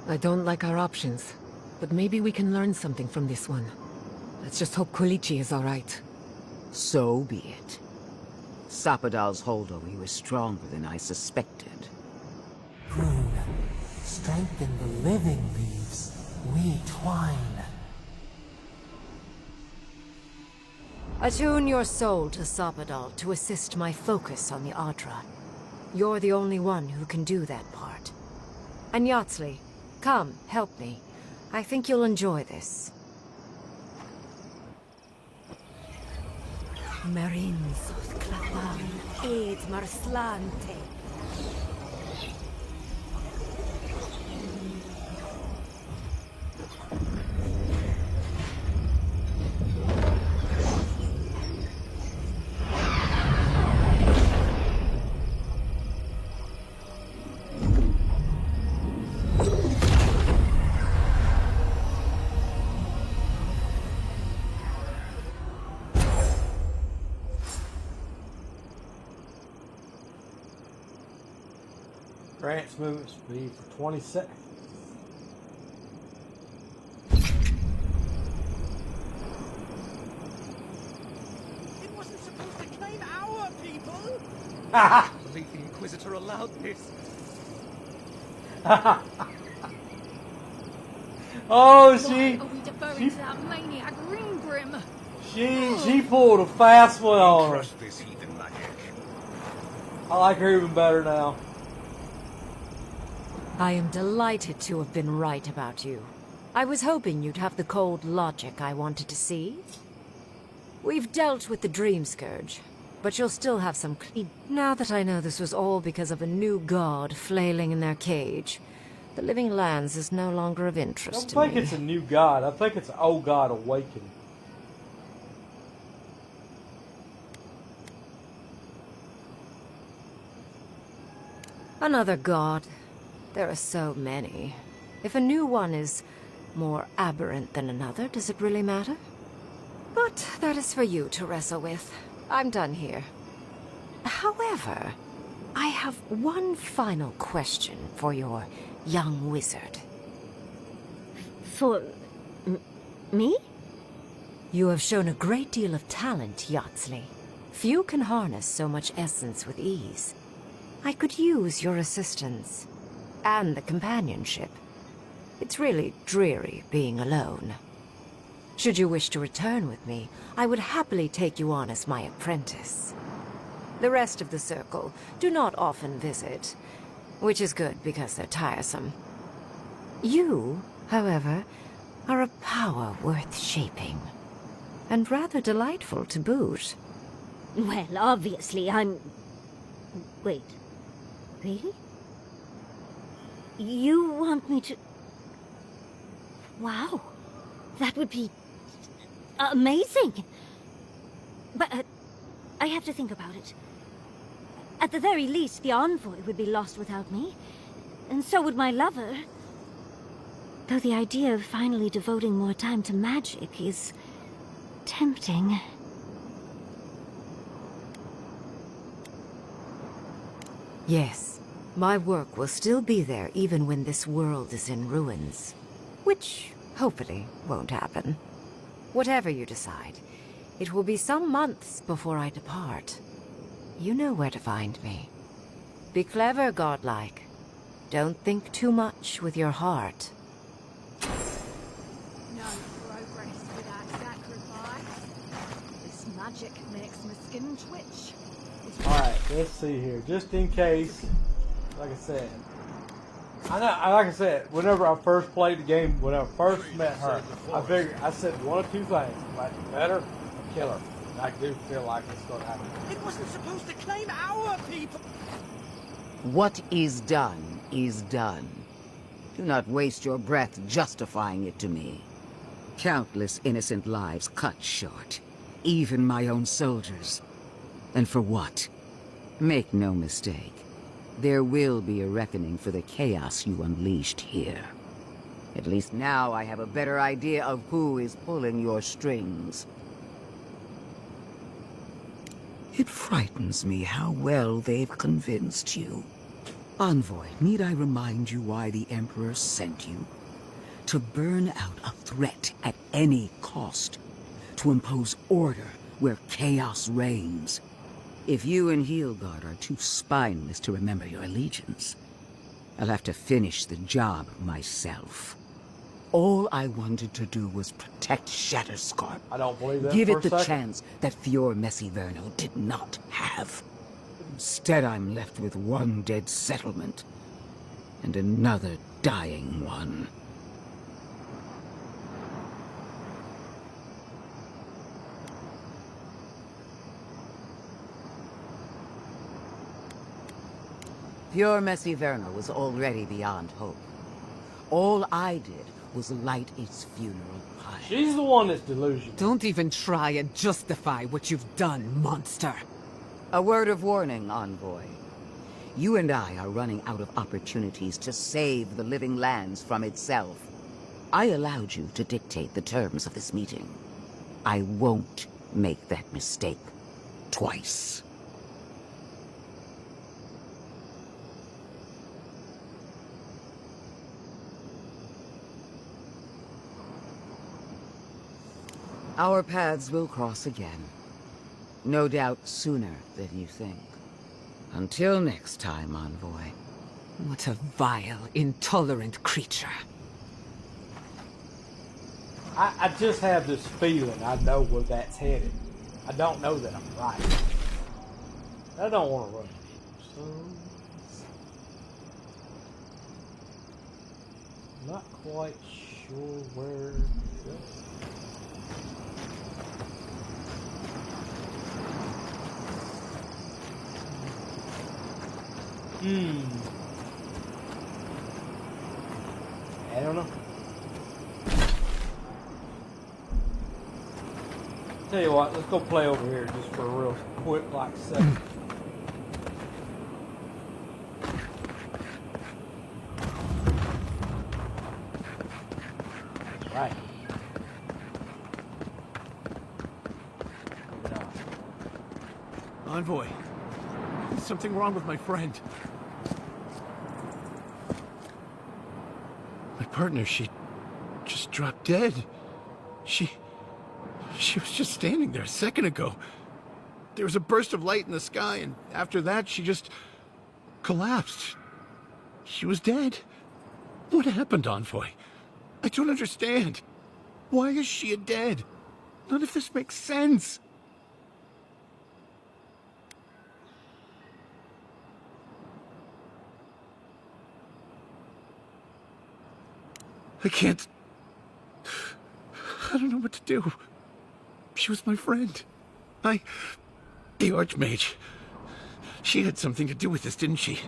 I don't like our options, but maybe we can learn something from this one. Let's just hope Quilichi is alright. So be it. Sapadal's hold on you is stronger than I suspected. Prune, strengthen the living leaves. We twine. Attune your soul to Sapadal to assist my focus on the Adra. You're the only one who can do that part. And Yatsley, come, help me. I think you'll enjoy this. Marins of Klavan, Ed Marslante. Grant's movement speed for 20 seconds. It wasn't supposed to claim our people! I believe the Inquisitor allowed this. Oh, Why are we deferring to that maniac Ringgrim? she pulled a fast one on her. Crush this heathen magic. I like her even better now. I am delighted to have been right about you. I was hoping you'd have the cold logic I wanted to see. We've dealt with the Dream Scourge, but you'll still have some clean... Now that I know this was all because of a new god flailing in their cage, the Living Lands is no longer of interest to me. I don't think it's a new god. I think it's an old god awakened. Another god. There are so many. If a new one is more aberrant than another, does it really matter? But that is for you to wrestle with. I'm done here. However, I have one final question for your young wizard. For... me? You have shown a great deal of talent, Yatsley. Few can harness so much essence with ease. I could use your assistance. And the companionship. It's really dreary being alone. Should you wish to return with me, I would happily take you on as my apprentice. The rest of the circle do not often visit, which is good because they're tiresome. You, however, are a power worth shaping, and rather delightful to boot. Well, obviously I'm... Wait. Really? You want me to... Wow. That would be... amazing! But I have to think about it. At the very least, the envoy would be lost without me. And so would my lover. Though the idea of finally devoting more time to magic is... tempting. Yes, my work will still be there even when this world is in ruins. Which, hopefully, won't happen. Whatever you decide, it will be some months before I depart. You know where to find me. Be clever, godlike. Don't think too much with your heart. No progress without sacrifice. This magic makes my skin twitch. Alright, let's see here. Just in case, like I said. Like I said, whenever I first played the game, when I first met her, I said one of two things. Like, better or kill her. And I do feel like it's going to happen. It wasn't supposed to claim our people! What is done is done. Do not waste your breath justifying it to me. Countless innocent lives cut short. Even my own soldiers. And for what? Make no mistake. There will be a reckoning for the chaos you unleashed here. At least now I have a better idea of who is pulling your strings. It frightens me how well they've convinced you. Envoy, need I remind you why the Emperor sent you? To burn out a threat at any cost. To impose order where chaos reigns. If you and Heelguard are too spineless to remember your allegiance, I'll have to finish the job myself. All I wanted to do was protect Shatterscarp. I don't believe that Give for it the a second. chance that Fior Messiverno did not have. Instead, I'm left with one dead settlement, and another dying one. Fior Messiverno was already beyond hope. All I did was light its funeral pyre. She's the one that's delusional. Don't even try and justify what you've done, monster. A word of warning, Envoy. You and I are running out of opportunities to save the living lands from itself. I allowed you to dictate the terms of this meeting. I won't make that mistake twice. Our paths will cross again. No doubt sooner than you think. Until next time, Envoy. What a vile, intolerant creature. I just have this feeling I know where that's headed. I don't know that I'm right. I don't want to run. So, not quite sure where to go. I don't know. Tell you what, let's go play over here just for a real quick, like, second. That's right. Envoy, there's something wrong with my friend. My partner, she just dropped dead. She was just standing there a second ago. There was a burst of light in the sky, and after that, she just collapsed. She was dead. What happened, Envoy? I don't understand. Why is she dead? None of this makes sense. I can't... I don't know what to do. She was my friend. The Archmage. She had something to do with this, didn't she?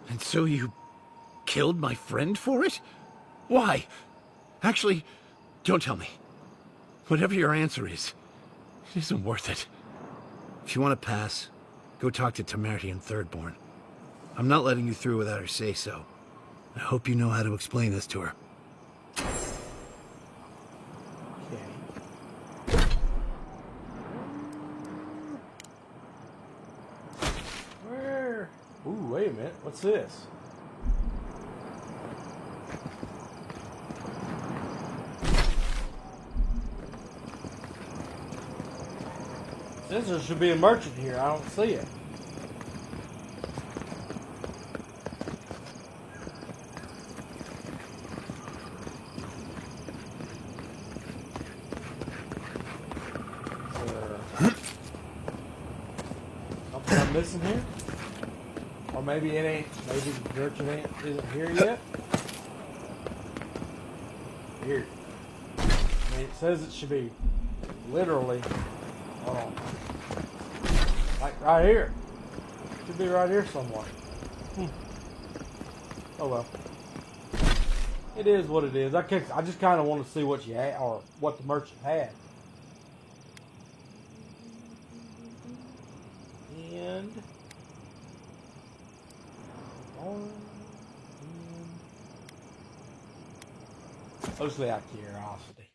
And so you killed my friend for it? Why? Actually, don't tell me. Whatever your answer is, it isn't worth it. If you want to pass, go talk to Temerity and Thirdborn. I'm not letting you through without her say-so. I hope you know how to explain this to her. Where? Ooh, wait a minute. What's this? Says there should be a merchant here. I don't see it. Something I'm missing here? Or maybe it ain't. Maybe the merchant isn't here yet. Weird. I mean, it says it should be literally. Hold on. Like right here. Should be right here somewhere. Oh well. It is what it is. I just kind of want to see what you had, or what the merchant had. And mostly out of curiosity.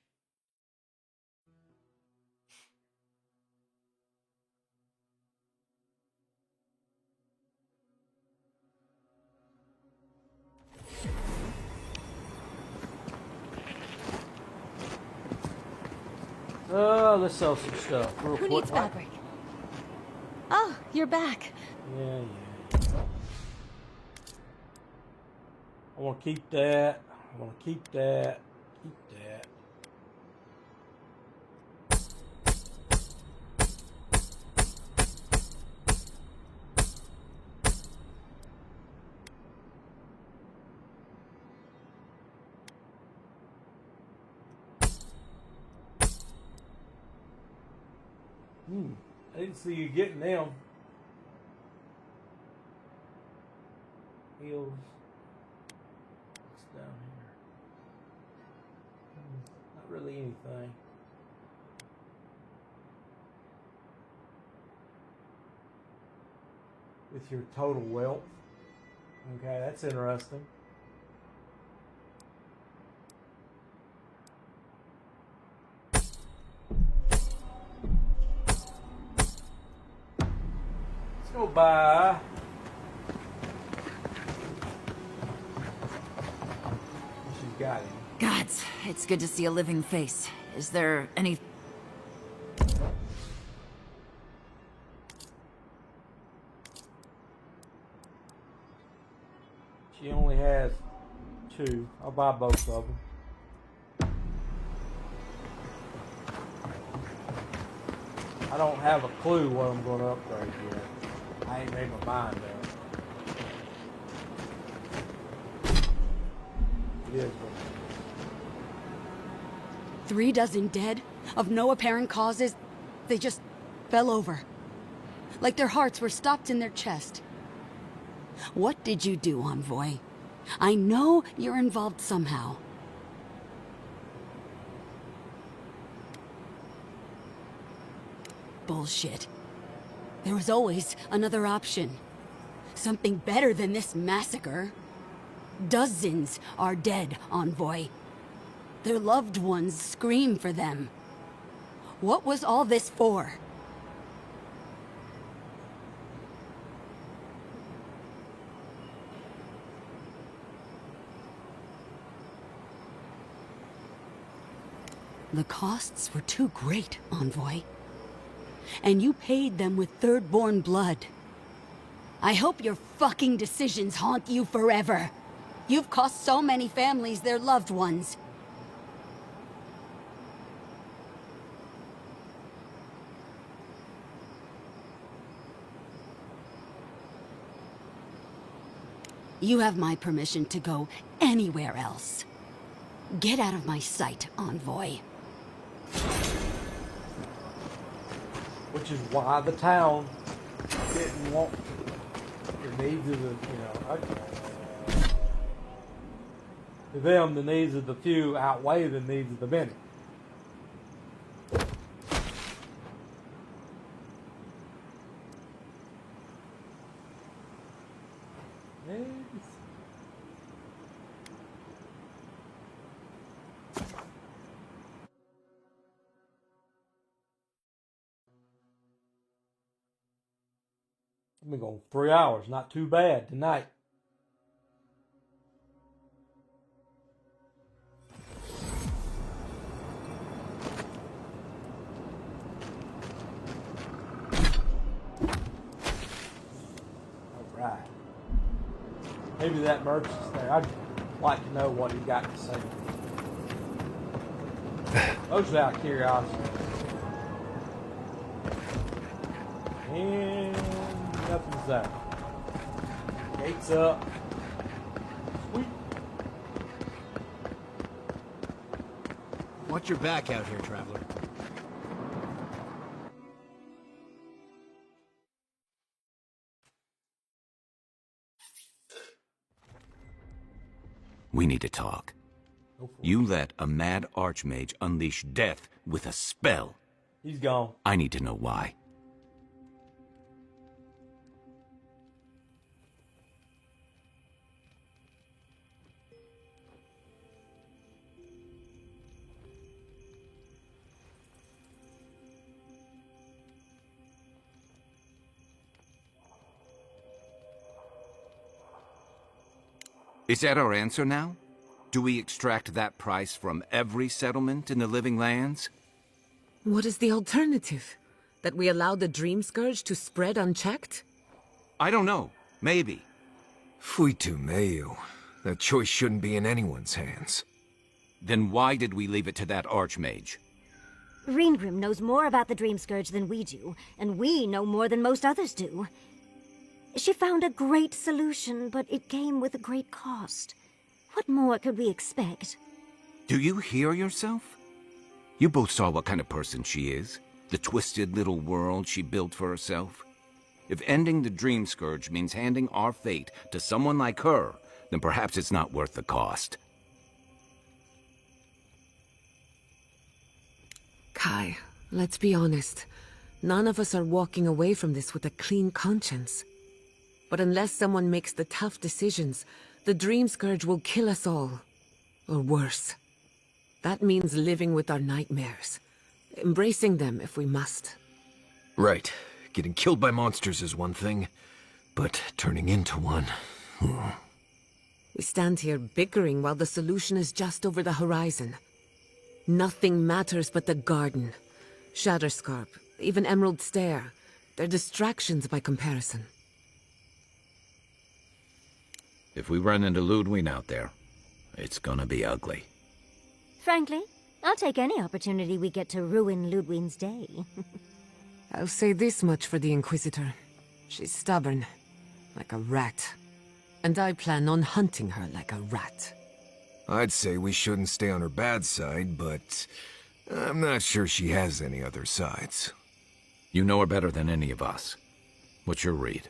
Let's sell some stuff real Who quick. needs fabric? Oh, you're back. Yeah. I want to keep that. I want to keep that. Keep that. I didn't see you getting them. Heels. What's down here? Not really anything. With your total wealth. Okay, that's interesting. Go by. She's got him. Gods, it's good to see a living face. Is there any... She only has 2. I'll buy both of them. I don't have a clue what I'm going to upgrade yet. I ain't made my mind up. It is what it is. 3 dozen dead, of no apparent causes. They just fell over. Like their hearts were stopped in their chest. What did you do, Envoy? I know you're involved somehow. Bullshit. There was always another option. Something better than this massacre. Dozens are dead, Envoy. Their loved ones scream for them. What was all this for? The costs were too great, Envoy. And you paid them with Thirdborn blood. I hope your fucking decisions haunt you forever. You've cost so many families their loved ones. You have my permission to go anywhere else. Get out of my sight, Envoy. Which is why the town didn't want the needs of the, okay. To them, the needs of the few outweigh the needs of the many. I've been going 3 hours, not too bad tonight. Alright. Maybe that merchant's there. I'd like to know what he got to say. Mostly out of curiosity. And nothing's there. Gates up. Sweet. Watch your back out here, traveler. We need to talk. You let a mad archmage unleash death with a spell. He's gone. I need to know why. Is that our answer now? Do we extract that price from every settlement in the Living Lands? What is the alternative? That we allow the Dream Scourge to spread unchecked? I don't know. Maybe. Fuitu meio. That choice shouldn't be in anyone's hands. Then why did we leave it to that archmage? Reengrim knows more about the Dream Scourge than we do, and we know more than most others do. She found a great solution, but it came with a great cost. What more could we expect? Do you hear yourself? You both saw what kind of person she is. The twisted little world she built for herself. If ending the Dream Scourge means handing our fate to someone like her, then perhaps it's not worth the cost. Kai, let's be honest. None of us are walking away from this with a clean conscience. But unless someone makes the tough decisions, the Dream Scourge will kill us all. Or worse. That means living with our nightmares. Embracing them if we must. Right. Getting killed by monsters is one thing, but turning into one... We stand here bickering while the solution is just over the horizon. Nothing matters but the garden. Shatterscarp, even Emerald Stair. They're distractions by comparison. If we run into Ludwig out there, it's gonna be ugly. Frankly, I'll take any opportunity we get to ruin Ludwig's day. I'll say this much for the Inquisitor. She's stubborn, like a rat. And I plan on hunting her like a rat. I'd say we shouldn't stay on her bad side, but I'm not sure she has any other sides. You know her better than any of us. What's your read?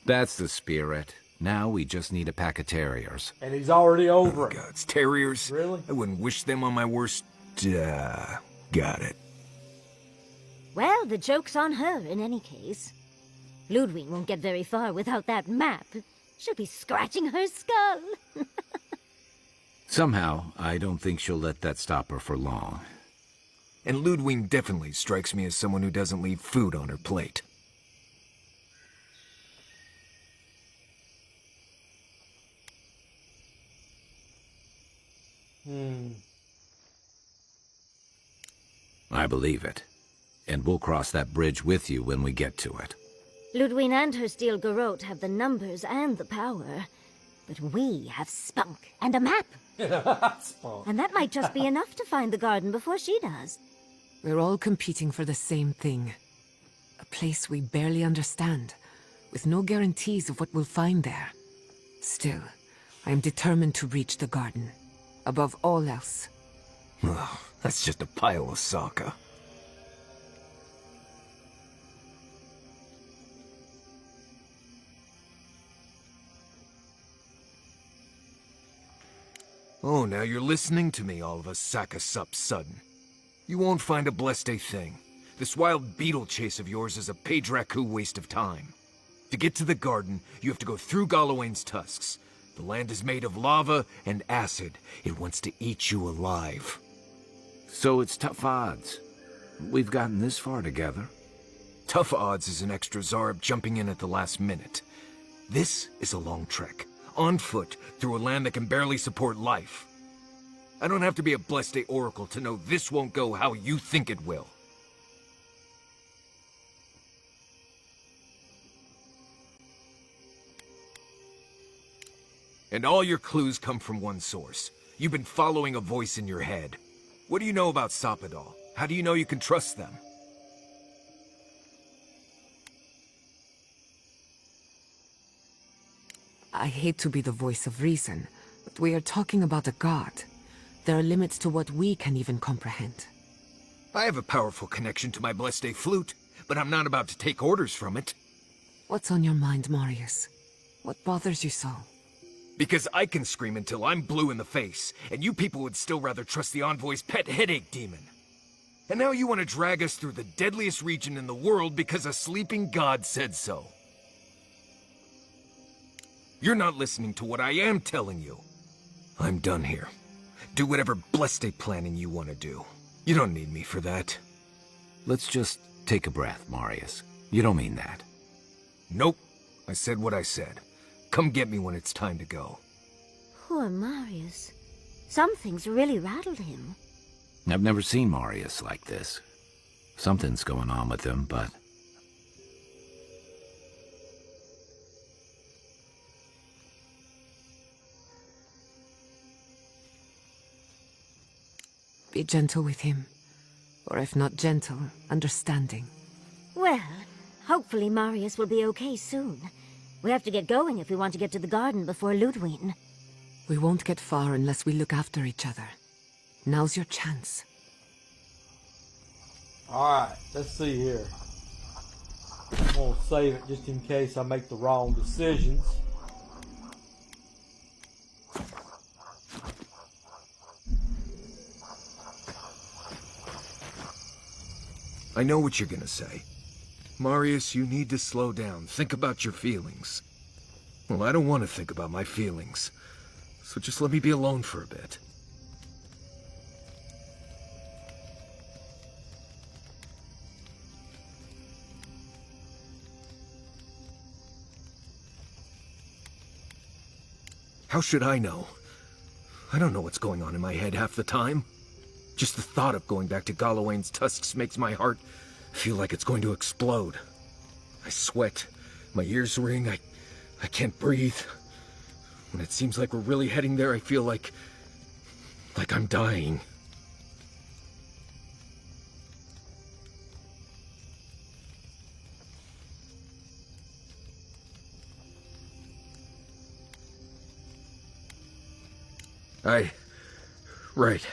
That's the spirit. Now we just need a pack of terriers. And he's already over it. Gods, terriers? Really? I wouldn't wish them on my worst... got it. Well, the joke's on her in any case. Ludwig won't get very far without that map. She'll be scratching her skull. Somehow, I don't think she'll let that stop her for long. And Ludwig definitely strikes me as someone who doesn't leave food on her plate. I believe it. And we'll cross that bridge with you when we get to it. Ludwig and her steel garrote have the numbers and the power. But we have spunk and a map. Spunk. And that might just be enough to find the garden before she does. We're all competing for the same thing. A place we barely understand, with no guarantees of what we'll find there. Still, I am determined to reach the garden, above all else. Oh, that's just a pile of Sokka. Oh, now you're listening to me, all of a Sokka sup sudden. You won't find a blessed a thing. This wild beetle chase of yours is a page-raku waste of time. To get to the garden, you have to go through Galawain's tusks. The land is made of lava and acid. It wants to eat you alive. So it's tough odds. We've gotten this far together. Tough odds is an extra Zarb jumping in at the last minute. This is a long trek, on foot, through a land that can barely support life. I don't have to be a Blessed Oracle to know this won't go how you think it will. And all your clues come from one source. You've been following a voice in your head. What do you know about Soppadal? How do you know you can trust them? I hate to be the voice of reason, but we are talking about a god. There are limits to what we can even comprehend. I have a powerful connection to my Blessed flute, but I'm not about to take orders from it. What's on your mind, Marius? What bothers you so? Because I can scream until I'm blue in the face, and you people would still rather trust the Envoy's pet headache demon. And now you want to drag us through the deadliest region in the world because a sleeping god said so. You're not listening to what I am telling you. I'm done here. Do whatever Blessed planning you want to do. You don't need me for that. Let's just take a breath, Marius. You don't mean that. Nope. I said what I said. Come get me when it's time to go. Poor Marius. Something's really rattled him. I've never seen Marius like this. Something's going on with him, but... Be gentle with him. Or if not gentle, understanding. Well, hopefully Marius will be okay soon. We have to get going if we want to get to the garden before Ludwig. We won't get far unless we look after each other. Now's your chance. Alright, let's see here. I'm going to save it just in case I make the wrong decisions. I know what you're gonna say. Marius, you need to slow down. Think about your feelings. Well, I don't want to think about my feelings. So just let me be alone for a bit. How should I know? I don't know what's going on in my head half the time. Just the thought of going back to Galawain's tusks makes my heart feel like it's going to explode. I sweat, my ears ring, I can't breathe. When it seems like we're really heading there, I feel like I'm dying. Right.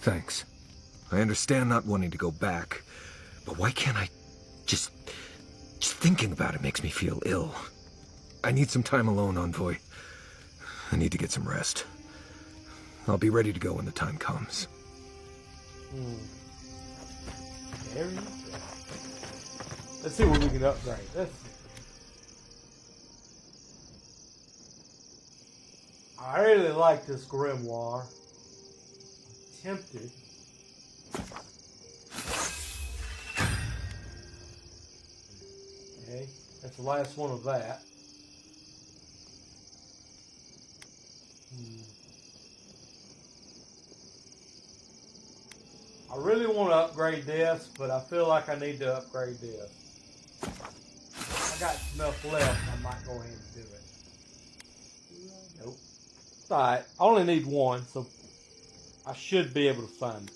Thanks. I understand not wanting to go back, but why can't I just thinking about it makes me feel ill. I need some time alone, Envoy. I need to get some rest. I'll be ready to go when the time comes. Very interesting. Let's see what we can upgrade. I really like this grimoire. I'm tempted. Okay, that's the last one of that. I really want to upgrade this, but I feel like I need to upgrade this. I got enough left, I might go ahead and do it. Nope. It's alright. I only need one, so I should be able to find it.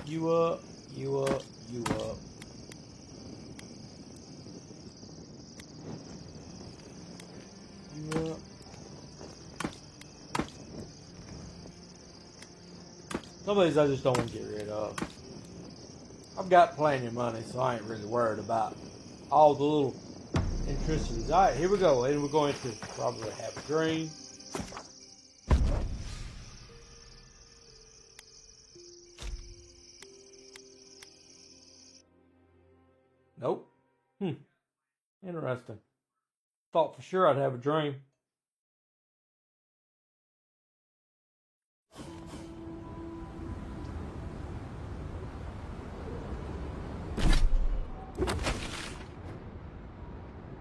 You up, you up, you up. You up. Some of these I just don't want to get rid of. I've got plenty of money, so I ain't really worried about all the little intricacies. Alright, here we go. And we're going to probably have a dream. Nope. Interesting. Thought for sure I'd have a dream.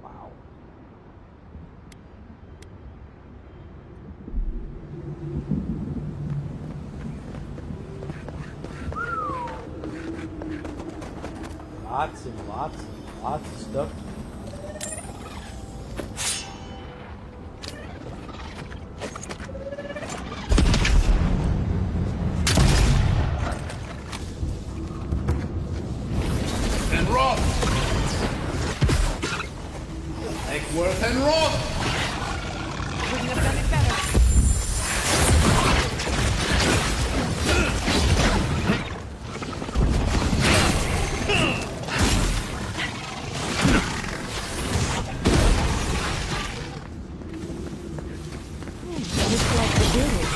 Wow. Lots and lots and lots of stuff. And Rob! Egworth and Rob! Couldn't have done it better. Just like the village.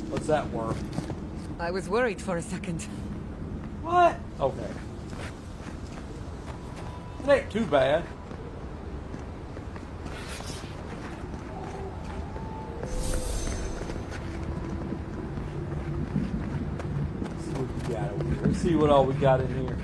What's that worth? I was worried for a second. What? Okay. It ain't too bad. Let's see what we got over here. Let's see what all we got in here.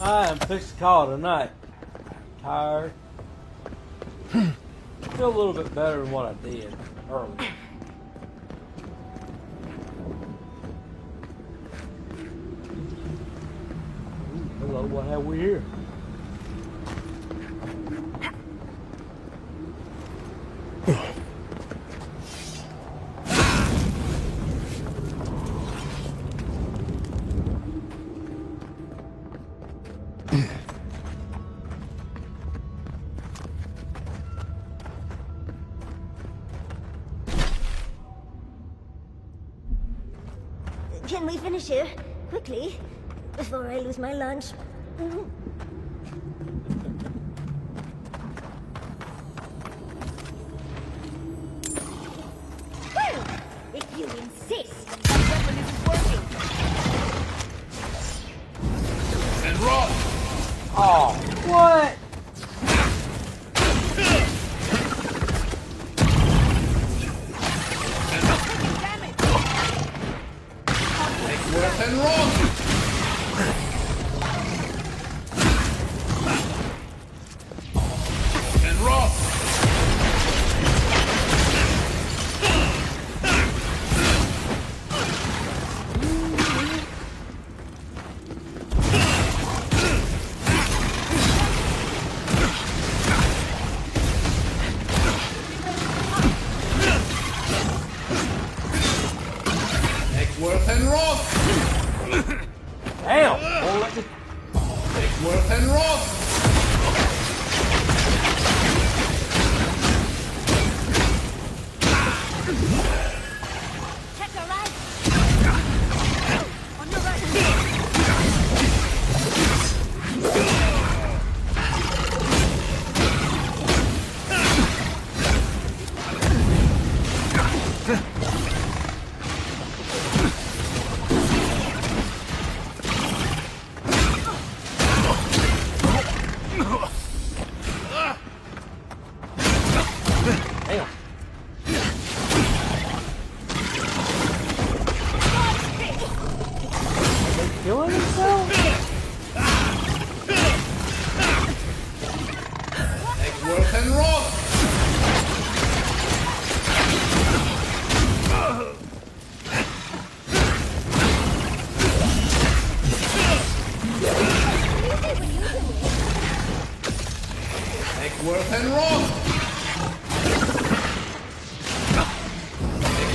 I am fixed to call it a night. Tired. Feel a little bit better than what I did earlier. Ooh, hello, what have we here? Can we finish here? Quickly. Before I lose my lunch. Well, if you insist. That weapon isn't working. And Rob! Oh, what? Egworth and Rob! and rot! Worth and rot!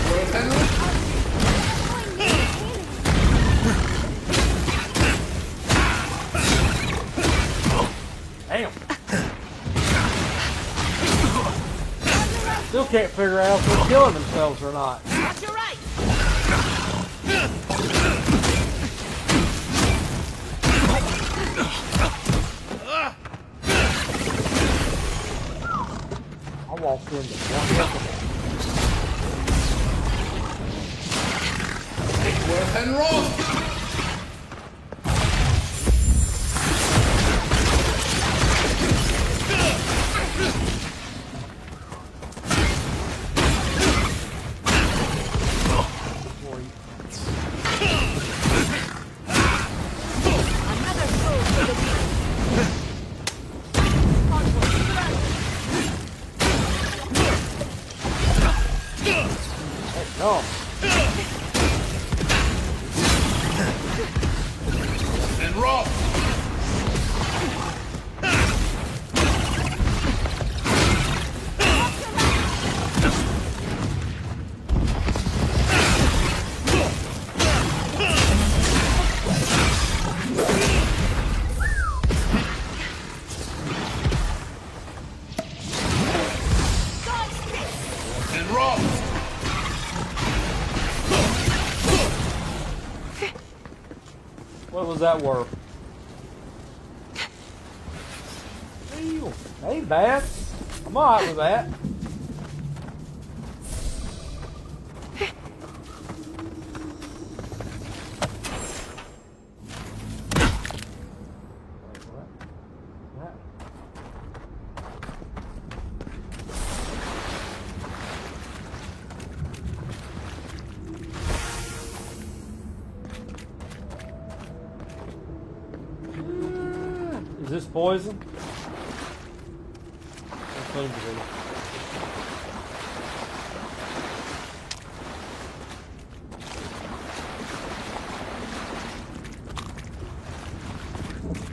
Worth and rot! Damn. Still can't figure out if they're killing themselves or not. That's your right. I walked into one Worth and rot! No. And rot! And rot! What was that worth? Ew, ain't bad. I'm alright with that. Is this poison? It seems to be.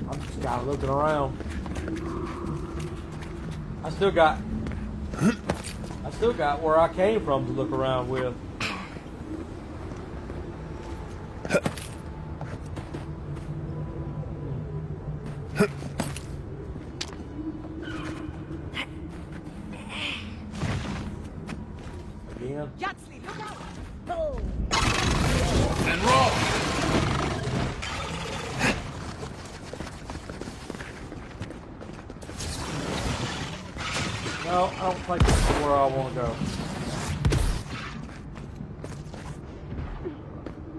I'm just kind of looking around. I still got where I came from to look around with. Again. Yahtzee, look out! And rot! No, I don't think this is where I want to go.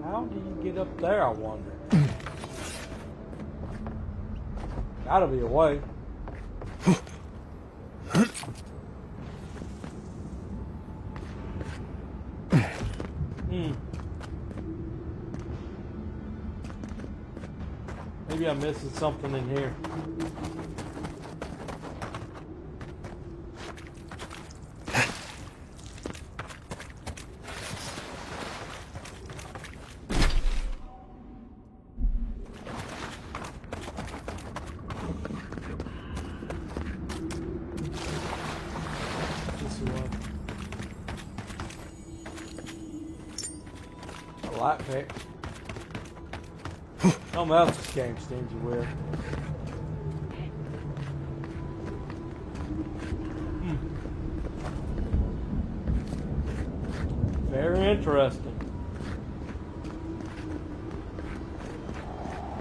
How do you get up there, I wonder? Gotta be a way. Maybe I'm missing something in here. A light pick. Something else this game stingy with. Very interesting.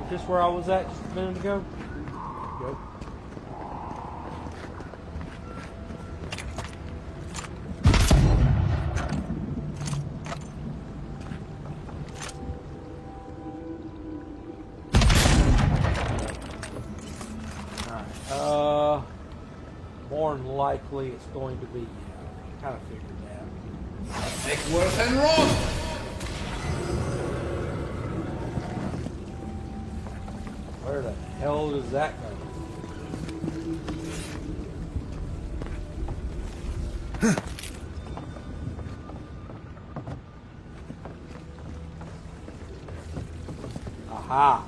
Is this where I was at just a minute ago? Go. More than likely it's going to be, kind of figured that. Make worth and rot! Where the hell is that going? Aha.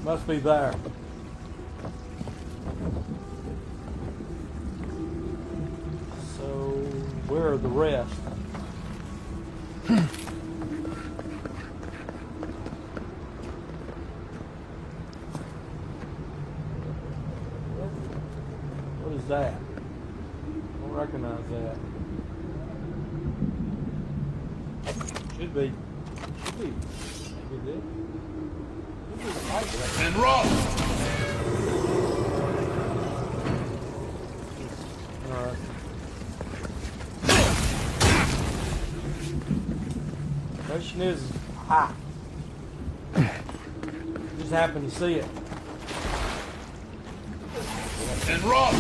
Must be there. So, where are the rest? What is that? I don't recognize that. Should be. Maybe this. And rock! Alright. Question is, aha. Just happened to see it. And rock!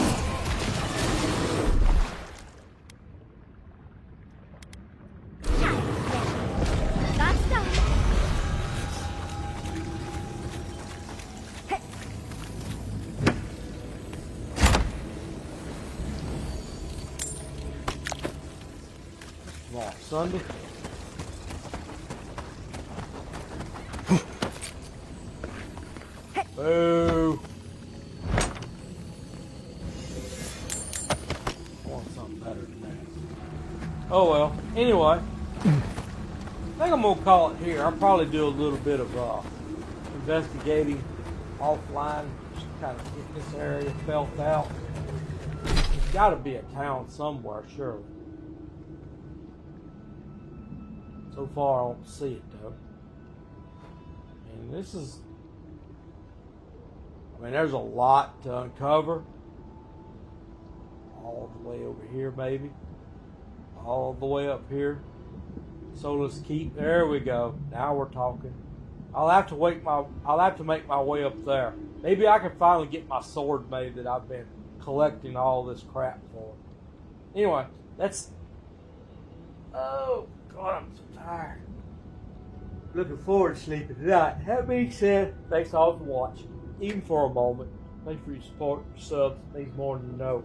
That's done. Come on, Sunday. Boo. I want something better than that. Oh well. Anyway, I think I'm gonna call it here. I'll probably do a little bit of investigating offline, just kind of get this area felt out. There's got to be a town somewhere, surely. So far, I don't see it though. And this is. I mean, there's a lot to uncover. All the way over here, maybe. All the way up here. So let's keep. There we go. Now we're talking. I'll have to make my way up there. Maybe I can finally get my sword made that I've been collecting all this crap for. Anyway, that's. Oh God, I'm so tired. Looking forward to sleeping tonight. That being said, thanks all for watching. Even for a moment. Thanks for your support, your subs. Things more than you know.